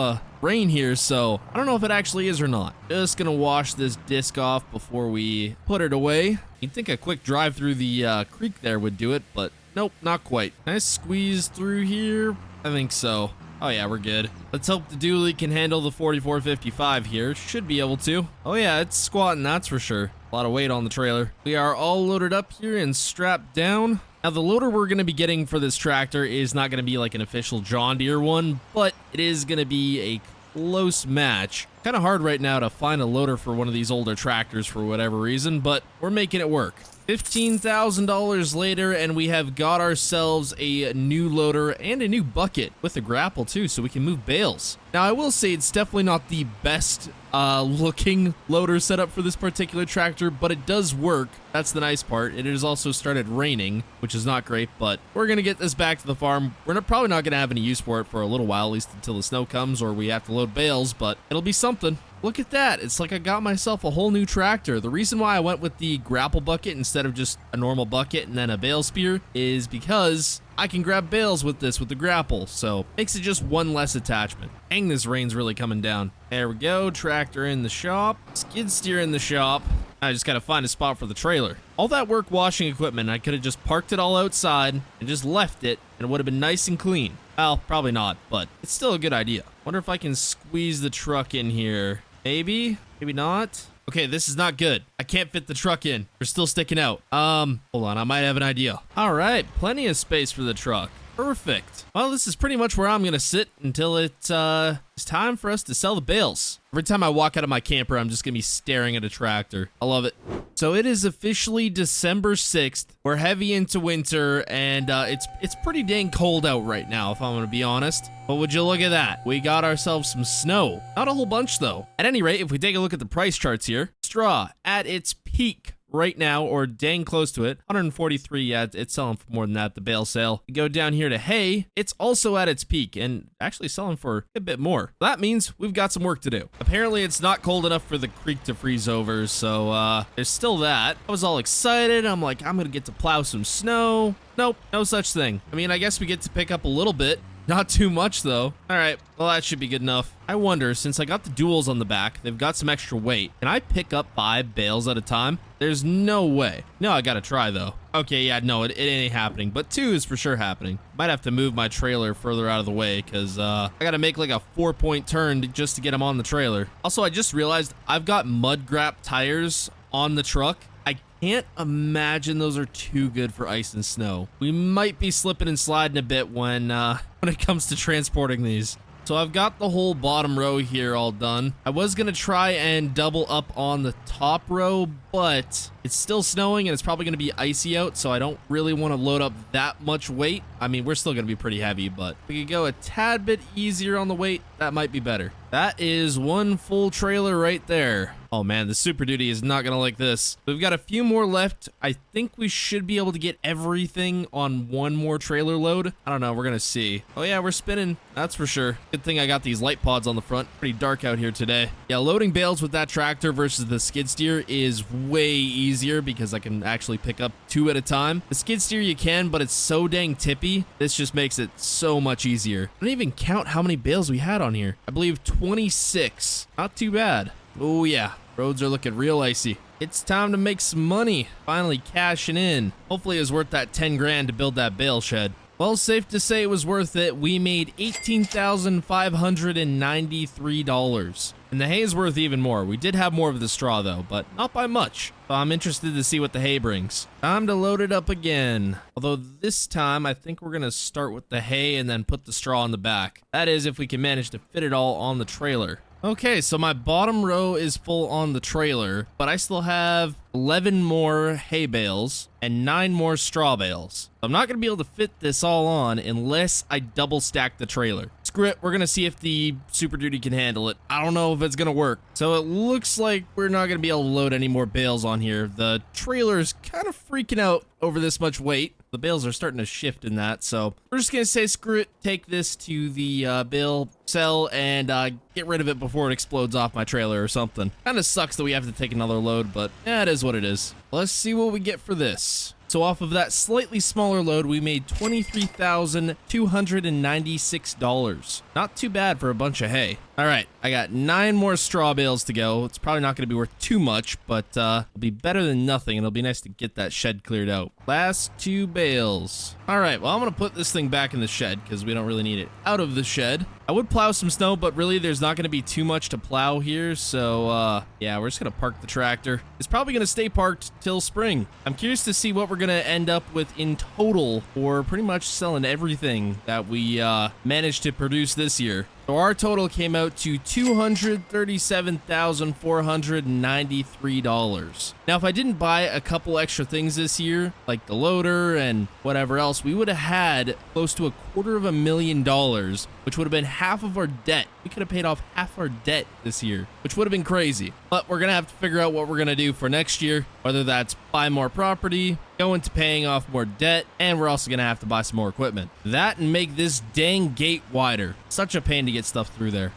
rain here, so I don't know if it actually is or not. Just gonna wash this disc off before we put it away. You'd think a quick drive through the creek there would do it, but nope, not quite. Can I squeeze through here? I think so. Oh yeah, we're good. Let's hope the dually can handle the 4455 here. Should be able to. Oh yeah, it's squatting, that's for sure. A lot of weight on the trailer. We are all loaded up here and strapped down. Now the loader we're going to be getting for this tractor is not going to be like an official John Deere one, but it is going to be a close match. Kind of hard right now to find a loader for one of these older tractors for whatever reason, but we're making it work. $15,000 later, and we have got ourselves a new loader and a new bucket with a grapple too, so we can move bales. Now I will say it's definitely not the best looking loader setup for this particular tractor, but it does work. That's the nice part. It has also started raining, which is not great, but we're gonna get this back to the farm. We're probably not gonna have any use for it for a little while, at least until the snow comes or we have to load bales, but it'll be something. Look at that. It's like I got myself a whole new tractor. The reason why I went with the grapple bucket instead of just a normal bucket and then a bale spear is because I can grab bales with this with the grapple, so makes it just one less attachment. Dang, this rain's really coming down. There we go, tractor in the shop, skid steer in the shop. I just gotta find a spot for the trailer. All that work washing equipment, I could have just parked it all outside and just left it, and it would have been nice and clean. Well, probably not, but it's still a good idea. Wonder if I can squeeze the truck in here. Maybe, maybe not. Okay, this is not good. I can't fit the truck in. We're still sticking out. Hold on, I might have an idea. All right, plenty of space for the truck. Perfect. Well, this is pretty much where I'm gonna sit until it's time for us to sell the bales. Every time I walk out of my camper, I'm just gonna be staring at a tractor. I love it. So it is officially December 6th. We're heavy into winter, and it's pretty dang cold out right now, if I'm gonna be honest. But would you look at that? We got ourselves some snow. Not a whole bunch, though. At any rate, if we take a look at the price charts here, straw at its peak right now, or dang close to it, 143. Yeah, it's selling for more than that, the bale sale. We go down here to hay, it's also at its peak and actually selling for a bit more. That means we've got some work to do. Apparently it's not cold enough for the creek to freeze over, so there's still that. I was all excited. I'm like, I'm gonna get to plow some snow. Nope, no such thing. I mean, I guess we get to pick up a little bit. Not too much, though. All right, well, that should be good enough. I wonder, since I got the duals on the back, they've got some extra weight. Can I pick up 5 bales at a time? There's no way. No, I gotta try, though. Okay, yeah, no, it ain't happening, but 2 is for sure happening. Might have to move my trailer further out of the way, because I gotta make like a 4-point turn just to get them on the trailer. Also, I just realized I've got mud grap tires on the truck. I can't imagine those are too good for ice and snow. We might be slipping and sliding a bit when it comes to transporting these. So I've got the whole bottom row here all done. I was gonna try and double up on the top row, but it's still snowing and it's probably gonna be icy out, so I don't really want to load up that much weight. I mean, we're still gonna be pretty heavy, but if we could go a tad bit easier on the weight, that might be better. That is 1 full trailer right there. Oh man, the Super Duty is not gonna like this. We've got a few more left. I think we should be able to get everything on 1 more trailer load. I don't know, we're gonna see. Oh yeah, we're spinning, that's for sure. Good thing I got these light pods on the front. Pretty dark out here today. Yeah, loading bales with that tractor versus the skid steer is way easier because I can actually pick up 2 at a time. The skid steer you can, but it's so dang tippy. This just makes it so much easier. I didn't even count how many bales we had on here. I believe 26. Not too bad. Oh yeah, roads are looking real icy. It's time to make some money. Finally cashing in. Hopefully it was worth that 10 grand to build that bale shed. Well, safe to say it was worth it. We made $18,593. And the hay is worth even more. We did have more of the straw though, but not by much. So I'm interested to see what the hay brings. Time to load it up again. Although this time I think we're gonna start with the hay and then put the straw on the back. That is if we can manage to fit it all on the trailer. Okay, so my bottom row is full on the trailer, but I still have 11 more hay bales and 9 more straw bales. I'm not going to be able to fit this all on unless I double stack the trailer. Screw it, we're going to see if the Super Duty can handle it. I don't know if it's going to work. So it looks like we're not going to be able to load any more bales on here. The trailer is kind of freaking out over this much weight. The bales are starting to shift in that, so we're just going to say screw it, take this to the bale cell and get rid of it before it explodes off my trailer or something. Kind of sucks that we have to take another load, but yeah, it is what it is. Let's see what we get for this. So off of that slightly smaller load, we made $23,296. Not too bad for a bunch of hay. All right, I got 9 more straw bales to go. It's probably not going to be worth too much, but it'll be better than nothing, and it'll be nice to get that shed cleared out. Last 2 bales. All right, well, I'm going to put this thing back in the shed because we don't really need it out of the shed. I would plow some snow, but really there's not going to be too much to plow here, so yeah, we're just going to park the tractor. It's probably going to stay parked till spring. I'm curious to see what we're going to end up with in total for pretty much selling everything that we managed to produce this year. So our total came out to $237,493. Now, if I didn't buy a couple extra things this year, like the loader and whatever else, we would have had close to $250,000, which would have been half of our debt. We could have paid off half our debt this year, which would have been crazy. But we're going to have to figure out what we're going to do for next year, whether that's buy more property, go into paying off more debt, and we're also going to have to buy some more equipment. That and make this dang gate wider. Such a pain to get stuff through there.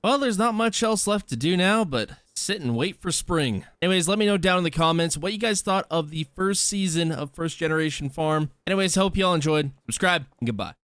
Well, there's not much else left to do now, but sit and wait for spring. Anyways, let me know down in the comments what you guys thought of the first season of First Generation Farm. Anyways, hope y'all enjoyed. Subscribe, and goodbye.